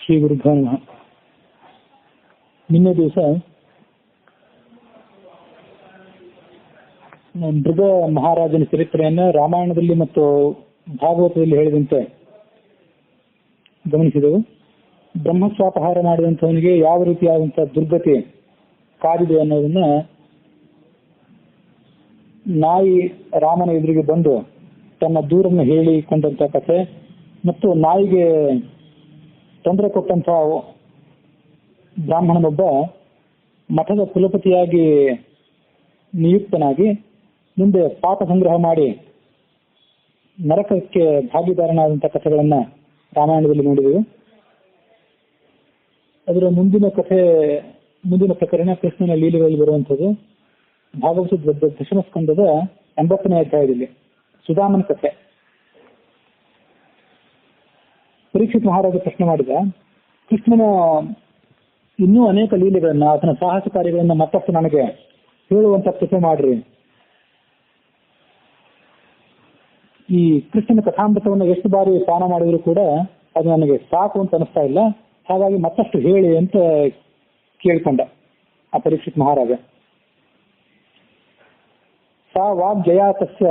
ಶ್ರೀ ಗುರುಭ್ಯೋ ನಮಃ. ನಿನ್ನೆ ದಿವಸ ಮೃಗ ಮಹಾರಾಜನ ಚರಿತ್ರೆಯನ್ನು ರಾಮಾಯಣದಲ್ಲಿ ಮತ್ತು ಭಾಗವತದಲ್ಲಿ ಹೇಳಿದಂತೆ ಗಮನಿಸಿದೆವು. ಬ್ರಹ್ಮಸ್ವಾಪಹಾರ ಮಾಡಿದಂಥವನಿಗೆ ಯಾವ ರೀತಿಯಾದಂತಹ ದುರ್ಗತಿ ಕಾದಿದೆ ಅನ್ನೋದನ್ನ ನಾಯಿ ರಾಮನ ಎದುರಿಗೆ ಬಂದು ತನ್ನ ದೂರನ್ನು ಹೇಳಿಕೊಂಡಂತ ಕಥೆ ಮತ್ತು ನಾಯಿಗೆ ತೊಂದರೆ ಕೊಟ್ಟಂತಹ ಬ್ರಾಹ್ಮಣನೊಬ್ಬ ಮಠದ ಕುಲಪತಿಯಾಗಿ ನಿಯುಕ್ತನಾಗಿ ಮುಂದೆ ಪಾಪ ಸಂಗ್ರಹ ಮಾಡಿ ನರಕಕ್ಕೆ ಭಾಗಿದಾರನಾದಂತಹ ಕಥೆಗಳನ್ನ ರಾಮಾಯಣದಲ್ಲಿ ನೋಡಿದೆವು. ಅದರ ಮುಂದಿನ ಪ್ರಕರಣ ಕೃಷ್ಣನ ಲೀಲೆಗಳಲ್ಲಿ ಬರುವಂಥದ್ದು ಭಾಗವತದ ದಶಮ ಸ್ಕಂದದ 80ನೇ ಅಧ್ಯಾಯದಲ್ಲಿ ಸುಧಾಮನ ಕಥೆ. ಪರೀಕ್ಷಿತ್ ಮಹಾರಾಜ ಪ್ರಶ್ನೆ ಮಾಡಿದ, ಕೃಷ್ಣನ ಇನ್ನೂ ಅನೇಕ ಲೀಲೆಗಳನ್ನ ಆತನ ಸಾಹಸ ಕಾರ್ಯಗಳನ್ನ ಮತ್ತಷ್ಟು ನನಗೆ ಹೇಳುವಂತ ಕೃಪೆ ಮಾಡ್ರಿ. ಈ ಕೃಷ್ಣನ ಕಥಾಮೃತವನ್ನು ಎಷ್ಟು ಬಾರಿ ಪಾನ ಮಾಡಿದ್ರು ಕೂಡ ಅದು ನನಗೆ ಸಾಕು ಅಂತ ಅನಿಸ್ತಾ ಇಲ್ಲ, ಹಾಗಾಗಿ ಮತ್ತಷ್ಟು ಹೇಳಿ ಅಂತ ಕೇಳ್ಕೊಂಡ ಆ ಪರೀಕ್ಷಿತ್ ಮಹಾರಾಜ. ಸಾ ವಾಗ್ ಜಯಾ ತಸ್ಯ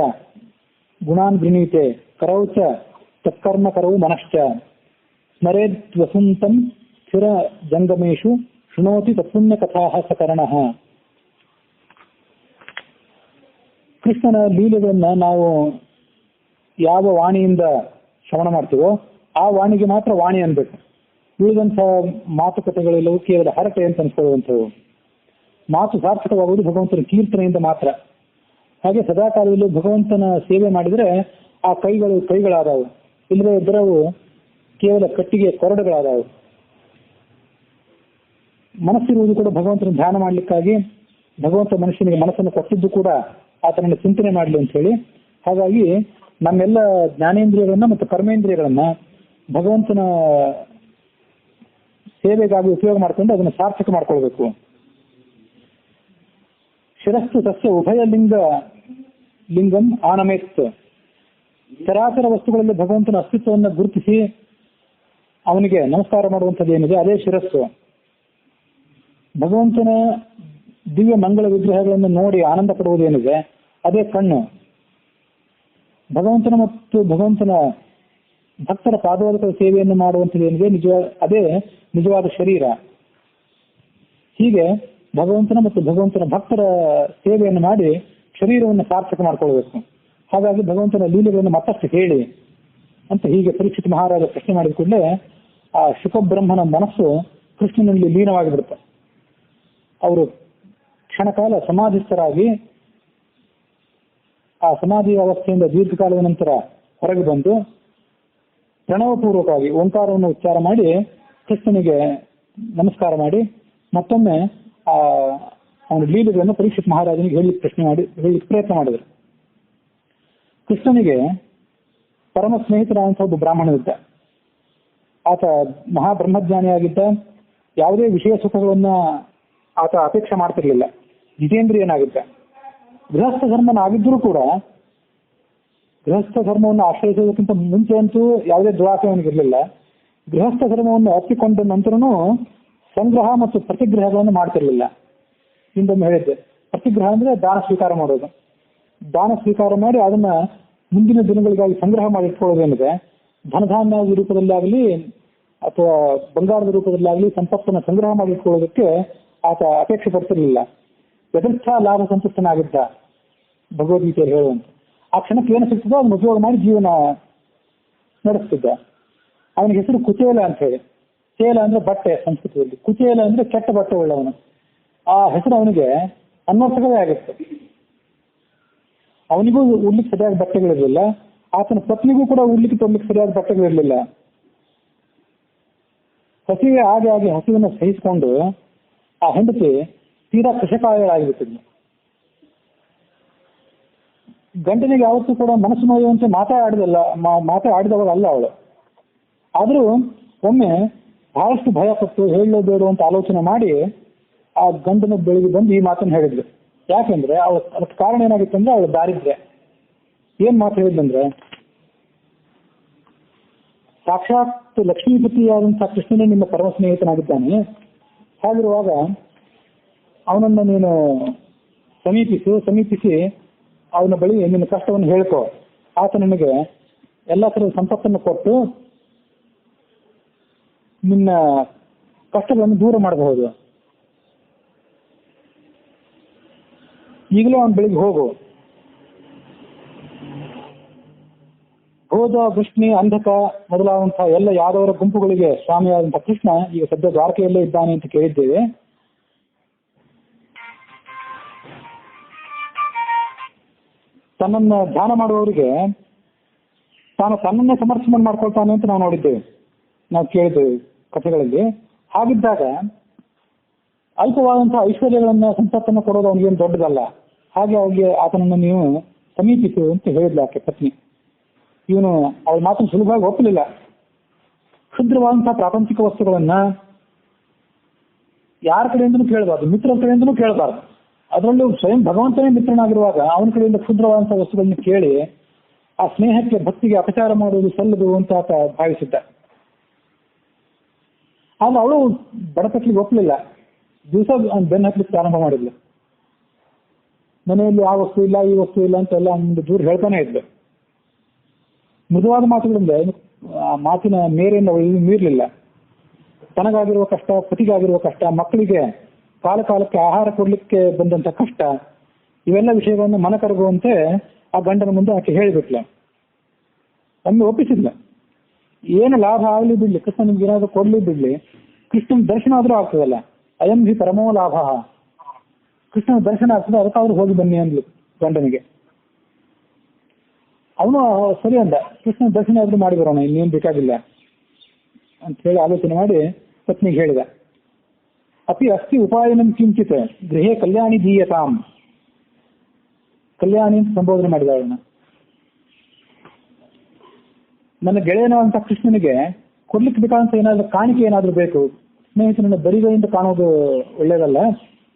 ಗುಣಾನ್ ಗೃಣೀತೆ ಕರೌಚ ತತ್ಕರ್ಮ ಕರವು ಮನಶ್ಚ ಸ್ಮರೇದ್ ವಸಂತಂ ಸ್ಥಿರ ಜಂಗಮೇಶು ಶೃಣೋತಿ ತತ್ಪುಣ್ಯ ಕಥಾ ಸಕರ್ಣಃ. ಕೃಷ್ಣನ ಲೀಲೆಗಳನ್ನ ನಾವು ಯಾವ ವಾಣಿಯಿಂದ ಶ್ರವಣ ಮಾಡ್ತೀವೋ ಆ ವಾಣಿಗೆ ಮಾತ್ರ ವಾಣಿ ಅನ್ಬೇಕು. ಉಳಿದಂಥ ಮಾತುಕತೆಗಳೆಲ್ಲವೂ ಕೇವಲ ಹರಟೆ ಅಂತ ಅನ್ಕೊಳ್ಳುವಂಥವು. ಮಾತು ಸಾರ್ಥಕವಾಗುವುದು ಭಗವಂತನ ಕೀರ್ತನೆಯಿಂದ ಮಾತ್ರ. ಹಾಗೆ ಸದಾಕಾಲದಲ್ಲೂ ಭಗವಂತನ ಸೇವೆ ಮಾಡಿದರೆ ಆ ಕೈಗಳಾದವು, ಇಲ್ಲವೇ ಇದ್ದರವು ಕೇವಲ ಕಟ್ಟಿಗೆ ಕೊರಡುಗಳಾದವು. ಮನಸ್ಸಿರುವುದು ಕೂಡ ಭಗವಂತನ ಧ್ಯಾನ ಮಾಡಲಿಕ್ಕಾಗಿ, ಭಗವಂತ ಮನುಷ್ಯನಿಗೆ ಮನಸ್ಸನ್ನು ಕೊಟ್ಟಿದ್ದು ಕೂಡ ಆತನನ್ನು ಚಿಂತನೆ ಮಾಡಲಿ ಅಂತ ಹೇಳಿ. ಹಾಗಾಗಿ ನಮ್ಮೆಲ್ಲ ಜ್ಞಾನೇಂದ್ರಿಯಗಳನ್ನ ಮತ್ತು ಕರ್ಮೇಂದ್ರಿಯಗಳನ್ನ ಭಗವಂತನ ಸೇವೆಗಾಗಿ ಉಪಯೋಗ ಮಾಡಿಕೊಂಡು ಅದನ್ನು ಸಾರ್ಥಕ ಮಾಡ್ಕೊಳ್ಬೇಕು. ಶಿರಸ್ತು ಸಸ್ಯ ಉಭಯ ಲಿಂಗಂ ಆನಮೇತ್. ಚರಾಚರ ವಸ್ತುಗಳಲ್ಲಿ ಭಗವಂತನ ಅಸ್ತಿತ್ವವನ್ನು ಗುರುತಿಸಿ ಅವನಿಗೆ ನಮಸ್ಕಾರ ಮಾಡುವಂಥದ್ದು ಏನಿದೆ ಅದೇ ಶಿರಸ್ಸು. ಭಗವಂತನ ದಿವ್ಯ ಮಂಗಳ ವಿಗ್ರಹಗಳನ್ನು ನೋಡಿ ಆನಂದ ಪಡುವುದೇನಿದೆ ಅದೇ ಕಣ್ಣು. ಭಗವಂತನ ಮತ್ತು ಭಗವಂತನ ಭಕ್ತರ ಪಾದೋದಕದ ಸೇವೆಯನ್ನು ಮಾಡುವಂಥದ್ದು ಏನಿದೆ ಅದೇ ನಿಜವಾದ ಶರೀರ. ಹೀಗೆ ಭಗವಂತನ ಮತ್ತು ಭಗವಂತನ ಭಕ್ತರ ಸೇವೆಯನ್ನು ಮಾಡಿ ಶರೀರವನ್ನು ಸಾರ್ಥಕ ಮಾಡ್ಕೊಳ್ಬೇಕು. ಹಾಗಾಗಿ ಭಗವಂತನ ಲೀಲೆಗಳನ್ನು ಮತ್ತಷ್ಟು ಹೇಳಿ ಅಂತ ಹೀಗೆ ಪರೀಕ್ಷಿತ್ ಮಹಾರಾಜ ಪ್ರಶ್ನೆ ಮಾಡಿದ ಕೂಡಲೇ ಆ ಶುಕಬ್ರಹ್ಮನ ಮನಸ್ಸು ಕೃಷ್ಣನಲ್ಲಿ ಲೀನವಾಗಿ ಬಿಡುತ್ತೆ. ಅವರು ಕ್ಷಣಕಾಲ ಸಮಾಧಿಸ್ಥರಾಗಿ ಆ ಸಮಾಧಿ ಅವಸ್ಥೆಯಿಂದ ದೀರ್ಘಕಾಲದ ನಂತರ ಹೊರಗೆ ಬಂದು ಪ್ರಣವಪೂರ್ವಕವಾಗಿ ಓಂಕಾರವನ್ನು ಉಚ್ಚಾರ ಮಾಡಿ ಕೃಷ್ಣನಿಗೆ ನಮಸ್ಕಾರ ಮಾಡಿ ಮತ್ತೊಮ್ಮೆ ಅವನ ಲೀಲೆಗಳನ್ನು ಪರೀಕ್ಷಿತ್ ಮಹಾರಾಜನಿಗೆ ಹೇಳಲಿಕ್ಕೆ ಪ್ರಯತ್ನ ಮಾಡಿದರು. ಕೃಷ್ಣನಿಗೆ ಪರಮ ಸ್ನೇಹಿತರಾದಂಥ ಒಬ್ಬ ಬ್ರಾಹ್ಮಣನಿದ್ದ. ಆತ ಮಹಾಬ್ರಹ್ಮಜ್ಞಾನಿಯಾಗಿದ್ದ. ಯಾವುದೇ ವಿಷಯ ಸುಖಗಳನ್ನ ಆತ ಅಪೇಕ್ಷೆ ಮಾಡ್ತಿರ್ಲಿಲ್ಲ. ಜಿತೇಂದ್ರಿಯನಾಗಿದ್ದ. ಗೃಹಸ್ಥ ಧರ್ಮನಾಗಿದ್ದರೂ ಕೂಡ ಗೃಹಸ್ಥ ಧರ್ಮವನ್ನು ಆಶ್ರಯಿಸೋದಕ್ಕಿಂತ ಮುಂಚೆ ಅಂತೂ ಯಾವುದೇ ದುರಾಸೆ ಅವನಿಗಿರಲಿಲ್ಲ. ಗೃಹಸ್ಥ ಧರ್ಮವನ್ನು ಅಪ್ಪಿಕೊಂಡ ನಂತರನೂ ಸಂಗ್ರಹ ಮತ್ತು ಪ್ರತಿಗ್ರಹಗಳನ್ನು ಮಾಡ್ತಿರ್ಲಿಲ್ಲ. ಹಿಂದೊಮ್ಮೆ ಹೇಳಿದ್ದೆ, ಪ್ರತಿಗ್ರಹ ಅಂದ್ರೆ ದಾನ ಸ್ವೀಕಾರ ಮಾಡೋದು. ದಾನ ಸ್ವೀಕಾರ ಮಾಡಿ ಅದನ್ನ ಮುಂದಿನ ದಿನಗಳಿಗಾಗಿ ಸಂಗ್ರಹ ಮಾಡಿ ಇಟ್ಕೊಳ್ಳೋದೇನಿದೆ, ಧನಧಾನ್ಯ ರೂಪದಲ್ಲಾಗಲಿ ಅಥವಾ ಬಂಗಾರದ ರೂಪದಲ್ಲಾಗಲಿ ಸಂಪತ್ತನ್ನು ಸಂಗ್ರಹ ಮಾಡಿ ಇಟ್ಕೊಳ್ಳೋದಕ್ಕೆ ಆತ ಅಪೇಕ್ಷೆ ಪಡ್ತಿರ್ಲಿಲ್ಲ. ಯಥೇಚ್ಛ ಲಾಭ ಸಂತುಷ್ಟನಾಗಿದ್ದ ಭಗವದ್ಗೀತೆಯಲ್ಲಿ ಹೇಳುವಂತ. ಆ ಕ್ಷಣಕ್ಕೆ ಏನು ಸಿಗ್ತದೋ ಅದನ್ನು ಉಪಯೋಗ ಮಾಡಿ ಜೀವನ ನಡೆಸ್ತಿದ್ದ. ಅವನಿಗೆ ಹೆಸರು ಕುಚೇಲ ಅಂತ ಹೇಳಿ. ಚೇಲ ಅಂದ್ರೆ ಬಟ್ಟೆ ಸಂಸ್ಕೃತದಲ್ಲಿ, ಕುಚೇಲ ಅಂದ್ರೆ ಕೆಟ್ಟ ಬಟ್ಟೆ ಉಳ್ಳವನು. ಆ ಹೆಸರು ಅವನಿಗೆ ಅನ್ವರ್ಥಕವೇ ಆಗುತ್ತೆ. ಅವನಿಗೂ ಉಡ್ಲಿಕ್ಕೆ ಸರಿಯಾದ ಬಟ್ಟೆಗಳಿರಲಿಲ್ಲ, ಆತನ ಪತ್ನಿಗೂ ಕೂಡ ಉಡ್ಲಿಕ್ಕೆ ತೊಡ್ಲಿಕ್ಕೆ ಸರಿಯಾದ ಬಟ್ಟೆಗಳಿರಲಿಲ್ಲ. ಹಸಿವೆ ಹಾಗೆ ಹಸಿವನ್ನು ಸಹಿಸಿಕೊಂಡು ಆ ಹೆಂಡತಿ ತೀರಾ ಕೃಷಕಾಯಳಾಗಿಬಿಟ್ಟಿದ್ಲು. ಗಂಡನಿಗೆ ಯಾವತ್ತೂ ಕೂಡ ಮನಸ್ಸು ನೋಯುವಂತೆ ಮಾತಾಡಿದವಳು ಅಲ್ಲ ಅವಳು. ಆದರೂ ಒಮ್ಮೆ ಬಹಳಷ್ಟು ಭಯ ಪಟ್ಟು ಹೇಳಲೇಬೇಡ ಅಂತ ಆಲೋಚನೆ ಮಾಡಿ ಆ ಗಂಡನ ಬೆಳಿಗ್ಗೆ ಬಂದು ಈ ಮಾತನ್ನು ಹೇಳಿದ್ರು. ಯಾಕೆಂದ್ರೆ ಅದಕ್ಕೆ ಕಾರಣ ಏನಾಗಿತ್ತು ಅಂದ್ರೆ ಅವಳು ದಾರಿದ್ರ್ಯ. ಏನ್ ಮಾತು ಹೇಳಿದ್ಲಂದ್ರೆ, ಸಾಕ್ಷಾತ್ ಲಕ್ಷ್ಮೀಪತಿಯಾದಂತಹ ಕೃಷ್ಣನೇ ನಿಮ್ಮ ಪರಮ ಸ್ನೇಹಿತನಾಗಿದ್ದಾನೆ. ಹಾಗಿರುವಾಗ ಅವನನ್ನು ನೀನು ಸಮೀಪಿಸಿ ಅವನ ಬಳಿ ನಿನ್ನ ಕಷ್ಟವನ್ನು ಹೇಳ್ಕೊ. ಆತ ನಿನಗೆ ಎಲ್ಲ ಥರದ ಸಂಪತ್ತನ್ನು ಕೊಟ್ಟು ನಿನ್ನ ಕಷ್ಟಗಳನ್ನು ದೂರ ಮಾಡಬಹುದು. ಈಗಲೂ ಅವನ ಬಳಿಗೆ ಹೋಗು. ಹೋದ ವೃಷ್ಣಿ ಅಂಧಕ ಮೊದಲಾದಂತಹ ಎಲ್ಲ ಯಾದವರ ಗುಂಪುಗಳಿಗೆ ಸ್ವಾಮಿಯಾದಂತಹ ಕೃಷ್ಣ ಈಗ ಸದ್ಯ ದ್ವಾರಕೆಯಲ್ಲೇ ಇದ್ದಾನೆ ಅಂತ ಕೇಳಿದ್ದೇವೆ. ತನ್ನನ್ನು ಧ್ಯಾನ ಮಾಡುವವರಿಗೆ ತಾನು ತನ್ನನ್ನೇ ಸಮರ್ಥನೆ ಮಾಡ್ಕೊಳ್ತಾನೆ ಅಂತ ನಾವು ನೋಡಿದ್ದೇವೆ, ನಾವು ಕೇಳಿದ್ದೇವೆ ಕಥೆಗಳಲ್ಲಿ. ಹಾಗಿದ್ದಾಗ ಅಲ್ಪವಾದಂತಹ ಐಶ್ವರ್ಯಗಳನ್ನ ಸಂಪತ್ತನ್ನು ಕೊಡೋದು ಅವನಿಗೇನು ದೊಡ್ಡದಲ್ಲ. ಹಾಗೆ ಅವನಿಗೆ ಆತನನ್ನು ನೀವು ಸಮೀಪಿಸು ಅಂತ ಹೇಳಿದ್ಲು ಆಕೆ ಪತ್ನಿ. ಇವನು ಅವಳ ಮಾತನ್ನು ಸುಲಭವಾಗಿ ಒಪ್ಪಲಿಲ್ಲ. ಕ್ಷುದ್ರವಾದಂತಹ ಪ್ರಾಪಂಚಿಕ ವಸ್ತುಗಳನ್ನ ಯಾರ ಕಡೆಯಿಂದನೂ ಕೇಳಬಾರ್ದು, ಮಿತ್ರರ ಕಡೆಯಿಂದನೂ ಕೇಳಬಾರ್ದು. ಅದರಲ್ಲೂ ಸ್ವಯಂ ಭಗವಂತನೇ ಮಿತ್ರನಾಗಿರುವಾಗ ಅವನ ಕಡೆಯಿಂದ ಕ್ಷುದ್ರವಾದಂತಹ ವಸ್ತುಗಳನ್ನ ಕೇಳಿ ಆ ಸ್ನೇಹಕ್ಕೆ ಭಕ್ತಿಗೆ ಅಪಚಾರ ಮಾಡುವುದು ಸಲ್ಲದು ಅಂತ ಆತ ಭಾವಿಸಿದ್ದ. ಆಗ ಅವಳು ಬಡಪಟ್ಲಿಗೆ ಒಪ್ಪಲಿಲ್ಲ. ದಿವಸ ಬೆನ್ನು ಹತ್ತಲಿಕ್ಕೆ ಪ್ರಾರಂಭ ಮಾಡಿದ್ಲು. ಮನೆಯಲ್ಲಿ ಆ ವಸ್ತು ಇಲ್ಲ, ಈ ವಸ್ತು ಇಲ್ಲ ಅಂತ ಎಲ್ಲ ಒಂದು ದೂರ ಹೇಳ್ತಾನೆ ಇದ್ಲು. ಮೃದುವಾದ ಮಾತುಗಳಿಂದ ಆ ಮಾತಿನ ಮೇರೆಯಿಂದ ಮೀರಲಿಲ್ಲ. ತನಗಾಗಿರುವ ಕಷ್ಟ, ಪತಿಗಾಗಿರುವ ಕಷ್ಟ, ಮಕ್ಕಳಿಗೆ ಕಾಲಕ್ಕೆ ಆಹಾರ ಕೊಡ್ಲಿಕ್ಕೆ ಬಂದಂತ ಕಷ್ಟ, ಇವೆಲ್ಲ ವಿಷಯಗಳನ್ನು ಮನ ಕರಗುವಂತೆ ಆ ಗಂಡನ ಮುಂದೆ ಆಕೆ ಹೇಳಿಬಿಟ್ಲ. ಒಮ್ಮೆ ಒಪ್ಪಿಸಿದ್ಲ. ಏನು ಲಾಭ ಆಗಲಿ ಬಿಡ್ಲಿ, ಕೃಷ್ಣ ನಿಮ್ಗೆ ಏನಾದ್ರು ಕೊಡ್ಲಿ ಬಿಡ್ಲಿ, ಕೃಷ್ಣನ ದರ್ಶನ ಆದ್ರೂ ಆಗ್ತದಲ್ಲ, ಅಯಂ ಹಿ ಪರಮೋ ಲಾಭ, ಕೃಷ್ಣನ ದರ್ಶನ ಆಗ್ತದೆ, ಅದಕ್ಕಾದ್ರೂ ಹೋಗಿ ಬನ್ನಿ ಅಂದ್ಲು ಗಂಡನಿಗೆ. ಅವನು ಸರಿ ಅಂದ, ಕೃಷ್ಣನ ದರ್ಶನ ಆದ್ರೂ ಮಾಡಿ ಬರೋಣ, ಇನ್ನೇನು ಬೇಕಾಗಿಲ್ಲ ಅಂತ ಹೇಳಿ ಆಲೋಚನೆ ಮಾಡಿ ಪತ್ನಿಗೆ ಹೇಳಿದ. ಅಪಿ ಅಸ್ತಿ ಉಪಾಯನಂ ಕಿಂಚಿತ್ ಗೃಹೇ ಕಲ್ಯಾಣಿ ದೀಯತಾಂ. ಕಲ್ಯಾಣಿ ಅಂತ ಸಂಬೋಧನೆ ಮಾಡಿದ ಅವಳನ್ನ. ನನ್ನ ಗೆಳೆಯನ ಅಂತ ಕೃಷ್ಣನಿಗೆ ಕೊಡ್ಲಿಕ್ಕೆ ಬೇಕಾದಂತ ಏನಾದ್ರೂ ಕಾಣಿಕೆ ಏನಾದ್ರೂ ಬೇಕು. ಸ್ನೇಹಿತರನ್ನ ಬರಿಗೈಯಿಂದ ಕಾಣೋದು ಒಳ್ಳೇದಲ್ಲ.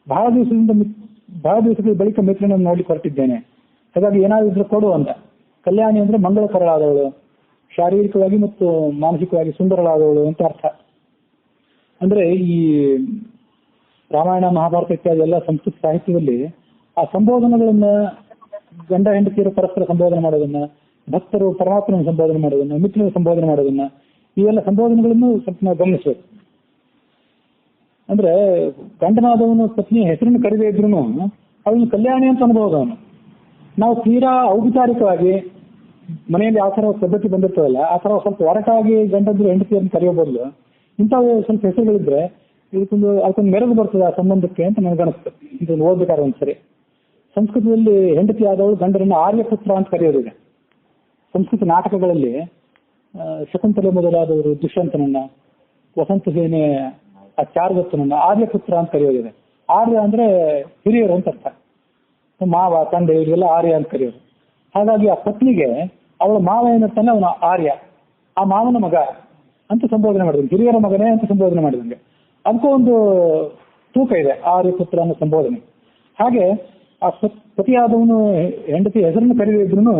ಬಹಳ ದಿವಸಗಳ ಬಳಿಕ ಮಿತ್ರನನ್ನು ನೋಡ್ಲಿಕ್ಕೆ ಹೊರಟಿದ್ದೇನೆ, ಹಾಗಾಗಿ ಏನಾದ್ರು ಕೊಡು ಅಂತ. ಕಲ್ಯಾಣಿ ಅಂದ್ರೆ ಮಂಗಳಕರಳಾದವಳು, ಶಾರೀರಿಕವಾಗಿ ಮತ್ತು ಮಾನಸಿಕವಾಗಿ ಸುಂದರಳಾದವಳು ಅಂತ ಅರ್ಥ. ಅಂದ್ರೆ ಈ ರಾಮಾಯಣ, ಮಹಾಭಾರತ ಇತ್ಯಾದಿ ಎಲ್ಲ ಸಂಸ್ಕೃತ ಸಾಹಿತ್ಯದಲ್ಲಿ ಆ ಸಂಬೋಧನೆಗಳನ್ನ, ಗಂಡ ಹೆಂಡತಿಯರು ಪರಸ್ಪರ ಸಂಬೋಧನೆ ಮಾಡೋದನ್ನ, ಭಕ್ತರು ಪರಮಾತ್ಮನ ಸಂಬೋಧನೆ ಮಾಡೋದನ್ನ, ಮಿತ್ರರ ಸಂಬೋಧನೆ ಮಾಡೋದನ್ನ, ಇವೆಲ್ಲ ಸಂಬೋಧನೆಗಳನ್ನು ಸ್ವಲ್ಪ ನಾವು ಗಮನಿಸಬೇಕು. ಅಂದ್ರೆ ಗಂಡನಾದವನು ಪತ್ನಿಯ ಹೆಸರನ್ನು ಕರೆದೇ ಇದ್ರು ಅವನು ಕಲ್ಯಾಣಿ ಅಂತ ಅನ್ಬೋದು. ಅವನು ನಾವು ತೀರಾ ಔಪಚಾರಿಕವಾಗಿ ಮನೆಯಲ್ಲಿ ಆ ಥರ ಪದ್ಧತಿ ಬಂದಿರ್ತದಲ್ಲ, ಆ ಥರ ಸ್ವಲ್ಪ ಒರಟಾಗಿ ಗಂಡಂದ್ರು ಹೆಂಡತಿಯನ್ನು ಕರೆಯೋ ಬದಲು ಇಂಥವು ಸ್ವಲ್ಪ ಹೆಸರುಗಳಿದ್ರೆ ಅದಕ್ಕೊಂದು ಮೆರಗು ಬರ್ತದೆ ಆ ಸಂಬಂಧಕ್ಕೆ ಅಂತ ನನಗನ್ನಿಸ್ತು. ಇದನ್ನು ಓದ್ಬೇಕಾದ್ರೆ ಒಂದ್ಸರಿ. ಸಂಸ್ಕೃತದಲ್ಲಿ ಹೆಂಡತಿ ಆದವಳು ಗಂಡರನ್ನು ಆರ್ಯಪುತ್ರ ಅಂತ ಕರೆಯೋದಿದೆ. ಸಂಸ್ಕೃತ ನಾಟಕಗಳಲ್ಲಿ ಶಕುಂತಲೆ ಮೊದಲಾದವರು ದುಷ್ಯಂತನನ್ನ, ವಸಂತ ಸೇನೆ ಆ ಚಾರುದತ್ತನನ್ನ ಆರ್ಯಪುತ್ರ ಅಂತ ಕರೆಯೋದಿದೆ. ಆರ್ಯ ಅಂದ್ರೆ ಹಿರಿಯರು ಅಂತ ಅರ್ಥ. ಮಾವ, ತಂದೆ ಇವರಿಗೆಲ್ಲ ಆರ್ಯ ಅಂತ ಕರೆಯೋದು. ಹಾಗಾಗಿ ಆ ಪತ್ನಿಗೆ ಅವಳ ಮಾವ ಏನಿರ್ತಾನೆ ಅವನು ಆರ್ಯ, ಆ ಮಾವನ ಮಗ ಅಂತ ಸಂಬೋಧನೆ ಮಾಡಿದಂಗೆ, ಹಿರಿಯರ ಮಗನೇ ಅಂತ ಸಂಬೋಧನೆ ಮಾಡಿದಂಗೆ. ಅದಕ್ಕೂ ಒಂದು ತೂಕ ಇದೆ ಆರ್ಯಪುತ್ರ ಅನ್ನೋ ಸಂಬೋಧನೆ. ಹಾಗೆ ಆ ಪತಿಯಾದವನು ಹೆಂಡತಿ ಹೆಸರನ್ನು ಕರೆದಿದ್ರು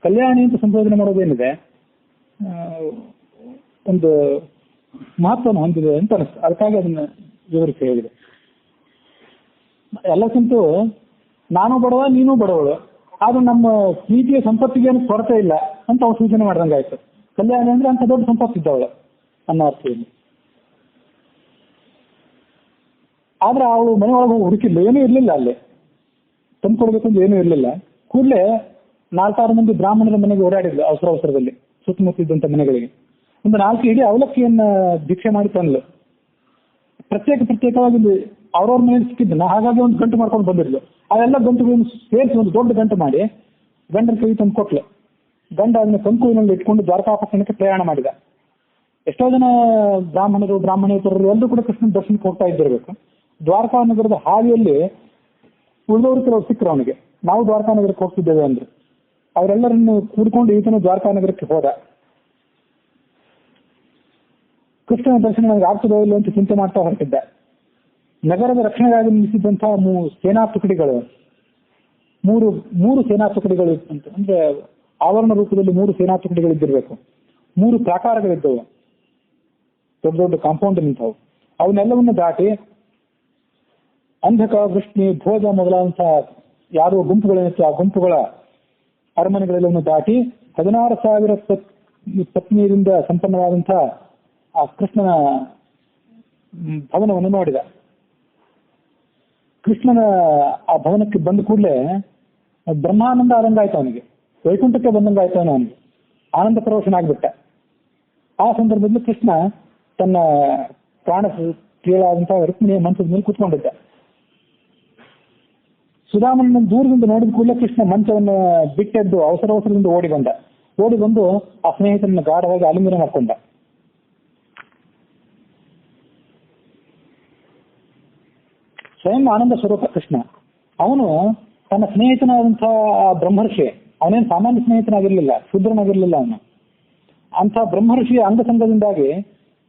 ಕಲ್ಯಾಣಿ ಅಂತ ಸಂಬೋಧನೆ ಮಾಡೋದೇನಿದೆ ಒಂದು ಮಹತ್ವವನ್ನು ಹೊಂದಿದೆ ಅಂತ ಅನಿಸ್ತು. ಅದಕ್ಕಾಗಿ ಅದನ್ನ ವಿವರಿಸಿ ಹೇಳಿದೆ. ಎಲ್ಲಕ್ಕಿಂತೂ ನಾನು ಬಡವ, ನೀನು ಬಡವಳು, ಆದ್ರೂ ನಮ್ಮ ಪ್ರೀತಿಯ ಸಂಪತ್ತಿಗೆ ಏನು ಕೊರತೆ ಇಲ್ಲ ಅಂತ ಅವ್ರು ಸೂಚನೆ ಮಾಡ್ದಂಗೆ ಆಯ್ತು. ಕಲ್ಯಾಣಿ ಅಂದ್ರೆ ಅಂತ ದೊಡ್ಡ ಸಂಪತ್ತಿದ್ದವಳು ಅನ್ನೋ ಅರ್ಥದಲ್ಲಿ. ಆದ್ರೆ ಅವಳು ಮನೆಯೊಳಗೆ ಹುಡುಕಿಲ್ಲ, ಏನೂ ಇರ್ಲಿಲ್ಲ ಅಲ್ಲಿ, ತಂದ್ಕೊಡ್ಬೇಕಂದ್ರೆ ಏನೂ ಇರ್ಲಿಲ್ಲ. ಕೂಡಲೇ 4-6 ಮಂದಿ ಬ್ರಾಹ್ಮಣರ ಮನೆಗೆ ಓಡಾಡಿದ್ಲು ಅವಸರದಲ್ಲಿ, ಸುತ್ತಮುತ್ತಿದ್ದಂತ ಮನೆಗಳಿಗೆ. ಒಂದು 4 ಇಡೀ ಅವಲಕ್ಕಿಯನ್ನ ಭಿಕ್ಷೆ ಮಾಡಿ ತಂದ್ಲು. ಪ್ರತ್ಯೇಕವಾಗಿ ಅವ್ರವ್ರ ಮನೆಯಲ್ಲಿ ಸಿಕ್ಕಿದ್ದನ್ನ ಹಾಗಾಗಿ ಒಂದು ಗಂಟು ಮಾಡ್ಕೊಂಡು ಬಂದಿದ್ಲು. ಅವೆಲ್ಲ ಗಂಟುಗಳನ್ನು ಸೇರಿಸಿ ಒಂದು ದೊಡ್ಡ ಗಂಟು ಮಾಡಿ ಗಂಡನ ಕೈ ತಂದು ಕೊಟ್ಲು. ಗಂಡ ಅದನ್ನ ಕಂಕುವಿನಲ್ಲಿ ಇಟ್ಕೊಂಡು ದ್ವಾರಕಾಪಟ್ಟಣಕ್ಕೆ ಪ್ರಯಾಣ ಮಾಡಿದ. ಎಷ್ಟೋ ಜನ ಬ್ರಾಹ್ಮಣರು, ಬ್ರಾಹ್ಮಣೇತರರು ಎಲ್ಲರೂ ಕೂಡ ಕೃಷ್ಣನ ದರ್ಶನಕ್ಕೆ ಹೋಗ್ತಾ ಇದ್ದಿರಬೇಕು. ದ್ವಾರಕಾ ನಗರದ ಹಾದಿಯಲ್ಲಿ ಉಳಿದವರು ಕೆಲವರು ಸಿಕ್ಕರು ಅವನಿಗೆ. ನಾವು ದ್ವಾರಕಾ ನಗರಕ್ಕೆ ಹೋಗ್ತಿದ್ದೇವೆ ಅಂದ್ರೆ ಅವರೆಲ್ಲರನ್ನು ಕೂಡ್ಕೊಂಡು ಈತನು ದ್ವಾರಕಾ ನಗರಕ್ಕೆ ಹೋದ. ಕೃಷ್ಣನ ದರ್ಶನ ನನಗೆ ಆಗ್ತದೋ ಇಲ್ಲ ಅಂತ ಚಿಂತೆ ಮಾಡ್ತಾ ಹೊರಟಿದ್ದ. ನಗರದ ರಕ್ಷಣೆಗಾಗಿ ನಿಲ್ಲಿಸಿದಂತಹ ಸೇನಾ ತುಕಡಿಗಳು, ಮೂರು ಸೇನಾ ತುಕಡಿಗಳು ಅಂತ, ಅಂದ್ರೆ ಆವರಣ ರೂಪದಲ್ಲಿ 3 ಸೇನಾ ತುಕಡಿಗಳು ಇದ್ದಿರಬೇಕು. 3 ಪ್ರಾಕಾರಗಳಿದ್ದವು, ದೊಡ್ಡ ದೊಡ್ಡ ಕಾಂಪೌಂಡ್ ನಿಂತವು. ಅವನ್ನೆಲ್ಲವನ್ನು ದಾಟಿ ಅಂಧಕ, ವೃಷ್ಣಿ, ಭೋಜ ಮೊದಲಾದಂತಹ ಯಾರೋ ಗುಂಪುಗಳೇನಿತ್ತು ಆ ಗುಂಪುಗಳ ಅರಮನೆಗಳೆಲ್ಲವನ್ನು ದಾಟಿ 16,000 ಪತ್ನಿಯರಿಂದ ಸಂಪನ್ನವಾದಂತಹ ಆ ಕೃಷ್ಣನ ಭವನವನ್ನು ನೋಡಿದ. ಕೃಷ್ಣನ ಆ ಭವನಕ್ಕೆ ಬಂದ ಕೂಡಲೇ ಬ್ರಹ್ಮಾನಂದ ಆದಂಗಾಯ್ತು ಅವನಿಗೆ, ವೈಕುಂಠಕ್ಕೆ ಬಂದಂಗಾಯ್ತು ಅವನಿಗೆ, ಆನಂದ ಪರವಶನಾಗ್ಬಿಟ್ಟ. ಆ ಸಂದರ್ಭದಲ್ಲಿ ಕೃಷ್ಣ ತನ್ನ ಪ್ರಾಣ ಪ್ರಿಯಳಾದಂತಹ ರುಕ್ಮಿಣಿಯ ಮಂಚದ ಮೇಲೆ ಕೂತ್ಕೊಂಡಿದ್ದ. ಸುಧಾಮನ ದೂರದಿಂದ ನೋಡಿದ ಕೂಡಲೇ ಕೃಷ್ಣ ಮಂಚವನ್ನು ಬಿಟ್ಟೆದ್ದು ಅವಸರದಿಂದ ಓಡಿ ಬಂದು ಆ ಸ್ನೇಹಿತರನ್ನು ಗಾಢವಾಗಿ ಆಲಿಂಗನ ಮಾಡ್ಕೊಂಡ. ಸ್ವಯಂ ಆನಂದ ಸ್ವರೂಪ ಕೃಷ್ಣ. ಅವನು ತನ್ನ ಸ್ನೇಹಿತನಾದಂತಹ ಆ ಬ್ರಹ್ಮರ್ಷಿ, ಅವನೇನು ಸಾಮಾನ್ಯ ಸ್ನೇಹಿತನಾಗಿರ್ಲಿಲ್ಲ, ಶೂದ್ರನಾಗಿರ್ಲಿಲ್ಲ ಅವನು. ಅಂಥ ಬ್ರಹ್ಮರ್ಷಿಯ ಅಂಗಸಂಗದಿಂದಾಗಿ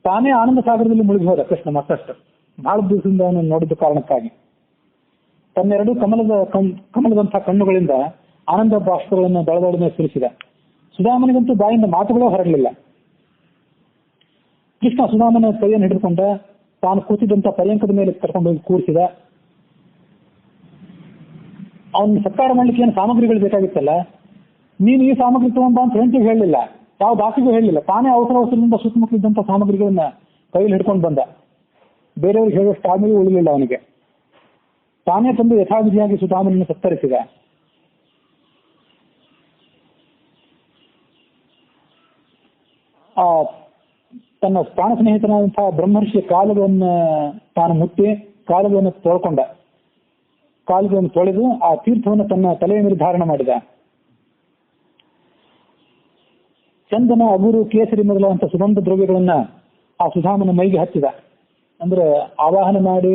ತಾನೇ ಆನಂದ ಸಾಗರದಲ್ಲಿ ಮುಳುಗಿ ಹೋದ ಕೃಷ್ಣ ಮತ್ತಷ್ಟು. ಬಹಳ ದಿವಸದಿಂದ ಅವನು ನೋಡಿದ ಕಾರಣಕ್ಕಾಗಿ ತನ್ನೆರಡು ಕಮಲದಂತಹ ಕಣ್ಣುಗಳಿಂದ ಆನಂದ ಬಾಷ್ಪಗಳನ್ನು ದಳದೊಡನೆ ಸುರಿಸಿದ. ಸುಧಾಮನಿಗಂತೂ ಬಾಯಿಂದ ಮಾತುಗಳೇ ಹೊರಡಲಿಲ್ಲ. ಕೃಷ್ಣ ಸುಧಾಮನ ಕೈಯನ್ನು ಹಿಡಿದುಕೊಂಡ, ತಾನು ಕೂತಿದ್ದಂಥ ಪರ್ಯಂಕದ ಮೇಲೆ ಕರ್ಕೊಂಡು ಹೋಗಿ ಕೂರಿಸಿದ. ಅವನ ಸತ್ಕಾರ ಮಾಡ್ಲಿಕ್ಕೆ ಏನು ಸಾಮಗ್ರಿಗಳು ಬೇಕಾಗಿತ್ತಲ್ಲ, ನೀನು ಈ ಸಾಮಗ್ರಿ ತಗೊಂಡ ಅಂತ ಹೆಂಡತಿಗೆ ಹೇಳಲಿಲ್ಲ, ಯಾವ ದಾಸಿಗೂ ಹೇಳಲಿಲ್ಲ. ತಾನೇ ಅವಸರದಿಂದ ಸುತ್ತಮುತ್ತಲಿದ್ದಂಥ ಸಾಮಗ್ರಿಗಳನ್ನ ಕೈಯಲ್ಲಿ ಹಿಡ್ಕೊಂಡು ಬಂದ. ಬೇರೆಯವ್ರಿಗೆ ಹೇಳುವಷ್ಟು ಆದ್ಮೇಲೆ ಉಳಿಲಿಲ್ಲ ಅವನಿಗೆ. ತಾನೇ ತಂದು ಯಥಾವಿಧಿಯಾಗಿ ಸುಧಾಮನನ್ನು ಸತ್ತರಿಸಿದ. ಆ ತನ್ನ ಪ್ರಾಣ ಸ್ನೇಹಿತನಾದಂತಹ ಬ್ರಹ್ಮರ್ಷಿಯ ಕಾಲುಗಳನ್ನು ತಾನು ಮುಟ್ಟಿ ಕಾಲುಗಳನ್ನು ತೊಳ್ಕೊಂಡ. ಕಾಲುಗಳನ್ನು ತೊಳೆದು ಆ ತೀರ್ಥವನ್ನು ತನ್ನ ತಲೆಯ ಮೇಲೆ ಧಾರಣ ಮಾಡಿದ. ಚಂದನ, ಅಗುರು, ಕೇಸರಿ ಮೊದಲಾದಂಥ ಸುಗಂಧ ದ್ರವ್ಯಗಳನ್ನ ಆ ಸುಧಾಮನ ಮೈಗೆ ಹಚ್ಚಿದ. ಅಂದ್ರೆ ಆವಾಹನ ಮಾಡಿ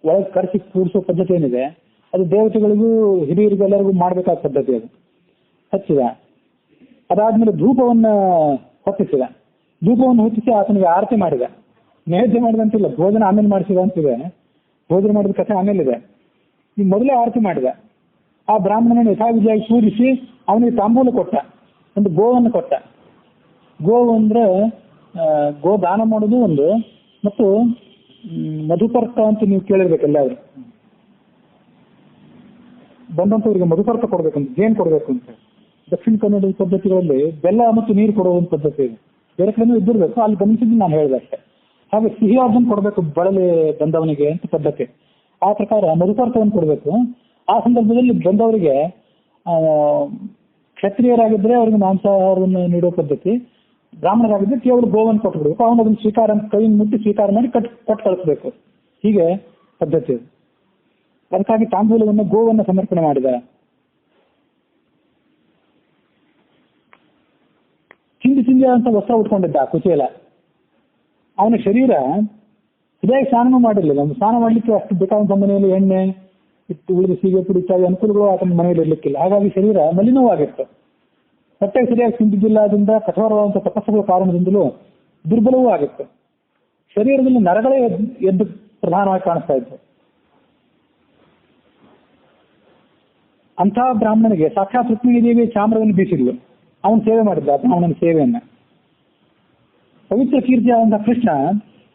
ಒಳಗೆ ಕರೆಸಿ ಕೂಡಿಸೋ ಪದ್ಧತಿ ಏನಿದೆ ಅದು ದೇವತೆಗಳಿಗೂ ಹಿರಿಯರಿಗೆಲ್ಲರಿಗೂ ಮಾಡಬೇಕಾದ ಪದ್ಧತಿ. ಅದು ಹಚ್ಚಿದ. ಅದಾದ್ಮೇಲೆ ಧೂಪವನ್ನ ಹೊತ್ತಿಸಿದ. ಧೂಪವನ್ನು ಹೊತ್ತಿಸಿ ಆತನಿಗೆ ಆರತಿ ಮಾಡಿದ. ನೈವೇದ್ಯ ಮಾಡಿದಂತಿಲ್ಲ, ಭೋಜನ ಆಮೇಲೆ ಮಾಡಿಸಿದ ಅಂತಿದೆ. ಭೋಜನ ಮಾಡಿದ ಕಥೆ ಆಮೇಲೆ ಇದೆ. ಈ ಮೊದಲೇ ಆರತಿ ಮಾಡಿದ. ಆ ಬ್ರಾಹ್ಮಣನನ್ನು ಯಥಾವಿಧಿಯಾಗಿ ಪೂಜಿಸಿ ಅವನಿಗೆ ತಾಂಬೂಲ ಕೊಟ್ಟ, ಒಂದು ಗೋವನ್ನು ಕೊಟ್ಟ. ಗೋವು ಅಂದ್ರೆ ಗೋ ದಾನ ಮಾಡೋದು ಒಂದು, ಮತ್ತು ಮಧುಪರ್ಕ ಅಂತ ನೀವು ಕೇಳಿರ್ಬೇಕಲ್ಲ, ಅವರು ಬಂದಂತವರಿಗೆ ಮಧುಪರ್ಕ ಕೊಡ್ಬೇಕಂತ, ಜೇನು ಕೊಡ್ಬೇಕು ಅಂತ. ದಕ್ಷಿಣ ಕನ್ನಡ ಪದ್ಧತಿಗಳಲ್ಲಿ ಬೆಲ್ಲ ಮತ್ತು ನೀರು ಕೊಡೋ ಒಂದು ಪದ್ಧತಿ ಇದೆ. ಬೇರೆ ಕಡೆನೂ ಇದ್ದಿರ್ಬೇಕು, ಅಲ್ಲಿ ಗಮನಿಸಿದ್ದು ನಾನು ಹೇಳಿದೆ ಅಷ್ಟೇ. ಹಾಗೆ ಸಿಹಿಯಾದನ್ನು ಕೊಡಬೇಕು ಬಳಲಿ ಬಂದವನಿಗೆ ಅಂತ ಪದ್ಧತಿ. ಆ ಪ್ರಕಾರ ಮಧುಪರ್ಕವನ್ನು ಕೊಡಬೇಕು. ಆ ಸಂದರ್ಭದಲ್ಲಿ ಬಂದವರಿಗೆ ಕ್ಷತ್ರಿಯರಾಗಿದ್ದರೆ ಅವರಿಗೆ ಮಾಂಸಾಹಾರವನ್ನು ನೀಡೋ ಪದ್ಧತಿ, ಬ್ರಾಹ್ಮಣರಾಗಿದ್ದರೆ ಕೇವಲ ಗೋವನ್ನು ಕೊಟ್ಟು ಬಿಡಬೇಕು. ಅವನು ಅದನ್ನು ಸ್ವೀಕಾರ ಕೈಯನ್ನು ಮುಟ್ಟಿ ಸ್ವೀಕಾರ ಮಾಡಿ ಕೊಟ್ಟು ಕಳಿಸ್ಬೇಕು. ಹೀಗೆ ಪದ್ಧತಿ. ಅದಕ್ಕಾಗಿ ತಾಂಬೂಲವನ್ನು ಗೋವನ್ನು ಸಮರ್ಪಣೆ ಮಾಡಿದ. ಚಿಂದಿ ಅಂತ ವಸ್ತ್ರ ಉಟ್ಕೊಂಡಿದ್ದ ಕುಚೇಲ. ಅವನ ಶರೀರ ಸರಿಯಾಗಿ ಸ್ನಾನನೂ ಮಾಡಿರಲಿಲ್ಲ. ಸ್ನಾನ ಮಾಡಲಿಕ್ಕೆ ಅಷ್ಟು ಬೇಕಾದಂಥ ಮನೆಯಲ್ಲಿ ಎಣ್ಣೆ ಇಟ್ಟು ಉಳಿದ ಸೀಗೆ ಪುಡಿ ಇತ್ಯಾದಿ ಅನುಕೂಲಗಳು ಆತನ ಮನೆಯಲ್ಲಿ ಇರಲಿಕ್ಕಿಲ್ಲ. ಹಾಗಾಗಿ ಶರೀರ ಮಲಿನವಾಗಿತ್ತು. ಹೊಟ್ಟೆಗೆ ಸರಿಯಾಗಿ ತಿಂದಿದ್ದಿಲ್ಲ. ಅದರಿಂದ ಕಠೋರವಾದಂಥ ತಪಸ್ಸುಗಳ ಕಾರಣದಿಂದಲೂ ದುರ್ಬಲವೂ ಆಗಿತ್ತು. ಶರೀರದಲ್ಲಿ ನರಗಳೇ ಎದ್ದು ಪ್ರಧಾನವಾಗಿ ಕಾಣಿಸ್ತಾ ಇತ್ತು. ಅಂಥ ಬ್ರಾಹ್ಮಣನಿಗೆ ಸಾಕ್ಷಾತ್ ರುಕ್ಮಿಣಿ ದೇವಿ ಚಾಮ್ರವನ್ನು ಬೀಸಿದ್ಲು. ಅವನು ಸೇವೆ ಮಾಡಿದ್ದ ಬ್ರಾಹ್ಮಣನ ಸೇವೆಯನ್ನ. ಪವಿತ್ರ ಕೀರ್ತಿಯಾದಂತಹ ಕೃಷ್ಣ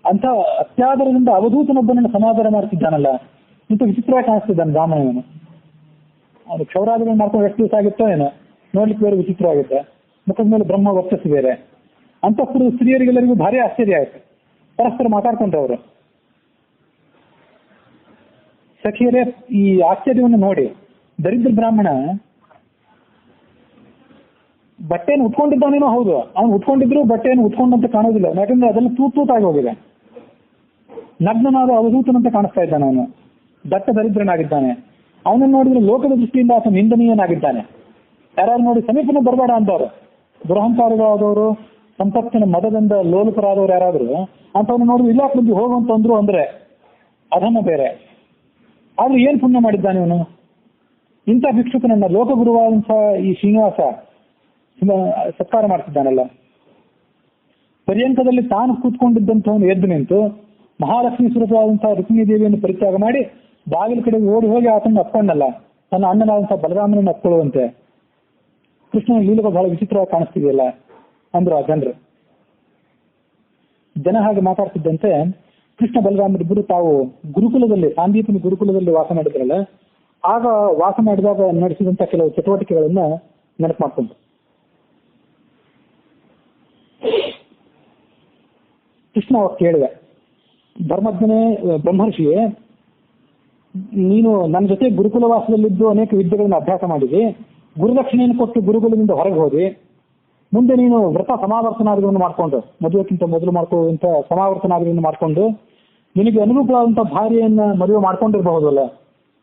ಅಂಥ ಅತ್ಯಾದರದಿಂದ ಅವಧೂತನೊಬ್ಬನನ್ನು ಸಮಾಧಾನ ಮಾಡ್ತಿದ್ದಾನಲ್ಲ, ಇಂಥ ವಿಚಿತ್ರವಾಗಿ ಕಾಣಿಸ್ತಿದ್ದಾನೆ ಬ್ರಾಹ್ಮಣನು. ಅವನು ಕ್ಷೌರಾದಿಗಳನ್ನು ಮಾಡ್ಕೊಂಡು ಎಷ್ಟು ದಿವಸ ಆಗಿತ್ತೋ ಏನೋ, ನೋಡ್ಲಿಕ್ಕೆ ಬೇರೆ ವಿಚಿತ್ರವಾಗಿದ್ದ. ಮುಖದ ಮೇಲೆ ಬ್ರಹ್ಮ ವರ್ಚಸ್ಸು ಬೇರೆ. ಅಂತಃಪುರದ ಸ್ತ್ರೀಯರಿಗೆಲ್ಲರಿಗೂ ಭಾರಿ ಆಶ್ಚರ್ಯ ಆಯ್ತು. ಪರಸ್ಪರ ಮಾತಾಡ್ಕೊಂಡ್ರು ಅವರು. ಸಖಿಯರೇ, ಈ ಆಶ್ಚರ್ಯವನ್ನು ನೋಡಿ ದರಿದ್ರ ಬ್ರಾಹ್ಮಣ ಬಟ್ಟೆಯನ್ನು ಉಟ್ಕೊಂಡಿದ್ದಾನೇನೋ ಹೌದು, ಅವನು ಉಟ್ಕೊಂಡಿದ್ರು ಬಟ್ಟೆಯನ್ನು ಉಟ್ಕೊಂಡಂತೆ ಕಾಣೋದಿಲ್ಲ. ಯಾಕಂದ್ರೆ ಅದೆಲ್ಲ ತೂತಾಗಿ ಹೋಗಿದೆ. ನಗ್ನನಾದ ಅವಧೂತನಂತೆ ಕಾಣಿಸ್ತಾ ಇದ್ದಾನೆ. ಅವನು ದಟ್ಟ ದರಿದ್ರನಾಗಿದ್ದಾನೆ. ಅವನನ್ನು ನೋಡಿದ್ರೆ ಲೋಕದ ದೃಷ್ಟಿಯಿಂದ ಆತ ನಿಂದನೀಯನಾಗಿದ್ದಾನೆ. ಯಾರು ನೋಡಿ ಸಮೀಪನ ಬರಬೇಡ ಅಂತವ್ರು, ದುರಹಂಕಾರಿಗಳಾದವರು, ಸಂಪತ್ತಿನ ಮದದಿಂದ ಲೋಲುಪರಾದವರು ಯಾರಾದ್ರು ಅಂತವ್ನು ನೋಡಿದ್ರೆ ಇಲ್ಲ ಬಂದು ಹೋಗುವಂತಂದ್ರು ಅಂದ್ರೆ ಅಧಮ ಬೇರೆ. ಆದ್ರೆ ಏನ್ ಪುಣ್ಯ ಮಾಡಿದ್ದಾನೆ ಇವನು? ಇಂಥ ಭಿಕ್ಷುಕನನ್ನ ಲೋಕಗುರುವಾದಂತಹ ಈ ಶ್ರೀನಿವಾಸ ಸತ್ಕಾರ ಮಾಡ್ತಿದ್ದಾನಲ್ಲ. ಪರ್ಯಂಕದಲ್ಲಿ ತಾನು ಕೂತ್ಕೊಂಡಿದ್ದಂಥವನು ಎದ್ದು ನಿಂತು ಮಹಾಲಕ್ಷ್ಮೀ ಸ್ವರೂಪವಾದಂತಹ ರುಕ್ಮಿಣಿ ದೇವಿಯನ್ನು ಪರಿತ್ಯಾಗ ಮಾಡಿ ಬಾಗಿಲ ಕಡೆಗೆ ಓಡಿ ಹೋಗಿ ಆತನ ಅಪ್ಕೊಂಡಲ್ಲ, ತನ್ನ ಅಣ್ಣನಾದಂತಹ ಬಲರಾಮನನ್ನು ಅಪ್ಕೊಳ್ಳುವಂತೆ. ಕೃಷ್ಣನ ಲೀಲೆಗಳು ಬಹಳ ವಿಚಿತ್ರವಾಗಿ ಕಾಣಿಸ್ತಿದೆಯಲ್ಲ. ಅಂದ್ರು ಆ ಜನರು. ಜನ ಹಾಗೆ ಮಾತಾಡ್ತಿದ್ದಂತೆ ಕೃಷ್ಣ ಬಲರಾಮರಿಬ್ಬರು ತಾವು ಗುರುಕುಲದಲ್ಲಿ, ಸಾಂದೀಪನಿ ಗುರುಕುಲದಲ್ಲಿ ವಾಸ ಮಾಡಿದ್ರಲ್ಲ, ಆಗ ವಾಸ ಮಾಡಿದಾಗ ನಡೆಸಿದಂತ ಕೆಲವು ಚಟುವಟಿಕೆಗಳನ್ನ ನೆನಪು ಮಾಡ್ಕೊಂಡ್ರು. ಕೃಷ್ಣ ಅವಾಗ ಕೇಳಿದೆ, ಧರ್ಮಜ್ಞನೇ ಬ್ರಹ್ಮರ್ಷಿಯೇ, ನೀನು ನನ್ನ ಜೊತೆ ಗುರುಕುಲ ವಾಸದಲ್ಲಿದ್ದು ಅನೇಕ ವಿದ್ಯೆಗಳನ್ನು ಅಭ್ಯಾಸ ಮಾಡಿದಿ, ಗುರುದಕ್ಷಿಣೆಯನ್ನು ಕೊಟ್ಟು ಗುರುಕುಲದಿಂದ ಹೊರಗೆ ಹೋದಿ, ಮುಂದೆ ನೀನು ವ್ರತ ಸಮಾವರ್ತನಾದಿಗಳನ್ನು ಮಾಡಿಕೊಂಡು, ಮದುವೆಕ್ಕಿಂತ ಮೊದಲು ಮಾಡ್ಕೊಳ್ಳುವಂತ ಸಮಾವರ್ತನಾದಿಗಳನ್ನು ಮಾಡಿಕೊಂಡು ನಿನಗೆ ಅನುರೂಪವಾದಂಥ ಭಾರ್ಯೆಯನ್ನ ಮದುವೆ ಮಾಡ್ಕೊಂಡಿರ್ಬಹುದಲ್ಲ,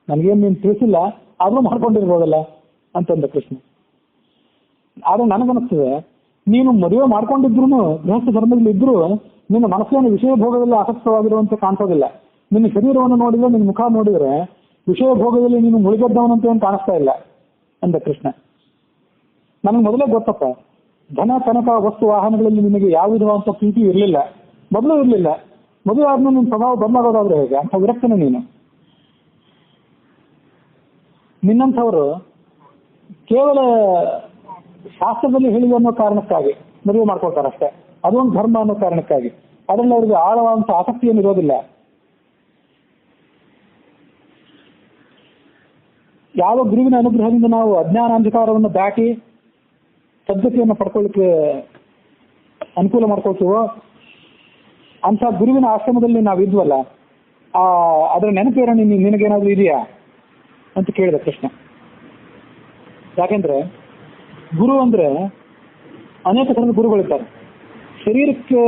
ನನಗೇನು ನೀನು ತಿಳಿಸಿಲ್ಲ ಆದ್ರೂ ಮಾಡ್ಕೊಂಡಿರ್ಬೋದಲ್ಲ ಅಂತಂದ ಕೃಷ್ಣ. ಆದ್ರೆ ನನಗನ್ನಿಸ್ತದೆ, ನೀನು ಮದುವೆ ಮಾಡ್ಕೊಂಡಿದ್ರು ಗೃಹಸ್ಥ ಧರ್ಮದಲ್ಲಿ ಇದ್ರೂ ನಿನ್ನ ಮನಸ್ಸಿನ ವಿಷಯ ಭೋಗದಲ್ಲಿ ಆಸಕ್ತವಾಗಿರುವಂತೆ ಕಾಣಿಸೋದಿಲ್ಲ. ನಿನ್ನ ಶರೀರವನ್ನು ನೋಡಿದ್ರೆ, ನಿನ್ನ ಮುಖ ನೋಡಿದ್ರೆ ವಿಷಯ ಭೋಗದಲ್ಲಿ ನೀನು ಮುಳುಗೆದ್ದವನಂತೆ ಏನು ಕಾಣಿಸ್ತಾ ಇಲ್ಲ ಅಂದ ಕೃಷ್ಣ. ನನಗೆ ಮೊದಲೇ ಗೊತ್ತಪ್ಪ, ಧನ ತನಕ ವಸ್ತು ವಾಹನಗಳಲ್ಲಿ ನಿನಗೆ ಯಾವ ವಿಧವಾದಂಥ ಪ್ರೀತಿ ಇರಲಿಲ್ಲ, ಮೊದಲು ಇರಲಿಲ್ಲ. ಮದುವೆ ಆದ್ಮೇಲೆ ನಿನ್ನ ಸ್ವಭಾವ ಬದಲಾಗೋದಾದ್ರೆ ಹೇಗೆ? ಅಂತ ವಿರಕ್ತನೇ ನೀನು. ನಿನ್ನಂಥವರು ಕೇವಲ ಶಾಸ್ತ್ರದಲ್ಲಿ ಹೇಳಿದೆ ಅನ್ನೋ ಕಾರಣಕ್ಕಾಗಿ ಮದುವೆ ಮಾಡ್ಕೊಳ್ತಾರೆ ಅಷ್ಟೇ, ಅದೊಂದು ಧರ್ಮ ಅನ್ನೋ ಕಾರಣಕ್ಕಾಗಿ. ಅದರಲ್ಲಿ ಅವರಿಗೆ ಆಳವಾದಂಥ ಆಸಕ್ತಿಯನ್ನು ಇರೋದಿಲ್ಲ. ಯಾವ ಗುರುವಿನ ಅನುಗ್ರಹದಿಂದ ನಾವು ಅಜ್ಞಾನಾಂಧಕಾರವನ್ನು ದಾಟಿ ಸದ್ಗತಿಯನ್ನು ಪಡ್ಕೊಳ್ಳಿಕ್ಕೆ ಅನುಕೂಲ ಮಾಡ್ಕೊಳ್ತೀವೋ ಅಂತ ಗುರುವಿನ ಆಶ್ರಮದಲ್ಲಿ ನಾವು ಇದ್ವಲ್ಲ, ಅದರ ನೆನಪೇರ ನಿನಗೇನಾದ್ರೂ ಇದೆಯಾ ಅಂತ ಕೇಳಿದ ಕೃಷ್ಣ. ಯಾಕೆಂದ್ರೆ ಗುರು ಅಂದ್ರೆ ಅನೇಕ ಥರದ ಗುರುಗಳಿದ್ದಾರೆ. ಶರೀರಕ್ಕೆ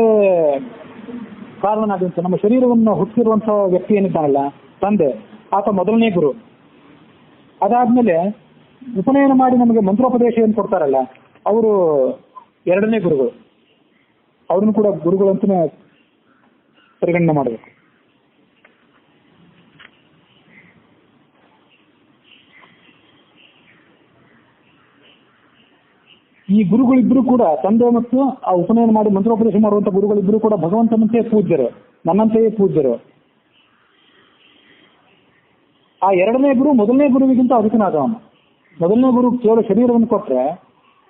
ಕಾರಣನಾದಂತ ನಮ್ಮ ಶರೀರವನ್ನು ಹುಟ್ಟಿರುವಂತಹ ವ್ಯಕ್ತಿ ಏನಿದ್ದಾನಲ್ಲ, ತಂದೆ, ಆತ ಮೊದಲನೇ ಗುರು. ಅದಾದ್ಮೇಲೆ ಉಪನಯನ ಮಾಡಿ ನಮಗೆ ಮಂತ್ರೋಪದೇಶ ಏನು ಕೊಡ್ತಾರಲ್ಲ, ಅವರು ಎರಡನೇ ಗುರುಗಳು. ಅವ್ರನ್ನು ಕೂಡ ಗುರುಗಳು ಅಂತಾನೆ ಪರಿಗಣನೆ ಮಾಡಬೇಕು. ಈ ಗುರುಗಳಿಬ್ರು ಕೂಡ, ತಂದೆ ಮತ್ತು ಆ ಉಪನಯನ ಮಾಡಿ ಮಂತ್ರೋಪದೇಶ ಮಾಡುವಂತ ಗುರುಗಳಿಬ್ರು ಕೂಡ ಭಗವಂತನಂತೆಯೇ ಪೂಜ್ಯರು, ನನ್ನಂತೆಯೇ ಪೂಜ್ಯರು. ಆ ಎರಡನೇ ಗುರು ಮೊದಲನೇ ಗುರುವಿಗಿಂತ ಅಧಿಕನಾದವನು. ಮೊದಲನೇ ಗುರು ಕೇವಲ ಶರೀರವನ್ನು ಕೊಟ್ಟರೆ,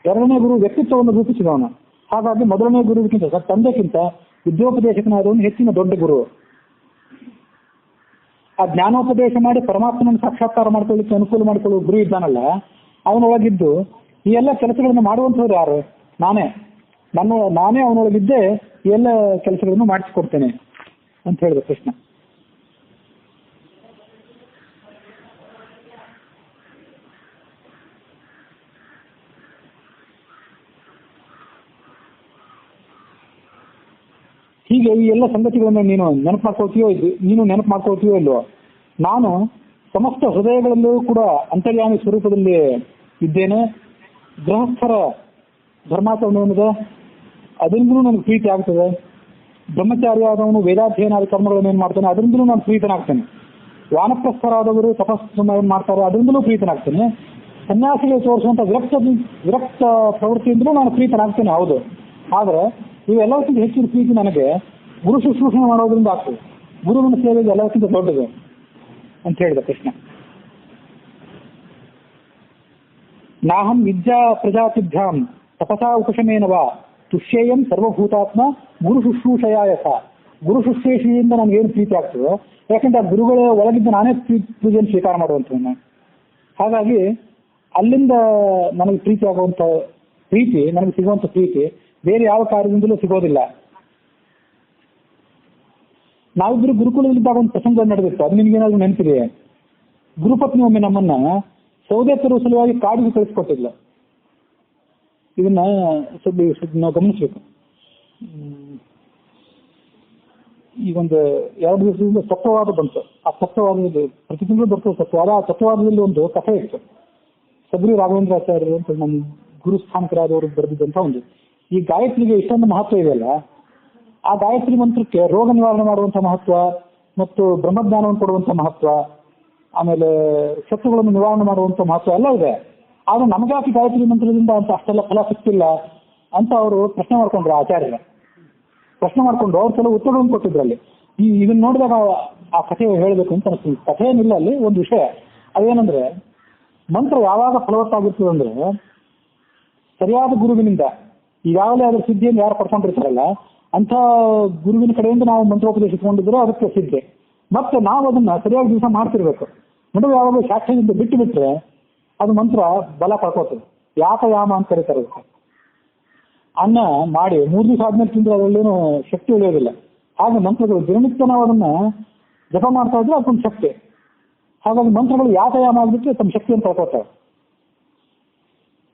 ಎರಡನೇ ಗುರು ವ್ಯಕ್ತಿತ್ವವನ್ನು ರೂಪಿಸಿದವನು. ಹಾಗಾಗಿ ಮೊದಲನೇ ಗುರುವಿಗಿಂತ, ತಂದೆಗಿಂತ ವಿದ್ಯೋಪದೇಶಕನಾದವನು ಹೆಚ್ಚಿನ ದೊಡ್ಡ ಗುರು. ಆ ಜ್ಞಾನೋಪದೇಶ ಮಾಡಿ ಪರಮಾತ್ಮನನ್ನು ಸಾಕ್ಷಾತ್ಕಾರ ಮಾಡ್ಕೊಳ್ಳಿಕ್ಕೆ ಅನುಕೂಲ ಮಾಡಿಕೊಳ್ಳುವ ಗುರು ಇದ್ದಾನಲ್ಲ, ಅವನೊಳಗಿದ್ದು ಈ ಎಲ್ಲ ಕೆಲಸಗಳನ್ನು ಮಾಡುವಂಥವ್ರು ಯಾರು? ನಾನೇ ಅವನೊಳಗಿದ್ದೇ ಈ ಎಲ್ಲ ಕೆಲಸಗಳನ್ನು ಮಾಡಿಸಿಕೊಡ್ತೇನೆ ಅಂತ ಹೇಳಿದ ಕೃಷ್ಣ. ಹೀಗೆ ಈ ಎಲ್ಲ ಸಂಗತಿಗಳನ್ನು ನೀನು ನೆನಪು ಮಾಡ್ಕೊಳ್ತೀಯೋ ಇಲ್ವೋ? ನಾನು ಸಮಸ್ತ ಹೃದಯಗಳಲ್ಲೂ ಕೂಡ ಅಂತರ್ಯಾಮಿ ಸ್ವರೂಪದಲ್ಲಿ ಇದ್ದೇನೆ. ಗೃಹಸ್ಥರ ಧರ್ಮಾಚರಣೆ ಏನಿದೆ ಅದರಿಂದಲೂ ನನಗೆ ಪ್ರೀತಿ ಆಗ್ತದೆ. ಬ್ರಹ್ಮಚಾರಿಯಾದವನು ವೇದಾಧ್ಯಯನಾದಿ ಕರ್ಮಗಳನ್ನು ಏನು ಮಾಡ್ತಾನೆ ಅದರಿಂದಲೂ ನಾನು ಪ್ರೀತನಾಗ್ತೇನೆ. ವಾನಪ್ರಸ್ಥರಾದವರು ತಪಸ್ಸು ಏನು ಮಾಡ್ತಾರೆ ಅದರಿಂದಲೂ ಪ್ರೀತನಾಗ್ತೇನೆ. ಸನ್ಯಾಸಿಗಳು ತೋರಿಸುವಂಥ ವಿರಕ್ತ ಪ್ರವೃತ್ತಿಯಿಂದಲೂ ನಾನು ಪ್ರೀತನಾಗ್ತೇನೆ. ಹೌದು, ಆದರೆ ಇವೆಲ್ಲಕ್ಕಿಂತ ಹೆಚ್ಚಿನ ಪ್ರೀತಿ ನನಗೆ ಗುರು ಶುಶ್ರೂಷಣೆ ಮಾಡೋದ್ರಿಂದ ಆಗ್ತದೆ. ಗುರುವಿನ ಸೇವೆ ಎಲ್ಲಕ್ಕಿಂತ ದೊಡ್ಡದು ಅಂತ ಹೇಳಿದ ಕೃಷ್ಣ. ನಾಹಂ ವಿದ್ಯಾ ಪ್ರಜಾತಿಭ್ಯಾಂ ತಪಸಾ ಉಪಶಮೇನವಾ ತುಷ್ಯೇಯಂ ಸರ್ವಭೂತಾತ್ಮ ಗುರು ಶುಶ್ರೂಷಯಾಯಸ. ಗುರು ಶುಶ್ರೂಷೆಯಿಂದ ನನಗೇನು ಪ್ರೀತಿ ಆಗ್ತದೋ, ಯಾಕಂದ್ರೆ ಆ ಗುರುಗಳ ಒಳಗಿದ್ದ ನಾನೇ ಪೂಜೆಯನ್ನು ಸ್ವೀಕಾರ ಮಾಡುವಂಥವನ್ನ. ಹಾಗಾಗಿ ಅಲ್ಲಿಂದ ನನಗೆ ಪ್ರೀತಿ ಆಗುವಂಥ ಪ್ರೀತಿ, ನನಗೆ ಸಿಗುವಂಥ ಪ್ರೀತಿ ಬೇರೆ ಯಾವ ಕಾರ್ಯದಿಂದಲೂ ಸಿಗೋದಿಲ್ಲ. ನಾವಿಬ್ಬರು ಗುರುಕುಲದಲ್ಲಿದ್ದಾಗ ಒಂದು ಪ್ರಸಂಗ ನಡೆದಿತ್ತು, ಅದು ನಿಮ್ಗೇನಾದ್ರೂ ನೆನಪಿದೆ? ಗುರುಪತ್ನಿ ಒಮ್ಮೆ ನಮ್ಮನ್ನ ಸೌದೆ ತರುವ ಸಲುವಾಗಿ ಕಾಡಿಗೆ ಕಳಿಸ್ಕೊಟ್ಟಿಲ್ಲ. ಇದನ್ನ ನಾವು ಗಮನಿಸ್ಬೇಕು. ಈಗೊಂದು 2 ದಿವಸದಿಂದ ತತ್ವವಾದ ಬಂತು. ಆ ತತ್ವವಾದದಲ್ಲಿ ಪ್ರತಿ ತಿಂಗಳು ಬರ್ತದೆ ತತ್ವವಾದ. ಆ ತತ್ವವಾದದಲ್ಲಿ ಒಂದು ಕಥೆ ಇತ್ತು. ಸದ್ರಿ ರಾಘವೇಂದ್ರಾಚಾರ್ಯರು ಅಂತ ನಮ್ಮ ಗುರುಸ್ಥಾನಕರಾದವರು ಬರೆದಿದ್ದಂತ ಒಂದು. ಈ ಗಾಯತ್ರಿಗೆ ಇಷ್ಟೊಂದು ಮಹತ್ವ ಇದೆಯಲ್ಲ, ಆ ಗಾಯತ್ರಿ ಮಂತ್ರಕ್ಕೆ ರೋಗ ನಿವಾರಣೆ ಮಾಡುವಂಥ ಮಹತ್ವ ಮತ್ತು ಬ್ರಹ್ಮಜ್ಞಾನವನ್ನು ಕೊಡುವಂಥ ಮಹತ್ವ, ಆಮೇಲೆ ಶತ್ರುಗಳನ್ನು ನಿವಾರಣೆ ಮಾಡುವಂಥ ಮಹತ್ವ ಎಲ್ಲ ಇದೆ. ಆದ್ರೆ ನಮಗಾಕಿ ಗಾಯತ್ರಿ ಮಂತ್ರದಿಂದ ಅಂತ ಅಷ್ಟೆಲ್ಲ ಫಲ ಸಿಕ್ತಿಲ್ಲ ಅಂತ ಅವರು ಪ್ರಶ್ನೆ ಮಾಡ್ಕೊಂಡ್ರು. ಆಚಾರ್ಯರ ಪ್ರಶ್ನೆ ಮಾಡ್ಕೊಂಡು ಅವ್ರ ಕೆಲವು ಉತ್ತರಗಳನ್ನು ಕೊಟ್ಟಿದ್ರಲ್ಲಿ. ಇದನ್ನ ನೋಡಿದಾಗ ಆ ಕಥೆ ಹೇಳಬೇಕು ಅಂತ ಅನಿಸ್ತೀನಿ. ಕಥೆ ಏನಿಲ್ಲ, ಅಲ್ಲಿ ಒಂದು ವಿಷಯ ಅದೇನಂದ್ರೆ, ಮಂತ್ರ ಯಾವಾಗ ಫಲವತ್ತಾಗಿರ್ತದೆ ಅಂದ್ರೆ ಸರಿಯಾದ ಗುರುವಿನಿಂದ ಈಗಾಗಲೇ ಅದರ ಸಿದ್ಧಿಯನ್ನು ಯಾರು ಪಡ್ಕೊಂಡಿರ್ತಾರಲ್ಲ ಅಂಥ ಗುರುವಿನ ಕಡೆಯಿಂದ ನಾವು ಮಂತ್ರೋಪದೇಶ ಇಟ್ಕೊಂಡಿದ್ರು ಅದಕ್ಕೆ ಸಿದ್ಧಿ. ಮತ್ತೆ ನಾವು ಅದನ್ನ ಸರಿಯಾಗಿ ದಿವಸ ಮಾಡ್ತಿರ್ಬೇಕು. ನಡುವೆ ಯಾವಾಗ ಶಾಸ್ತ್ರದಿಂದ ಬಿಟ್ಟು ಬಿಟ್ರೆ ಅದು ಮಂತ್ರ ಬಲ ಕಳ್ಕೋತದೆ. ಯಾಮ ಅಂತ ಕರೀತಾರೆ. ಅನ್ನ ಮಾಡಿ 3 ದಿವಸ ಆದ್ಮೇಲೆ ತಿಂದ್ರೆ ಅದರಲ್ಲೇನು ಶಕ್ತಿ ಉಳಿಯೋದಿಲ್ಲ. ಹಾಗೆ ಮಂತ್ರಗಳು ದಿನನಿತ್ಯ ನಾವು ಅದನ್ನ ಜಪ ಮಾಡ್ತಾ ಇದ್ರೆ ಅದೊಂದು ಶಕ್ತಿ. ಹಾಗಾಗಿ ಮಂತ್ರಗಳು ಯಾಮ ಆಗ್ಬಿಟ್ಟು ತಮ್ಮ ಶಕ್ತಿಯನ್ನು ಕಳ್ಕೋತಾರೆ.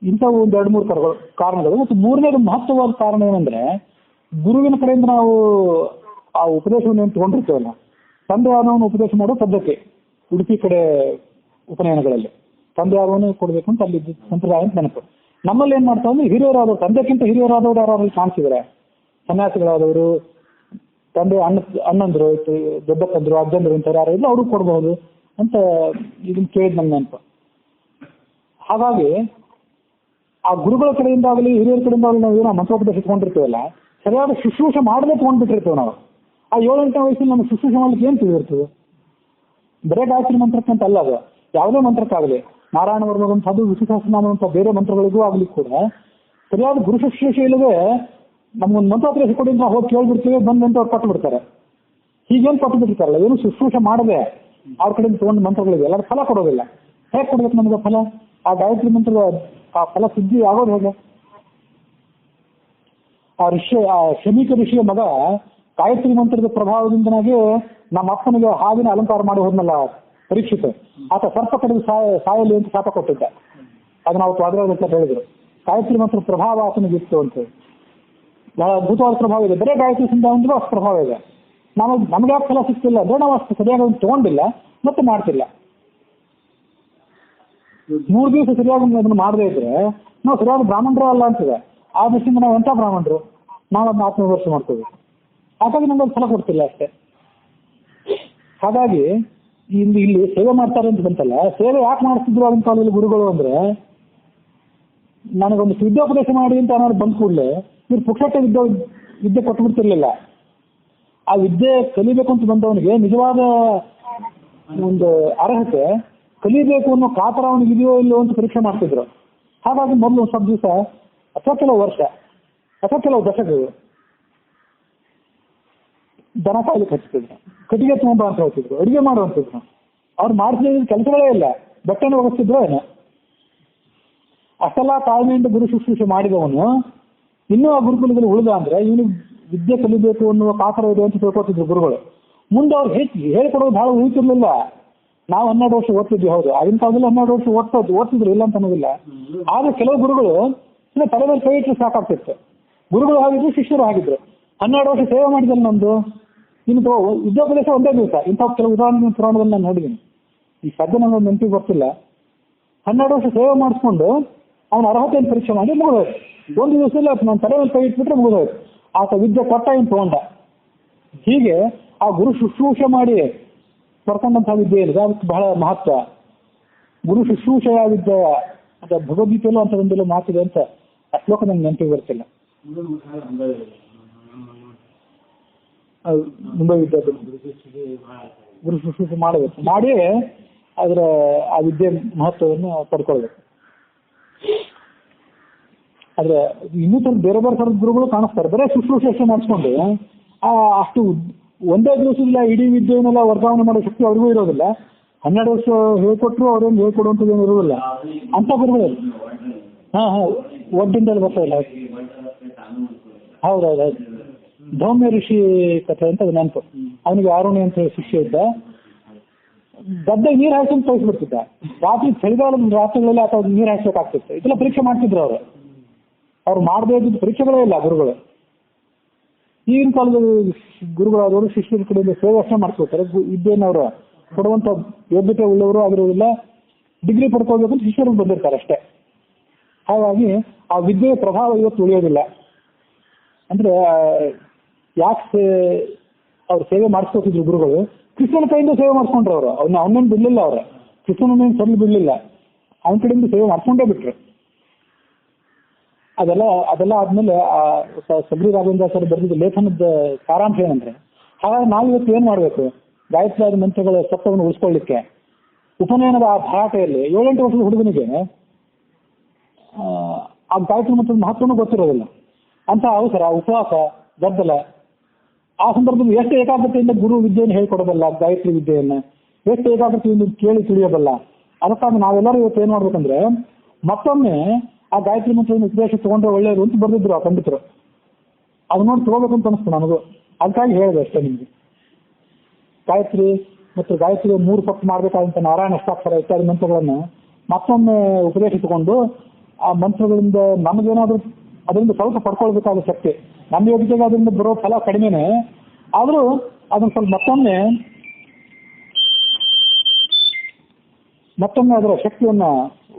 ಇಂಥವು ಒಂದು 2-3 ಕಾರಣಗಳು. ಮತ್ತು ಮೂರನೇದು ಮಹತ್ವವಾದ ಕಾರಣ ಏನಂದ್ರೆ, ಗುರುವಿನ ಕಡೆಯಿಂದ ನಾವು ಆ ಉಪದೇಶವನ್ನು ಏನು ತಗೊಂಡಿರ್ತೀವಲ್ಲ, ತಂದೆ ಆದವನು ಉಪದೇಶ ಮಾಡೋ ಪದ್ಧತಿ ಉಡುಪಿ ಕಡೆ ಉಪನಯನಗಳಲ್ಲಿ ತಂದೆ ಆದವನು ಕೊಡಬೇಕು ಅಂತ ಅಲ್ಲಿ ಸಂಪ್ರದಾಯ ಅಂತ ನೆನಪು. ನಮ್ಮಲ್ಲಿ ಏನ್ ಮಾಡ್ತಾವ ಅಂದ್ರೆ ಹಿರಿಯರಾದವರು, ತಂದೆಕ್ಕಿಂತ ಹಿರಿಯರಾದವರು ಯಾರು ಕಾಣಿಸಿದ್ರೆ ಸನ್ಯಾಸಿಗಳಾದವರು, ತಂದೆ ಅಣ್ಣಂದ್ರು, ದೊಡ್ಡಪ್ಪಂದ್ರು, ಅಜ್ಜಂದ್ರು ಇಂಥವ್ರು ಯಾರು ಇಲ್ಲ ಅವ್ರಿಗೆ ಕೊಡಬಹುದು ಅಂತ ಇದನ್ನ ಕೇಳಿದ್ ನಮ್ಮ ನೆನಪು. ಹಾಗಾಗಿ ಆ ಗುರುಗಳ ಕಡೆಯಿಂದ ಆಗಲಿ ಹಿರಿಯರ ಕಡೆಯಿಂದ ಆಗಲಿ ನಾವು ಏನೋ ಮಂತ್ರೋಪದೇಶ ಇಟ್ಕೊಂಡಿರ್ತೀವಲ್ಲ, ಸರಿಯಾದ ಶುಶ್ರೂಷೆ ಮಾಡದೆ ತಗೊಂಡ್ಬಿಟ್ಟಿರ್ತೇವೆ ನಾವು. ಆ 7-8 ವಯಸ್ಸಲ್ಲಿ ನಮ್ಗೆ ಶುಶ್ರೂಷೆ ಮಾಡ್ಲಿಕ್ಕೆ ಏನು ತಿಳಿದಿರ್ತದೆ? ಬರೇ ಗಾಯತ್ರಿ ಮಂತ್ರಕ್ಕಂತ ಅಲ್ಲ, ಅದು ಯಾವುದೇ ಮಂತ್ರಕ್ಕಾಗಲಿ, ನಾರಾಯಣ ವರ್ಮದಂಥದ್ದು, ವಿಷ್ಣು ಸಹಸ್ರನಾಮದಂಥ ಬೇರೆ ಮಂತ್ರಗಳಿಗೂ ಆಗಲಿ ಕೂಡ ಸರಿಯಾದ ಗುರು ಶುಶ್ರೂಷೆ ಇಲ್ಲದೆ ನಮ್ಗೊಂದು ಮಂತ್ರೋಪದೇಶ ಕೊಡಿ ನಾವು ಹೋಗಿ ಕೇಳ್ಬಿಡ್ತೀವಿ, ಬಂದಂತ ಅವ್ರು ಕೊಟ್ಟು ಬಿಡ್ತಾರೆ. ಹೀಗೇನು ಕೊಟ್ಟು ಬಿಟ್ಟಿರ್ತಾರಲ್ಲ, ಏನು ಶುಶ್ರೂಷೆ ಮಾಡದೆ ಅವ್ರ ಕಡೆಯಿಂದ ತಗೊಂಡು ಮಂತ್ರಗಳಿದೆ ಅಲ್ಲ, ಫಲ ಕೊಡೋದಿಲ್ಲ. ಹೇಗೆ ಕೊಡ್ಬೇಕು ನಮ್ಗೆ ಫಲ? ಆ ಗಾಯತ್ರಿ ಮಂತ್ರದ ಆ ಫಲ ಸಿದ್ಧಿ ಆಗೋದು ಹೇಗೆ? ಆ ಶಮೀಕ ಋಷಿಯ ಮಗ ಗಾಯತ್ರಿ ಮಂತ್ರದ ಪ್ರಭಾವದಿಂದನಾಗಿ ನಮ್ಮ ಅಪ್ಪನಿಗೆ ಹಾವಿನ ಅಲಂಕಾರ ಮಾಡಿ ಹೋದ್ನಲ್ಲ ಪರೀಕ್ಷಿತ, ಆತ ಸರ್ಪ ಕಡಿದು ಸಾಯಲಿ ಅಂತ ಶಾಪ ಕೊಟ್ಟಿದ್ದ. ಅದನ್ನ ಅವತ್ತು ವಾದರಾಜ ಹೇಳಿದ್ರು. ಗಾಯತ್ರಿ ಮಂತ್ರದ ಪ್ರಭಾವ ಆತನಿಗಿತ್ತು ಅಂತ. ಬಹಳ ಅದ್ಭುತವಾದ ಪ್ರಭಾವ ಇದೆ. ಬರೇ ಗಾಯತ್ರಿ ಸಿದ್ಧ ಅಂದ್ರೂ ಅಷ್ಟು ಪ್ರಭಾವ ಇದೆ. ನಮ್ಗೆ ಯಾಕೆ ಫಲ ಸಿಗ್ತಿಲ್ಲ ಅಂದ್ರೆ ನಾವು ಅಷ್ಟು ಸರಿಯಾಗಿ ತಗೊಂಡಿಲ್ಲ ಮತ್ತೆ ಮಾಡ್ತಿಲ್ಲ. 3 ದಿವಸ ಸರಿಯಾಗಿ ಅದನ್ನು ಮಾಡದೇ ಇದ್ರೆ ನಾವು ಸರಿಯಾದ ಬ್ರಾಹ್ಮಣರೇ ಅಲ್ಲ ಅಂತಿದೆ. ಆ ದೃಷ್ಟಿಯಿಂದ ನಾವು ಎಂಥ ಬ್ರಾಹ್ಮಣರು? ನಾವು ಅದನ್ನ ಆತ್ಮವಿಮರ್ಶೆ ಮಾಡ್ತೀವಿ. ಹಾಗಾಗಿ ನಮ್ಗೆ ಫಲ ಕೊಡ್ತಿಲ್ಲ ಅಷ್ಟೇ. ಹಾಗಾಗಿ ಇಲ್ಲಿ ಸೇವೆ ಮಾಡ್ತಾರೆ ಅಂತ ಬಂತಲ್ಲ, ಸೇವೆ ಯಾಕೆ ಮಾಡಿಸ್ತಿದ್ರು ಆಗಿನ ಕಾಲದಲ್ಲಿ ಗುರುಗಳು ಅಂದ್ರೆ, ನನಗೊಂದು ವಿದ್ಯೋಪದೇಶ ಮಾಡಿ ಅಂತ ಏನಾದ್ರು ಬಂದ ಕೂಡಲೇ ಇವ್ರು ಪುಕ್ಷಟ್ಟೆ ವಿದ್ಯೆ ಕೊಟ್ಬಿಡ್ತಿರ್ಲಿಲ್ಲ. ಆ ವಿದ್ಯೆ ಕಲಿಬೇಕು ಅಂತ ಬಂದವನಿಗೆ ನಿಜವಾದ ಒಂದು ಅರ್ಹತೆ, ಕಲಿಬೇಕು ಅನ್ನೋ ಕಾತರ ಅವನಿಗೆ ಇದೆಯೋ ಇಲ್ಲೋ ಅಂತ ಪರೀಕ್ಷೆ ಮಾಡ್ತಿದ್ರು. ಹಾಗಾಗಿ ಮೊದಲು ಒಂದು ಸ್ವಲ್ಪ ದಿವಸ ಅಥವಾ ಕೆಲವು ವರ್ಷ ಅಥವಾ ಕೆಲವು ದಶಕಗಳು ದನ ಕಾಯ್ಲಿಕ್ಕೆ ಹಚ್ತಿದ್ರು, ಕಟ್ಟಿಗೆ ತುಂಬ ಅಂತ ಹೇಳ್ತಿದ್ರು, ಅಡುಗೆ ಮಾಡುವಂತಿದ್ರು. ಅವ್ರು ಮಾಡ್ತಿದ್ದ ಕೆಲಸಗಳೇ ಇಲ್ಲ, ಬಟ್ಟೆನ ಒಗಿಸ್ತಿದ್ರು ಏನೋ. ಅಷ್ಟೆಲ್ಲ ತಾಳ್ಮೆಯಿಂದ ಗುರು ಶುಶ್ರೂಷೆ ಮಾಡಿದವನು ಇನ್ನೂ ಆ ಗುರುಕುಲದಲ್ಲಿ ಉಳಿದ ಅಂದ್ರೆ ಇವನಿಗೆ ವಿದ್ಯೆ ಕಲಿಬೇಕು ಅನ್ನುವ ಕಾತರ ಇದೆ ಅಂತ ತಿಳ್ಕೊತಿದ್ರು ಗುರುಗಳು. ಮುಂದೆ ಅವ್ರು ಹೇಳ್ಕೊಡೋದು ಬಹಳ ಉಳಿತಿರ್ಲಿಲ್ಲ. ನಾವು 12 ವರ್ಷ ಓದ್ತಿದ್ವಿ, ಹೌದು, ಆಗಿನ ಕಾಲದಲ್ಲಿ 12 ವರ್ಷ ಓದ್ತಿದ್ರು, ಇಲ್ಲ ಅಂತ ಅನ್ನೋದಿಲ್ಲ. ಆದ್ರೆ ಕೆಲವು ಗುರುಗಳು ತಲೆ ಮೇಲೆ ಕೈ ಇಟ್ಟರೆ ಸಾಕಾಗ್ತಿತ್ತು. ಗುರುಗಳು ಆಗಿದ್ರು, ಶಿಷ್ಯರು ಆಗಿದ್ರು. 12 ವರ್ಷ ಸೇವೆ ಮಾಡಿದಲ್ಲಿ ನಮ್ದು ಇನ್ನು ವಿದ್ಯೋಪದೇಶ ಒಂದೇ ದಿವಸ. ಇಂಥ ಕೆಲವು ಉದಾಹರಣೆ ಪುರಾಣದಲ್ಲಿ ನಾನು ನೋಡಿದ್ದೀನಿ. ಈ ಸದ್ಯ ನಮ್ಗೆ ನೆನಪಿಗೆ ಬರ್ತಿಲ್ಲ. 12 ವರ್ಷ ಸೇವೆ ಮಾಡಿಸ್ಕೊಂಡು ಅವನ ಅರ್ಹತೆಯನ್ನು ಪರೀಕ್ಷೆ ಮಾಡಿ ಮುಗಿದೋಯ್ತು. ಒಂದು ದಿವಸದಲ್ಲಿ ನಾನು ತಲೆ ಮೇಲೆ ಕೈ ಇಟ್ಬಿಟ್ರೆ ಮುಗಿದೋಯ್ತು. ಆತ ವಿದ್ಯೆ ಕೊಟ್ಟ ಇನ್ನು ತಗೊಂಡ. ಹೀಗೆ ಆ ಗುರು ಶುಶ್ರೂಷೆ ಮಾಡಿ ಪಡ್ಕೊಂಡಂತಹ ವಿದ್ಯೆ ಇದೆ, ಅದಕ್ಕೆ ಬಹಳ ಮಹತ್ವ. ಗುರು ಶುಶ್ರೂಷೆಯ ವಿದ್ಯೆ ಅಂತ ಭಗವದ್ಗೀತೆಯಲ್ಲೂ ಅಂತ ಒಂದೆಲ್ಲ ಮಾತಿದೆ ಅಂತ ಆ ಶ್ಲೋಕ ನಂಗೆ ನೆನಪಿಗೆ ಬರ್ತಿಲ್ಲ. ಮುಂಬೈ ವಿದ್ಯಾರ್ಥಿ ಗುರು ಶುಶ್ರೂಷೆ ಮಾಡಬೇಕು, ಮಾಡಿ ಅದರ ಆ ವಿದ್ಯೆ ಮಹತ್ವವನ್ನು ಪಡ್ಕೊಳ್ಬೇಕು. ಆದ್ರೆ ಇನ್ನೂ ಸ್ವಲ್ಪ ಬೇರೆ ಬೇರೆ ಥರದ ಗುರುಗಳು ಕಾಣಿಸ್ತಾರೆ. ಬರೀ ಶುಶ್ರೂಷೆ ಮಾಡಿಸ್ಕೊಂಡು ಅಷ್ಟು ಒಂದೇ ದಿವಸದಿಂದ ಇಡೀ ವಿದ್ಯೆಯನ್ನೆಲ್ಲ ವರ್ಗಾವಣೆ ಮಾಡೋ ಶಕ್ತಿ ಅವ್ರಿಗೂ ಇರೋದಿಲ್ಲ. 12 ವರ್ಷ ಹೇಳ್ಕೊಟ್ರು ಅವ್ರೇನು ಹೇಳ್ಕೊಡುವಂಥದ್ದು ಏನು ಇರೋದಿಲ್ಲ ಅಂತ ಗುರುಗಳು. ಒಡ್ಡಿಂದಲ್ಲಿ ಬರ್ತಾ ಇಲ್ಲ. ಹೌದೌದು, ಧೌಮ್ಯ ಋಷಿ ಕಥೆ ಅಂತ ಅದು ನೆನಪು. ಅವನಿಗೆ ಆರುಣಿ ಅಂತ ಹೇಳಿ ಶಿಷ್ಯ ಇದ್ದ. ಗದ್ದೆ ನೀರು ಹಾಯ್ಸಂತ ತೋರಿಸ್ಬಿಡ್ತಿದ್ದ. ರಾತ್ರಿ ಚಳಿಗಾಲದ ರಾತ್ರಿಗಳಲ್ಲಿ ಅಥವಾ ನೀರು ಹಾಯಿಸ್ಬೇಕಾಗ್ತಿತ್ತು. ಇದೆಲ್ಲ ಪರೀಕ್ಷೆ ಮಾಡ್ತಿದ್ರು ಅವ್ರು ಮಾಡದೇ ಇದ್ದಿದ್ದು ಪರೀಕ್ಷೆಗಳೇ ಇಲ್ಲ ಗುರುಗಳು. ಈಗಿನ ಕಾಲದ ಗುರುಗಳಾದವರು ಶಿಷ್ಯರ ಕಡೆಯಿಂದ ಸೇವೆ ಅಷ್ಟೇ ಮಾಡ್ಕೊಳ್ತಾರೆ. ವಿದ್ಯೆಯನ್ನು ಕೊಡುವಂಥ ಯೋಗ್ಯತೆ ಉಳ್ಳವರು ಆಗಿರೋದಿಲ್ಲ. ಡಿಗ್ರಿ ಪಡ್ಕೋಬೇಕಂತ ಶಿಷ್ಯರು ಬಂದಿರ್ತಾರೆ ಅಷ್ಟೇ. ಹಾಗಾಗಿ ಆ ವಿದ್ಯೆಯ ಪ್ರಭಾವ ಇವತ್ತು ಉಳಿಯೋದಿಲ್ಲ. ಅಂದ್ರೆ ಯಾಕೆ ಅವ್ರು ಸೇವೆ ಮಾಡಿಸ್ಕೊತಿದ್ರು ಗುರುಗಳು? ಕೃಷ್ಣನ ಕೈಯಿಂದ ಸೇವೆ ಮಾಡಿಸ್ಕೊಂಡ್ರು ಅವರು. ಅವನೇನು ಬಿಡಲಿಲ್ಲ, ಅವ್ರು ಕೃಷ್ಣನೇನು ಸರಳು ಬಿಡಲಿಲ್ಲ, ಅವನ ಕಡೆಯಿಂದ ಸೇವೆ ಮಾಡಿಸ್ಕೊಂಡೇ ಬಿಟ್ರು. ಅದೆಲ್ಲ ಆದ್ಮೇಲೆ ಸಬರಿ ರಾಘವೇಂದ್ರ ಸರ್ ಬರೆದಿದ್ದ ಲೇಖನದ ಸಾರಾಂಶ ಏನಂದ್ರೆ, ಹಾಗಾಗಿ ನಾವು ಇವತ್ತು ಏನ್ ಮಾಡ್ಬೇಕು? ಗಾಯತ್ರಿ ಮಂತ್ರಗಳ ಸತ್ವವನ್ನು ಉಳಿಸ್ಕೊಳ್ಳಿಕ್ಕೆ ಉಪನಯನದ ಆ ಭರಾಟೆಯಲ್ಲಿ 7-8 ವರ್ಷದ ಹುಡುಗನಿಗೆ ಆ ಗಾಯತ್ರಿ ಮಂತ್ರದ ಮಹತ್ವನೂ ಗೊತ್ತಿರೋದಿಲ್ಲ. ಅಂತ ಅವಸರ, ಉಪವಾಸ, ಗದ್ದಲ. ಆ ಸಂದರ್ಭದಲ್ಲಿ ಎಷ್ಟು ಏಕಾಗ್ರತೆಯಿಂದ ಗುರು ವಿದ್ಯೆಯನ್ನು ಹೇಳ್ಕೊಡಬಲ್ಲ, ಗಾಯತ್ರಿ ವಿದ್ಯೆಯನ್ನ ಎಷ್ಟು ಏಕಾಗ್ರತೆಯಿಂದ ಕೇಳಿ ತಿಳಿಯಬಲ್ಲ. ಅದಕ್ಕಾಗಿ ನಾವೆಲ್ಲರೂ ಇವತ್ತು ಏನ್ ಮಾಡ್ಬೇಕಂದ್ರೆ ಮತ್ತೊಮ್ಮೆ ಆ ಗಾಯತ್ರಿ ಮಂತ್ರವನ್ನು ಉಪದೇಶ ತಗೊಂಡ್ರೆ ಒಳ್ಳೆಯದು ಅಂತ ಬರೆದಿದ್ರು ಆ ಪಂಡಿತರು. ಅದು ನೋಡಿ ತಗೋಬೇಕು ಅಂತ ಅನಿಸ್ತು ನನಗೂ. ಅದಕ್ಕಾಗಿ ಹೇಳಿದೆ ಅಷ್ಟೇ ನಿಮ್ಗೆ. ಗಾಯತ್ರಿ ಮತ್ತು ಗಾಯತ್ರಿ 3 ಪಟ್ಟು ಮಾಡಬೇಕಾದಂಥ ನಾರಾಯಣ ಅಷ್ಟಾಕ್ಷರ ಇತ್ಯಾದಿ ಮಂತ್ರಗಳನ್ನು ಮತ್ತೊಮ್ಮೆ ಉಪದೇಶ ತಗೊಂಡು ಆ ಮಂತ್ರಗಳಿಂದ ನಮಗೇನಾದ್ರೂ ಅದರಿಂದ ಸ್ವಲ್ಪ ಪಡ್ಕೊಳ್ಬೇಕಾದ ಶಕ್ತಿ, ನಮ್ಮ ಯೋಗ್ಯತೆಗೆ ಅದರಿಂದ ಬರೋ ಫಲ ಕಡಿಮೆನೆ ಆದರೂ ಅದನ್ನು ಸ್ವಲ್ಪ ಮತ್ತೊಮ್ಮೆ ಅದರ ಶಕ್ತಿಯನ್ನ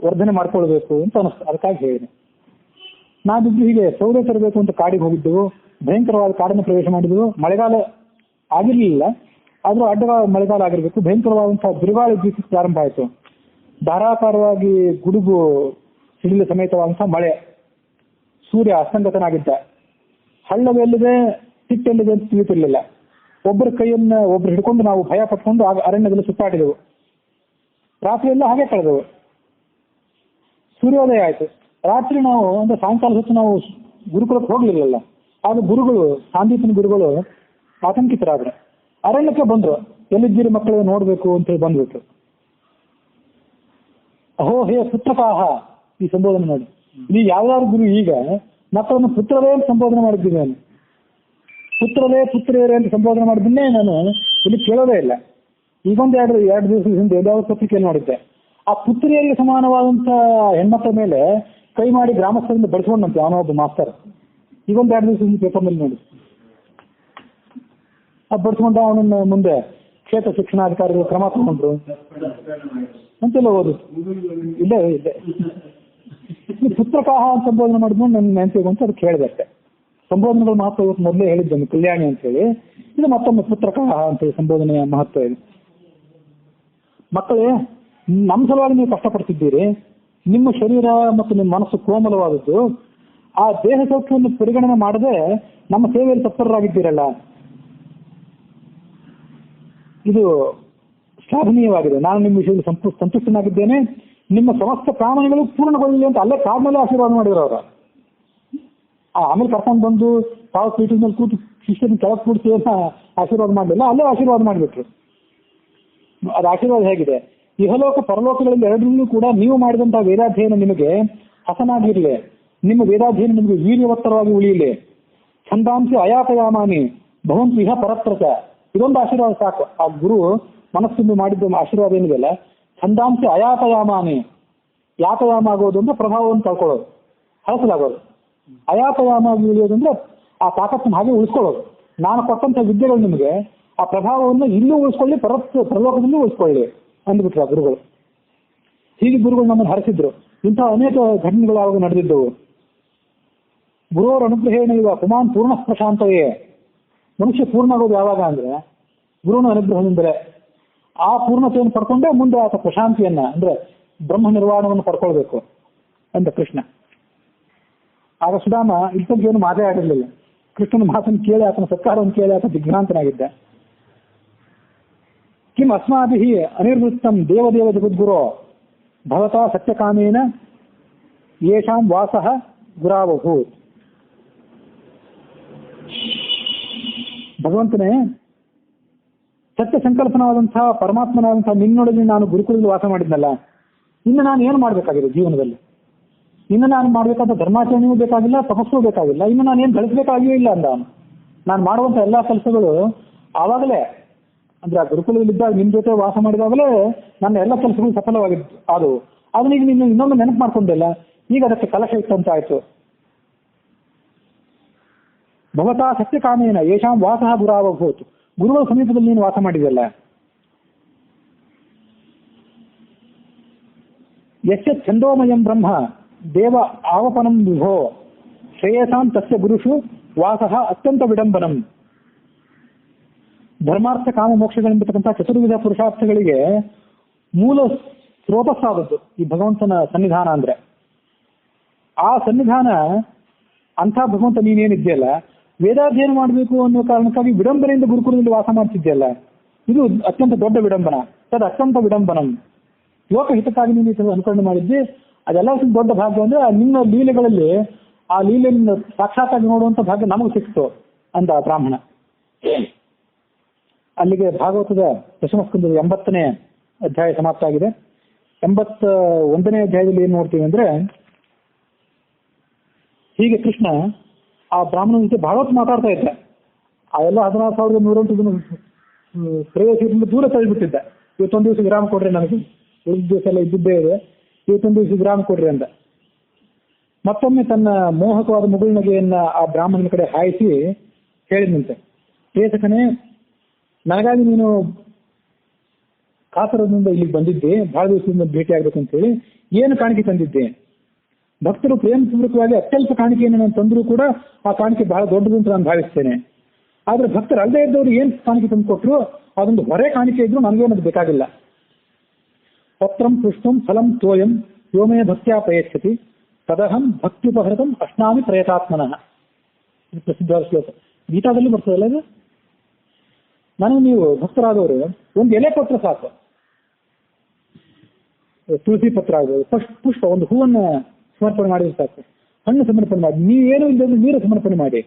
ವರ್ಧನೆ ಮಾಡ್ಕೊಳ್ಬೇಕು ಅಂತ ಅನಿಸ್ತು. ಅದಕ್ಕಾಗಿ ಹೇಳಿದೆ. ನಾವಿದ್ದು ಹೀಗೆ ಸೌದೆ ತರಬೇಕು ಅಂತ ಕಾಡಿಗೆ ಹೋಗಿದ್ದೆವು. ಭಯಂಕರವಾದ ಕಾಡನ್ನು ಪ್ರವೇಶ ಮಾಡಿದೆವು. ಮಳೆಗಾಲ ಆಗಿರಲಿಲ್ಲ, ಆದರೂ ಅಡ್ಡಗಾಲ ಮಳೆಗಾಲ ಆಗಿರಬೇಕು. ಭಯಂಕರವಾದಂತಹ ಬಿರುಗಾಳಿ ಬೀಸಕ್ಕೆ ಪ್ರಾರಂಭ ಆಯಿತು. ಧಾರಾಕಾರವಾಗಿ ಗುಡುಗು ಸಿಡಿಲ ಸಮೇತವಾದಂತಹ ಮಳೆ. ಸೂರ್ಯ ಅಸ್ತಂಗತನಾಗಿದ್ದ. ಹಳ್ಳವೆಲ್ಲಿದೆ ಸಿಟ್ಟೆಲ್ಲಿದೆ ಅಂತ ತಿಳಿತಿರ್ಲಿಲ್ಲ. ಒಬ್ಬರ ಕೈಯನ್ನ ಒಬ್ರು ಹಿಡ್ಕೊಂಡು ನಾವು ಭಯ ಪಟ್ಕೊಂಡು ಅರಣ್ಯದಲ್ಲಿ ಸುತ್ತಾಡಿದೆವು. ರಾತ್ರಿಯೆಲ್ಲ ಹಾಗೆ ಕಳೆದೆವು. ಸೂರ್ಯೋದಯ ಆಯ್ತು. ರಾತ್ರಿ ನಾವು ಅಂದ್ರೆ ಸಾಯಂಕಾಲ ಹೊತ್ತು ನಾವು ಗುರುಕುಲಕ್ಕೆ ಹೋಗ್ಲಿಲ್ಲಲ್ಲ. ಆಗ ಗುರುಗಳು, ಸಾಂದೀಪನ ಗುರುಗಳು ಆತಂಕಿತರಾದ್ರು. ಅರಣ್ಯಕ್ಕೆ ಬಂದ್ರು. ಎಲ್ಲಿದ್ದೀರಿ ಮಕ್ಕಳು ನೋಡ್ಬೇಕು ಅಂತ ಹೇಳಿ ಬಂದ್ಬಿಟ್ರು. ಅಹೋ ಹೇ ಪುತ್ರಕಾಹ, ಈ ಸಂಬೋಧನೆ ನೋಡಿ. ಇಲ್ಲಿ ಯಾವ್ದಾದ್ರು ಗುರು ಈಗ ಮಕ್ಕಳನ್ನು ಪುತ್ರರೇ ಅಂತ ಸಂಬೋಧನೆ ಮಾಡಿದ್ದೀನಿ ನಾನು. ಪುತ್ರರೇ ಪುತ್ರಿಯರೇ ಅಂತ ಸಂಬೋಧನೆ ಮಾಡಿದ್ದನ್ನೇ ನಾನು ಇಲ್ಲಿ ಕೇಳೋದೇ ಇಲ್ಲ. ಈಗೊಂದು ಎರಡು ದಿವಸದ ಹಿಂದೆ ಯಾವುದಾದ್ರು ಪತ್ರಿಕೆಯಲ್ಲಿ ನೋಡಿದ್ದೆ. ಆ ಪುತ್ರಿಯರಿಗೆ ಸಮಾನವಾದಂತ ಹೆಣ್ಮಕ್ಳ ಮೇಲೆ ಕೈ ಮಾಡಿ ಗ್ರಾಮಸ್ಥರಿಂದ ಬಡಿಸ್ಕೊಂಡಂತೆ ಅವನೊಬ್ಬ ಒಬ್ಬ ಮಾಸ್ತರ್. ಈಗೊಂದು 2 ದಿವಸದ ಹಿಂದೆ ಪೇಪರ್ನಲ್ಲಿ ನೋಡಿ. ಬಡಿಸ್ಕೊಂಡ ಅವನನ್ನ ಮುಂದೆ ಕ್ಷೇತ್ರ ಶಿಕ್ಷಣಾಧಿಕಾರಿಗಳು ಕ್ರಮ ತಗೊಂಡ್ರು ಅಂತೆಲ್ಲ ಓದು. ಇಲ್ಲೇ ಪುತ್ರಕಾಹ ಅಂತ ಸಂಬೋಧನೆ ಮಾಡಿದ್ನು ನನ್ನ ನೆನಪಿಗೆ ಅಂತ ಅದಕ್ಕೆ ಹೇಳಿದೆ ಅಷ್ಟೇ. ಸಂಬೋಧನೆಗಳ ಮಹತ್ವ ಇವತ್ತು ಮೊದಲೇ ಹೇಳಿದ್ದೇನೆ, ಕಲ್ಯಾಣಿ ಅಂತ ಹೇಳಿ. ಇದು ಮತ್ತೊಮ್ಮೆ ಪುತ್ರಕಾಹ ಅಂತೇಳಿ ಸಂಬೋಧನೆಯ ಮಹತ್ವ ಇದೆ. ಮಕ್ಕಳೇ, ನಮ್ಮ ಸಲುವಾಗಿ ನೀವು ಕಷ್ಟಪಡ್ತಿದ್ದೀರಿ. ನಿಮ್ಮ ಶರೀರ ಮತ್ತು ನಿಮ್ಮ ಮನಸ್ಸು ಕೋಮಲವಾದದ್ದು. ಆ ದೇಹ ಸೌಖ್ಯವನ್ನು ಪರಿಗಣನೆ ಮಾಡದೆ ನಮ್ಮ ಸೇವೆಯಲ್ಲಿ ತತ್ಪರರಾಗಿದ್ದೀರಲ್ಲ, ಇದು ಶ್ಲಾಘನೀಯವಾಗಿದೆ. ನಾನು ನಿಮ್ಮ ವಿಷಯದಲ್ಲಿ ಸಂತುಷ್ಟನಾಗಿದ್ದೇನೆ. ನಿಮ್ಮ ಸಮಸ್ತ ಕಾಮನೆಗಳು ಪೂರ್ಣಗೊಳ್ಳಲಿ ಅಂತ ಅಲ್ಲೇ ಕಾದ್ಮೇಲೆ ಆಶೀರ್ವಾದ ಮಾಡಿದ್ರು ಅವರು. ಆಮೇಲೆ ಕರ್ಕೊಂಡು ಬಂದು ತಾವು ಪೀಠದ ಮೇಲೆ ಕೂತು ಶಿಷ್ಯನ ಕೆಳಗೆ ಕೂಡಿಸಿ ಆಶೀರ್ವಾದ ಮಾಡಲಿಲ್ಲ, ಅಲ್ಲೇ ಆಶೀರ್ವಾದ ಮಾಡಿಬಿಟ್ರು. ಅದು ಆಶೀರ್ವಾದ ಹೇಗಿದೆ? ಇಹಲೋಕ ಪರಲೋಕಗಳಲ್ಲಿ ಎರಡರಲ್ಲೂ ಕೂಡ ನೀವು ಮಾಡಿದಂತಹ ವೇದಾಧ್ಯಯನ ನಿಮಗೆ ಹಸನಾಗಿರಲಿ, ನಿಮ್ಮ ವೇದಾಧ್ಯಯನ ನಿಮಗೆ ವೀರ್ಯವತ್ತರವಾಗಿ ಉಳಿಯಲಿ. ಛಂದಾಂಸಿ ಅಯಾತಯಾಮಾನಿ ಭವಂತು ಇಹ ಪರತ್ರಚ. ಇದೊಂದು ಆಶೀರ್ವಾದ ಸಾಕು. ಆ ಗುರು ಮನಸ್ಸಿಂದ ಮಾಡಿದ್ದ ಆಶೀರ್ವಾದ ಏನಿದೆಯಲ್ಲ, ಛಂದಾಂಸಿ ಅಯಾತಯಾಮಾನಿ. ಯಾತಯಾಮ ಆಗೋದು ಅಂದ್ರೆ ಪ್ರಭಾವವನ್ನು ಕಳ್ಕೊಳ್ಳೋದು, ಹಳಸಲಾಗೋದು. ಅಯಾತಯಾಮ ಉಳಿಯೋದು ಅಂದ್ರೆ ಆ ತಾಕತ್ತನ್ನು ಹಾಗೆ ಉಳಿಸ್ಕೊಳ್ಳೋದು. ನಾನು ಕೊಟ್ಟಂತ ವಿದ್ಯೆಗಳು ನಿಮಗೆ ಆ ಪ್ರಭಾವವನ್ನು ಇಲ್ಲೂ ಉಳಿಸ್ಕೊಳ್ಳಿ, ಪ್ರಲೋಕದಲ್ಲೂ ಉಳಿಸ್ಕೊಳ್ಳಿ ಅಂದ್ಬಿಟ್ರು ಆ ಗುರುಗಳು. ಹೀಗೆ ಗುರುಗಳು ನಮ್ಮನ್ನು ಹರಿಸಿದ್ರು. ಇಂತಹ ಅನೇಕ ಘಟನೆಗಳು ಆವಾಗ ನಡೆದಿದ್ದವು. ಗುರುವರ ಅನುಗ್ರಹೇಣ ಈಗ ಪುಮಾನ್ ಪೂರ್ಣ ಪ್ರಶಾಂತವೇ. ಮನುಷ್ಯ ಪೂರ್ಣ ಆಗೋದು ಯಾವಾಗ ಅಂದ್ರೆ ಗುರುವಿನ ಅನುಗ್ರಹದಿಂದಲೇ. ಆ ಪೂರ್ಣತೆಯನ್ನು ಪಡ್ಕೊಂಡೇ ಮುಂದೆ ಆತ ಪ್ರಶಾಂತಿಯನ್ನ ಅಂದ್ರೆ ಬ್ರಹ್ಮ ನಿರ್ವಾಣವನ್ನು ಪಡ್ಕೊಳ್ಬೇಕು ಅಂತ ಕೃಷ್ಣ. ಆಗ ಸುಧಾಮ ಇಷ್ಟೊಂದು ಏನು ಮಾತೇ ಆಡಿರಲಿಲ್ಲ. ಕೃಷ್ಣನ ಮಾತನ್ನು ಕೇಳಿ ಆತನ ಸತ್ಕಾರವನ್ನು ಕೇಳಿ ಆತ ದಿಗ್ಭ್ರಾಂತನಾಗಿದ್ದ. ಕಿಂ ಅಸ್ಮಾಭಿಃ ಅನಿರ್ವೃತ್ತಂ ದೇವದೇವ ಜಗದ್ಗುರೋ ಭವತಾ ಸತ್ಯಕಾಮೇನ ಯೇಷಾಂ ವಾಸಃ ಗುರಾವಭೂತ್. ಭಗವಂತನೇ, ಸತ್ಯ ಸಂಕಲ್ಪನವಾದಂತಹ ಪರಮಾತ್ಮನಾದಂತಹ ನಿನ್ನೊಳಗೆ ನಾನು ಗುರುಕುಲದಲ್ಲಿ ವಾಸ ಮಾಡಿದ್ನಲ್ಲ, ಇನ್ನು ನಾನು ಏನು ಮಾಡಬೇಕಾಗಿದೆ ಜೀವನದಲ್ಲಿ? ಇನ್ನು ನಾನು ಮಾಡಬೇಕಾದ ಧರ್ಮಾಚರಣೆಯೂ ಬೇಕಾಗಿಲ್ಲ, ತಪಸ್ಸೂ ಬೇಕಾಗಿಲ್ಲ, ಇನ್ನು ನಾನು ಏನು ಗಳಿಸಬೇಕಾಗಿಯೂ ಇಲ್ಲ ಅಂದ. ನಾನು ಮಾಡುವಂಥ ಎಲ್ಲಾ ಕೆಲಸಗಳು ಆವಾಗಲೇ ಅಂದ್ರೆ ಆ ಗುರುಕುಲದಲ್ಲಿದ್ದಾಗ ನಿಮ್ ಜೊತೆ ವಾಸ ಮಾಡಿದಾಗಲೇ ನನ್ನ ಎಲ್ಲ ಕೆಲಸಗಳು ಸಫಲವಾಗಿದ್ದು ಅದು. ಅದನ್ನ ಈಗ ನೀನು ಇನ್ನೊಮ್ಮೆ ನೆನಪು ಮಾಡ್ಕೊಂಡಿಲ್ಲ, ಈಗ ಅದಕ್ಕೆ ಕಲಶ ಇಟ್ಟಂತ ಆಯ್ತು. ಭವತಾ ಸತ್ಯಕಾಮೇನ ಯೇಷಾಂ ವಾಸಃ ಗುರಾವಭೂತ್. ಗುರುಗಳ ಸಮೀಪದಲ್ಲಿ ನೀನು ವಾಸ ಮಾಡಿದೆಯಲ್ಲ. ಯಶ್ಚ ಛಂದೋಮಯಂ ಬ್ರಹ್ಮ ದೇವ ಆವಪನಂ ವಿಭೋ ಶ್ರೇಯಸಾಂ ತಸ್ಯ ಗುರುಷು ವಾಸಃ ಅತ್ಯಂತ ವಿಡಂಬನಂ. ಧರ್ಮಾರ್ಥ ಕಾಮ ಮೋಕ್ಷಗಳೆಂಬತಕ್ಕಂಥ ಚತುರ್ವಿಧ ಪುರುಷಾರ್ಥಗಳಿಗೆ ಮೂಲ ಸ್ರೋತಸ್ಸಾದದ್ದು ಈ ಭಗವಂತನ ಸನ್ನಿಧಾನ ಅಂದ್ರೆ. ಆ ಸನ್ನಿಧಾನ ಅಂಥ ಭಗವಂತ ನೀನೇನಿದೆಯಲ್ಲ, ವೇದಾಧ್ಯಯನ ಮಾಡಬೇಕು ಅನ್ನೋ ಕಾರಣಕ್ಕಾಗಿ ವಿಡಂಬನೆಯಿಂದ ಗುರುಕುಲದಲ್ಲಿ ವಾಸ ಮಾಡ್ತಿದ್ಯಲ್ಲ, ಇದು ಅತ್ಯಂತ ದೊಡ್ಡ ವಿಡಂಬನ. ಅದು ಅತ್ಯಂತ ವಿಡಂಬನಂ. ಲೋಕ ಹಿತಕ್ಕಾಗಿ ನೀನು ಅನುಕರಣೆ ಮಾಡಿದ್ದೆ, ಅದೆಲ್ಲ ದೊಡ್ಡ ಭಾಗ್ಯ ಅಂದ್ರೆ ನಿನ್ನ ಲೀಲೆಗಳಲ್ಲಿ ಆ ಲೀಲೆಯನ್ನು ಸಾಕ್ಷಾತ್ತಾಗಿ ನೋಡುವಂತ ಭಾಗ್ಯ ನಮಗೆ ಸಿಕ್ತು ಅಂದ ಬ್ರಾಹ್ಮಣ. ಅಲ್ಲಿಗೆ ಭಾಗವತದ ದಶಮಸ್ಕಂದದ 80ನೇ ಅಧ್ಯಾಯ ಸಮಾಪ್ತ ಆಗಿದೆ. 81ನೇ ಅಧ್ಯಾಯದಲ್ಲಿ ಏನ್ ನೋಡ್ತೀವಿ ಅಂದ್ರೆ, ಹೀಗೆ ಕೃಷ್ಣ ಆ ಬ್ರಾಹ್ಮಣ ಜೊತೆ ಭಾಗವತ್ ಮಾತಾಡ್ತಾ ಇದ್ದ. ಆ ಎಲ್ಲ 16,108 ಪ್ರೇಯಸಿಯಿಂದ ದೂರ ತಳ್ಳಿಬಿಟ್ಟಿದ್ದ. ಇವತ್ತೊಂದು ದಿವಸ ವಿರಾಮ ಕೊಡ್ರಿ, ನನಗೆ ಉಳಿದ ದಿವಸ ಎಲ್ಲ ಇದ್ದಿದ್ದೇ ಇದೆ, ಇವತ್ತೊಂದು ದಿವಸ ವಿರಾಮ ಕೊಡ್ರಿ ಅಂದ. ಮತ್ತೊಮ್ಮೆ ತನ್ನ ಮೋಹಕವಾದ ಮುಗುಳ್ನಗೆಯನ್ನ ಆ ಬ್ರಾಹ್ಮಣನ ಕಡೆ ಹಾಯಿಸಿ ಹೇಳಿದಂತೆ, ಪ್ರೇಯಸಕನೇ, ನನಗಾಗಿ ನೀನು ಕಾತರದಿಂದ ಇಲ್ಲಿಗೆ ಬಂದಿದ್ದೆ, ಬಹಳ ದಿವಸದಿಂದ ಭೇಟಿ ಆಗ್ಬೇಕು ಅಂತ ಹೇಳಿ ಏನು ಕಾಣಿಕೆ ತಂದಿದ್ದೆ? ಭಕ್ತರು ಪ್ರೇಮ ಪೂರ್ವಕವಾಗಿ ಅತ್ಯಲ್ಪ ಕಾಣಿಕೆಯನ್ನು ನಾನು ತಂದರೂ ಕೂಡ ಆ ಕಾಣಿಕೆ ಬಹಳ ದೊಡ್ಡದು ಅಂತ ನಾನು ಭಾವಿಸ್ತೇನೆ. ಆದ್ರೆ ಭಕ್ತರು ಅಲ್ಲದೆ ಇದ್ದವರು ಏನ್ ಕಾಣಿಕೆ ತಂದು ಕೊಟ್ಟರು ಅದೊಂದು ಹೊರೆ ಕಾಣಿಕೆ ಇದ್ರು ನನಗೇನದು ಬೇಕಾಗಿಲ್ಲ. ಪತ್ರಂ ಪುಷ್ಪಂ ಫಲಂ ತೋಯಂ ವ್ಯೋಮಯ ಭಕ್ತ್ಯಾ ಪ್ರಯಚ್ಛತಿ ತದಹಂ ಭಕ್ತ್ಯುಪಹೃತಂ ಅಶ್ನಾಮಿ ಪ್ರಯತಾತ್ಮನಃ. ಇದು ಪ್ರಸಿದ್ಧವಾದ ಶ್ಲೋಕ, ಗೀತಾದಲ್ಲಿ ಬರ್ತದಲ್ಲ ಇದು. ನನಗೆ ನೀವು ಭಕ್ತರಾದವರು ಒಂದು ಎಲೆ ಪತ್ರ ಸಾಕು, ತುಳಸಿ ಪತ್ರ ಆಗ್ಬೋದು, ಪುಷ್ಪ ಒಂದು ಹೂವನ್ನು ಸಮರ್ಪಣೆ ಮಾಡಿದ್ರೆ ಸಾಕು, ಹಣ್ಣು ಸಮರ್ಪಣೆ ಮಾಡಿ, ನೀವೇನು ಇಲ್ಲದೆ ನೀರು ಸಮರ್ಪಣೆ ಮಾಡಿ,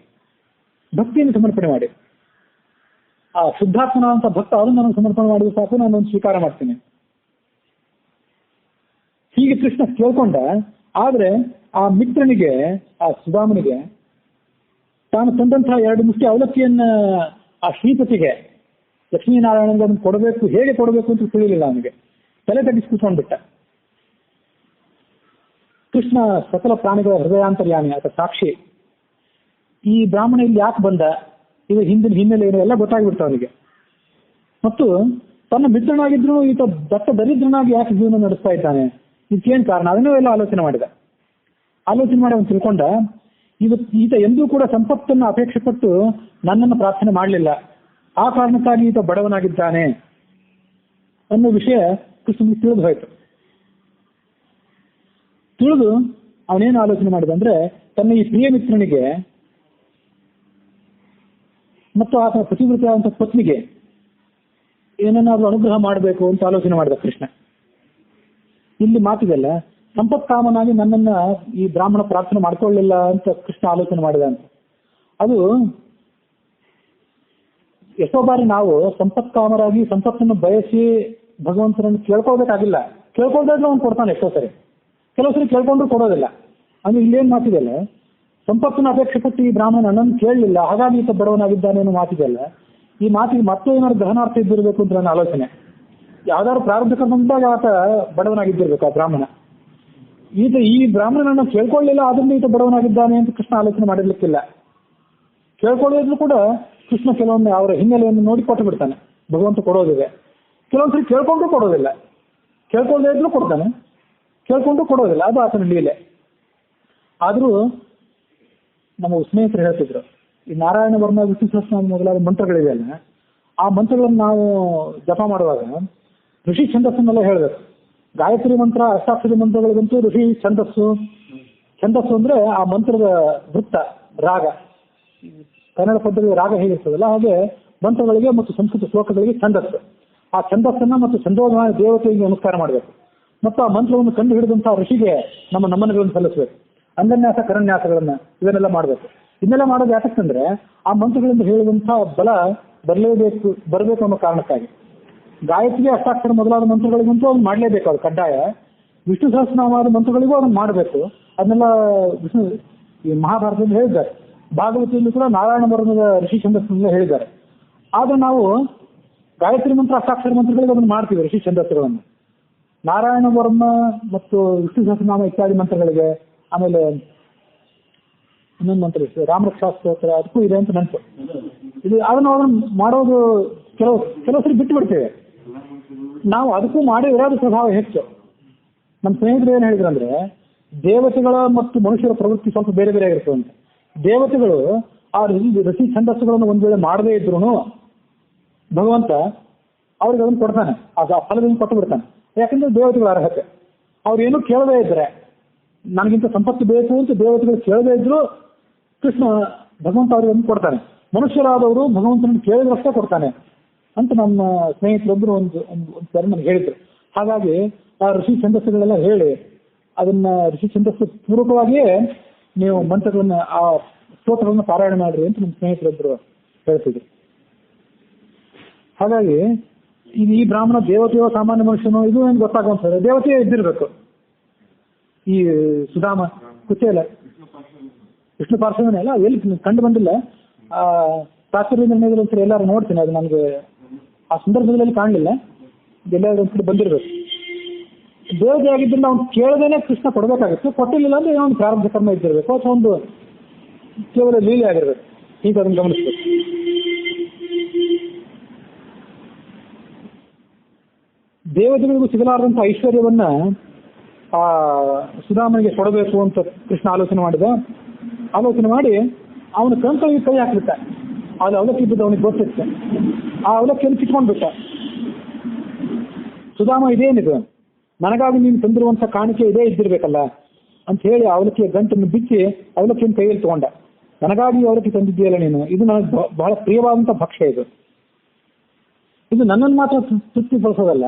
ಭಕ್ತಿಯನ್ನು ಸಮರ್ಪಣೆ ಮಾಡಿ. ಆ ಶುದ್ಧಾತ್ಮನ ಅಂತ ಭಕ್ತ ಅದನ್ನು ನಾನು ಸಮರ್ಪಣೆ ಮಾಡಿದ್ರೆ ಸಾಕು, ನಾನೊಂದು ಸ್ವೀಕಾರ ಮಾಡ್ತೀನಿ. ಹೀಗೆ ಕೃಷ್ಣ ಕೇಳ್ಕೊಂಡ. ಆದ್ರೆ ಆ ಮಿತ್ರನಿಗೆ, ಆ ಸುಧಾಮನಿಗೆ ತಾನು ತಂದಂತಹ 2 ಮುಷ್ಟಿ ಅವಲಕ್ಕಿಯನ್ನ ಆ ಶ್ರೀಪತಿಗೆ ಲಕ್ಷ್ಮೀನಾರಾಯಣನಿಗೆ ಅದನ್ನು ಕೊಡಬೇಕು, ಹೇಗೆ ಕೊಡಬೇಕು ಅಂತ ತಿಳಿಯಲಿಲ್ಲ. ಅವನಿಗೆ ತಲೆ ತಗ್ಗಿಸಿ ಕೂತ್ಕೊಂಡ್ಬಿಟ್ಟ. ಕೃಷ್ಣ ಸಕಲ ಪ್ರಾಣಿಗಳ ಹೃದಯಾಂತರ್ಯಾಮಿ, ಆತ ಸಾಕ್ಷಿ. ಈ ಬ್ರಾಹ್ಮಣ ಇಲ್ಲಿ ಯಾಕೆ ಬಂದ, ಇದು ಹಿಂದಿನ ಹಿನ್ನೆಲೆ ಏನು ಎಲ್ಲ ಗೊತ್ತಾಗ್ಬಿಡ್ತ ಅವನಿಗೆ. ಮತ್ತು ತನ್ನ ಮಿತ್ರನಾಗಿದ್ರು ಈತ ದತ್ತ ದರಿದ್ರನಾಗಿ ಯಾಕೆ ಜೀವನ ನಡೆಸ್ತಾ ಇದ್ದಾನೆ, ಇದಕ್ಕೇನು ಕಾರಣ, ಅದನ್ನೂ ಎಲ್ಲ ಆಲೋಚನೆ ಮಾಡಿ ಅವನು ತಿಳ್ಕೊಂಡ, ಈತ ಎಂದೂ ಕೂಡ ಸಂಪತ್ತನ್ನು ಅಪೇಕ್ಷೆ ಪಟ್ಟು ನನ್ನನ್ನು ಪ್ರಾರ್ಥನೆ ಮಾಡಲಿಲ್ಲ, ಆ ಕಾರಣಕ್ಕಾಗಿ ಈತ ಬಡವನಾಗಿದ್ದಾನೆ ಅನ್ನೋ ವಿಷಯ ಕೃಷ್ಣನಿಗೆ ತಿಳಿದು ಹೋಯ್ತು. ತಿಳಿದು ಅವನೇನು ಆಲೋಚನೆ ಮಾಡಿದ ಅಂದ್ರೆ, ತನ್ನ ಈ ಪ್ರಿಯ ಮಿತ್ರನಿಗೆ ಮತ್ತು ಆತನ ಪತಿವ್ರತೆಯಾದಂಥ ಪತ್ನಿಗೆ ಏನನ್ನಾದ್ರೂ ಅನುಗ್ರಹ ಮಾಡಬೇಕು ಅಂತ ಆಲೋಚನೆ ಮಾಡಿದ ಕೃಷ್ಣ. ಇಲ್ಲಿ ಮಾತಿದೆಲ್ಲ, ಸಂಪತ್ಕಾಮನಾಗಿ ನನ್ನನ್ನ ಈ ಬ್ರಾಹ್ಮಣ ಪ್ರಾರ್ಥನೆ ಮಾಡ್ಕೊಳ್ಳಿಲ್ಲ ಅಂತ ಕೃಷ್ಣ ಆಲೋಚನೆ ಮಾಡಿದ ಅಂತ. ಅದು ಎಷ್ಟೋ ಬಾರಿ ನಾವು ಸಂಪತ್ಕಾಮರಾಗಿ ಸಂಪತ್ತನ್ನು ಬಯಸಿ ಭಗವಂತನನ್ನು ಕೇಳ್ಕೊಳ್ಬೇಕಾಗಿಲ್ಲ, ಕೇಳ್ಕೊಳ್ದಾದ್ರೂ ಅವ್ನು ಕೊಡ್ತಾನೆ ಎಷ್ಟೋ ಸರಿ, ಕೆಲವು ಸರಿ ಕೇಳ್ಕೊಂಡ್ರು ಕೊಡೋದಿಲ್ಲ. ಅಂದ್ರೆ ಇಲ್ಲೇನ್ ಮಾತಿದೆಯಲ್ಲ, ಸಂಪತ್ತನ್ನು ಅಪೇಕ್ಷೆ ಪಟ್ಟು ಈ ಬ್ರಾಹ್ಮಣ ನನ್ನನ್ನು ಕೇಳಲಿಲ್ಲ, ಹಾಗಾಗಿ ಈತ ಬಡವನಾಗಿದ್ದಾನೆ ಅನ್ನೋ ಮಾತಿದೆಯಲ್ಲ, ಈ ಮಾತಿಗೆ ಮತ್ತೆ ಏನಾದ್ರು ಗಹನಾರ್ಥ ಇದ್ದಿರಬೇಕು ಅಂತ ನನ್ನ ಆಲೋಚನೆ. ಯಾವ್ದಾದ್ರು ಪ್ರಾರಂಭ ಬಂದಾಗ ಆತ ಬಡವನಾಗಿದ್ದಿರ್ಬೇಕು ಆ ಬ್ರಾಹ್ಮಣ. ಈ ಬ್ರಾಹ್ಮಣನನ್ನು ಕೇಳ್ಕೊಳ್ಳಿಲ್ಲ, ಆದ್ರಿಂದ ಈತ ಬಡವನಾಗಿದ್ದಾನೆ ಅಂತ ಕೃಷ್ಣ ಆಲೋಚನೆ ಮಾಡಿರ್ಲಿಕ್ಕಿಲ್ಲ. ಕೇಳ್ಕೊಳ್ಳೋದ್ರೂ ಕೂಡ ಕೃಷ್ಣ ಕೆಲವೊಮ್ಮೆ ಅವರ ಹಿನ್ನೆಲೆಯನ್ನು ನೋಡಿ ಕೊಟ್ಟು ಬಿಡ್ತಾನೆ. ಭಗವಂತ ಕೊಡೋದಿದೆ, ಕೆಲವೊಂದ್ಸರಿ ಕೇಳ್ಕೊಂಡ್ರು ಕೊಡೋದಿಲ್ಲ, ಕೇಳ್ಕೊಳ್ಳದೇ ಇದ್ರು ಕೊಡ್ತಾನೆ, ಕೇಳ್ಕೊಂಡ್ರು ಕೊಡೋದಿಲ್ಲ, ಅದು ಆತನ ಲೀಲೆ. ಆದ್ರೂ ನಮ್ಮ ಸ್ನೇಹಿತರು ಹೇಳ್ತಿದ್ರು, ಈ ನಾರಾಯಣ ವರ್ಣ ವಿಷ್ಣು ಸಹಸ್ರನಾಮ ಮೊದಲಾದ ಮಂತ್ರಗಳಿದೆಯಲ್ಲ, ಆ ಮಂತ್ರಗಳನ್ನು ನಾವು ಜಪ ಮಾಡುವಾಗ ಋಷಿ ಛಂದಸ್ಸನ್ನೆಲ್ಲ ಹೇಳಬೇಕು. ಗಾಯತ್ರಿ ಮಂತ್ರ, ಅಷ್ಟಾಕ್ಷರಿ ಮಂತ್ರಗಳಿಗಂತೂ ಋಷಿ ಛಂದಸ್ಸು. ಛಂದಸ್ಸು ಅಂದ್ರೆ ಆ ಮಂತ್ರದ ವೃತ್ತ, ರಾಗ. ಕನ್ನಡ ಪದ್ಧತಿಯ ರಾಗ ಹೇಗಿರ್ತದಲ್ಲ ಹಾಗೆ ಮಂತ್ರಗಳಿಗೆ ಮತ್ತು ಸಂಸ್ಕೃತ ಶ್ಲೋಕಗಳಿಗೆ ಛಂದಸ್ಸು. ಆ ಛಂದಸ್ಸನ್ನ ಮತ್ತು ಛಂದೋಧಾನ ದೇವತೆಗೆ ನಮಸ್ಕಾರ ಮಾಡಬೇಕು. ಮತ್ತು ಆ ಮಂತ್ರವನ್ನು ಕಂಡು ಹಿಡಿದಂತಹ ಋಷಿಗೆ ನಮ್ಮ ನಮನಗಳನ್ನು ಸಲ್ಲಿಸಬೇಕು. ಅಂಗನ್ಯಾಸ ಕರನ್ಯಾಸಗಳನ್ನ ಇವನ್ನೆಲ್ಲ ಮಾಡಬೇಕು. ಇದನ್ನೆಲ್ಲ ಮಾಡೋದು ಯಾಕಂದ್ರೆ ಆ ಮಂತ್ರಗಳಿಂದ ಹೇಳಿದಂತಹ ಬಲ ಬರಬೇಕು ಅನ್ನೋ ಕಾರಣಕ್ಕಾಗಿ. ಗಾಯತ್ರಿ, ಅಷ್ಟಾಕ್ಷರ ಮೊದಲಾದ ಮಂತ್ರಗಳಿಗಂತೂ ಅದನ್ನು ಮಾಡಲೇಬೇಕು, ಅದು ಕಡ್ಡಾಯ. ವಿಷ್ಣು ಸಹಸ್ರನಾಮದ ಮಂತ್ರಗಳಿಗೂ ಅದನ್ನು ಮಾಡಬೇಕು. ಅದನ್ನೆಲ್ಲ ವಿಷ್ಣು ಈ ಮಹಾಭಾರತದಲ್ಲಿ ಹೇಳಿದ್ದಾರೆ. ಭಾಗವತಿಯಲ್ಲಿ ಕೂಡ ನಾರಾಯಣ ವರ್ಣದ ಋಷಿ ಛಂದಸ್ಸನ್ನ ಹೇಳಿದ್ದಾರೆ. ಆದ್ರೆ ನಾವು ಗಾಯತ್ರಿ ಮಂತ್ರ, ಅಷ್ಟಾಕ್ಷರ ಮಂತ್ರಗಳಿಗೆ ಅದನ್ನು ಮಾಡ್ತೀವಿ, ಋಷಿ ಛಂದಸ್ಸುಗಳನ್ನು. ನಾರಾಯಣ ವರ್ಣ ಮತ್ತು ವಿಷ್ಣು ಸಹಸ್ರನಾಮ ಇತ್ಯಾದಿ ಮಂತ್ರಗಳಿಗೆ, ಆಮೇಲೆ ಇನ್ನೊಂದು ಮಂತ್ರ ರಾಮರಕ್ಷಾಸ್ತೋತ್ರ, ಅದಕ್ಕೂ ಇದೆ ಅಂತ ನೆನಪು. ಇದು ಅದನ್ನು ಮಾಡೋದು ಕೆಲವು ಸರಿ ಬಿಟ್ಟು ಬಿಡ್ತೇವೆ ನಾವು. ಅದಕ್ಕೂ ಮಾಡಿ ಇರೋದು ಸ್ವಭಾವ ಹೆಚ್ಚು. ನಮ್ಮ ಸ್ನೇಹಿತರು ಏನು ಹೇಳಿದ್ರಂದ್ರೆ, ದೇವತೆಗಳ ಮತ್ತು ಮನುಷ್ಯರ ಪ್ರವೃತ್ತಿ ಸ್ವಲ್ಪ ಬೇರೆ ಬೇರೆ ಆಗಿರ್ತದೆ ಅಂತ. ದೇವತೆಗಳು ಆ ಋಷಿ ಛಂದಸ್ಸುಗಳನ್ನು ಒಂದ್ ವೇಳೆ ಮಾಡದೇ ಇದ್ರು ಭಗವಂತ ಅವ್ರಿಗೆ ಅದನ್ನು ಕೊಡ್ತಾನೆ, ಆ ಫಲದಿಂದ ಕೊಟ್ಟು ಬಿಡ್ತಾನೆ. ಯಾಕಂದ್ರೆ ದೇವತೆಗಳ ಅರ್ಹತೆ. ಅವ್ರೇನು ಕೇಳದೇ ಇದ್ರೆ, ನನಗಿಂತ ಸಂಪತ್ತು ಬೇಕು ಅಂತ ದೇವತೆಗಳು ಕೇಳದೇ ಇದ್ರು ಕೃಷ್ಣ ಭಗವಂತ ಅವ್ರಿಗೆ ಅದನ್ನು ಕೊಡ್ತಾನೆ. ಮನುಷ್ಯರಾದವರು ಭಗವಂತನನ್ನು ಕೇಳಿದ್ರಷ್ಟೇ ಕೊಡ್ತಾನೆ ಅಂತ ನಮ್ಮ ಸ್ನೇಹಿತರೊಬ್ಬರು ಒಂದು ಸರಿ ನನಗೆ ಹೇಳಿದ್ರು. ಹಾಗಾಗಿ ಆ ಋಷಿ ಛಂದಸ್ಸುಗಳೆಲ್ಲ ಹೇಳಿ ಅದನ್ನ ಋಷಿ ಛಂದಸ್ಸು ಪೂರ್ವಕವಾಗಿಯೇ ನೀವು ಮಂತ್ರಗಳನ್ನ ಆ ಸ್ತೋತ್ರಗಳನ್ನ ಪಾರಾಯಣ ಮಾಡ್ರಿ ಅಂತ ನಮ್ಮ ಸ್ನೇಹಿತರೊಬ್ಬರು ಹೇಳ್ತಿದ್ರು. ಹಾಗಾಗಿ ಇದು ಈ ಬ್ರಾಹ್ಮಣ ದೇವತೆಯೋ ಸಾಮಾನ್ಯ ಮನುಷ್ಯನೋ ಇದು ನನ್ಗೆ ಗೊತ್ತಾಗುವಂಥದ್ದು. ದೇವತೆಯೇ ಇದ್ದಿರ್ಬೇಕು. ಈ ಸುಧಾಮ ಕುಚೇಲ ವಿಷ್ಣು ಪಾರ್ಶ್ವನೇ ಅಲ್ಲ, ಎಲ್ಲಿ ಕಂಡು ಬಂದಿಲ್ಲ. ಶಾಸ್ತ್ರೀಯ ನಿರ್ಣಯದಲ್ಲಿ ಎಲ್ಲರೂ ನೋಡ್ತೀನಿ, ಅದು ನನಗೆ ಆ ಸಂದರ್ಭದಲ್ಲಿ ಕಾಣಲಿಲ್ಲ. ಎಲ್ಲಾದ್ರೂ ಒಂದು ಕಡೆ ಬಂದಿರಬೇಕು. ದೇವತೆ ಆಗಿದ್ದರಿಂದ ಅವ್ನು ಕೇಳದೇನೆ ಕೃಷ್ಣ ಕೊಡಬೇಕಾಗಿತ್ತು. ಕೊಟ್ಟಿಲ್ಲ ಅಂದ್ರೆ ಏನೋ ಒಂದು ಪ್ರಾರಂಭ ಕರ್ಮ ಇದ್ದಿರಬೇಕು ಅಥವಾ ಒಂದು ಕೇವಲ ಲೀಲೆ ಆಗಿರ್ಬೇಕು. ಈಗ ಅದನ್ನು ಗಮನಿಸ್ಬೇಕು. ದೇವತೆಗಳಿಗೂ ಸಿಗಲಾರದಂತ ಐಶ್ವರ್ಯವನ್ನ ಆ ಸುಧಾಮನಿಗೆ ಕೊಡಬೇಕು ಅಂತ ಕೃಷ್ಣ ಆಲೋಚನೆ ಮಾಡಿ ಅವನ ಕಂಕಳಿಗೆ ಕೈ ಹಾಕ್ಬಿಟ್ಟ. ಅದು ಅವಲಕ್ಕಿ ಇದ್ದದ್ದು ಅವನಿಗೆ ಗೊತ್ತಿತ್ತು. ಆ ಅವಲಕ್ಕಿಯನ್ನು ಕಿತ್ಕೊಂಡ್ಬಿಟ್ಟ. ಸುಧಾಮ ಇದೇನಿದು, ನನಗಾಗಿ ನೀನು ತಂದಿರುವಂತ ಕಾಣಿಕೆ ಇದೇ ಇದ್ದಿರ್ಬೇಕಲ್ಲ ಅಂತ ಹೇಳಿ ಅವಲಕ್ಕಿಯ ಗಂಟನ್ನು ಬಿಚ್ಚಿ ಅವಲಕ್ಕಿಯನ್ನು ಕೈಯಲ್ಲಿ ತಗೊಂಡ. ನನಗಾಗಿ ಅವಲಕ್ಕಿ ತಂದಿದ್ದೀಯಲ್ಲ ನೀನು, ಇದು ನನಗೆ ಬಹಳ ಪ್ರಿಯವಾದಂತ ಭಕ್ಷ್ಯ. ಇದು ನನ್ನನ್ನು ಮಾತ್ರ ತೃಪ್ತಿಪಡಿಸೋದಲ್ಲ,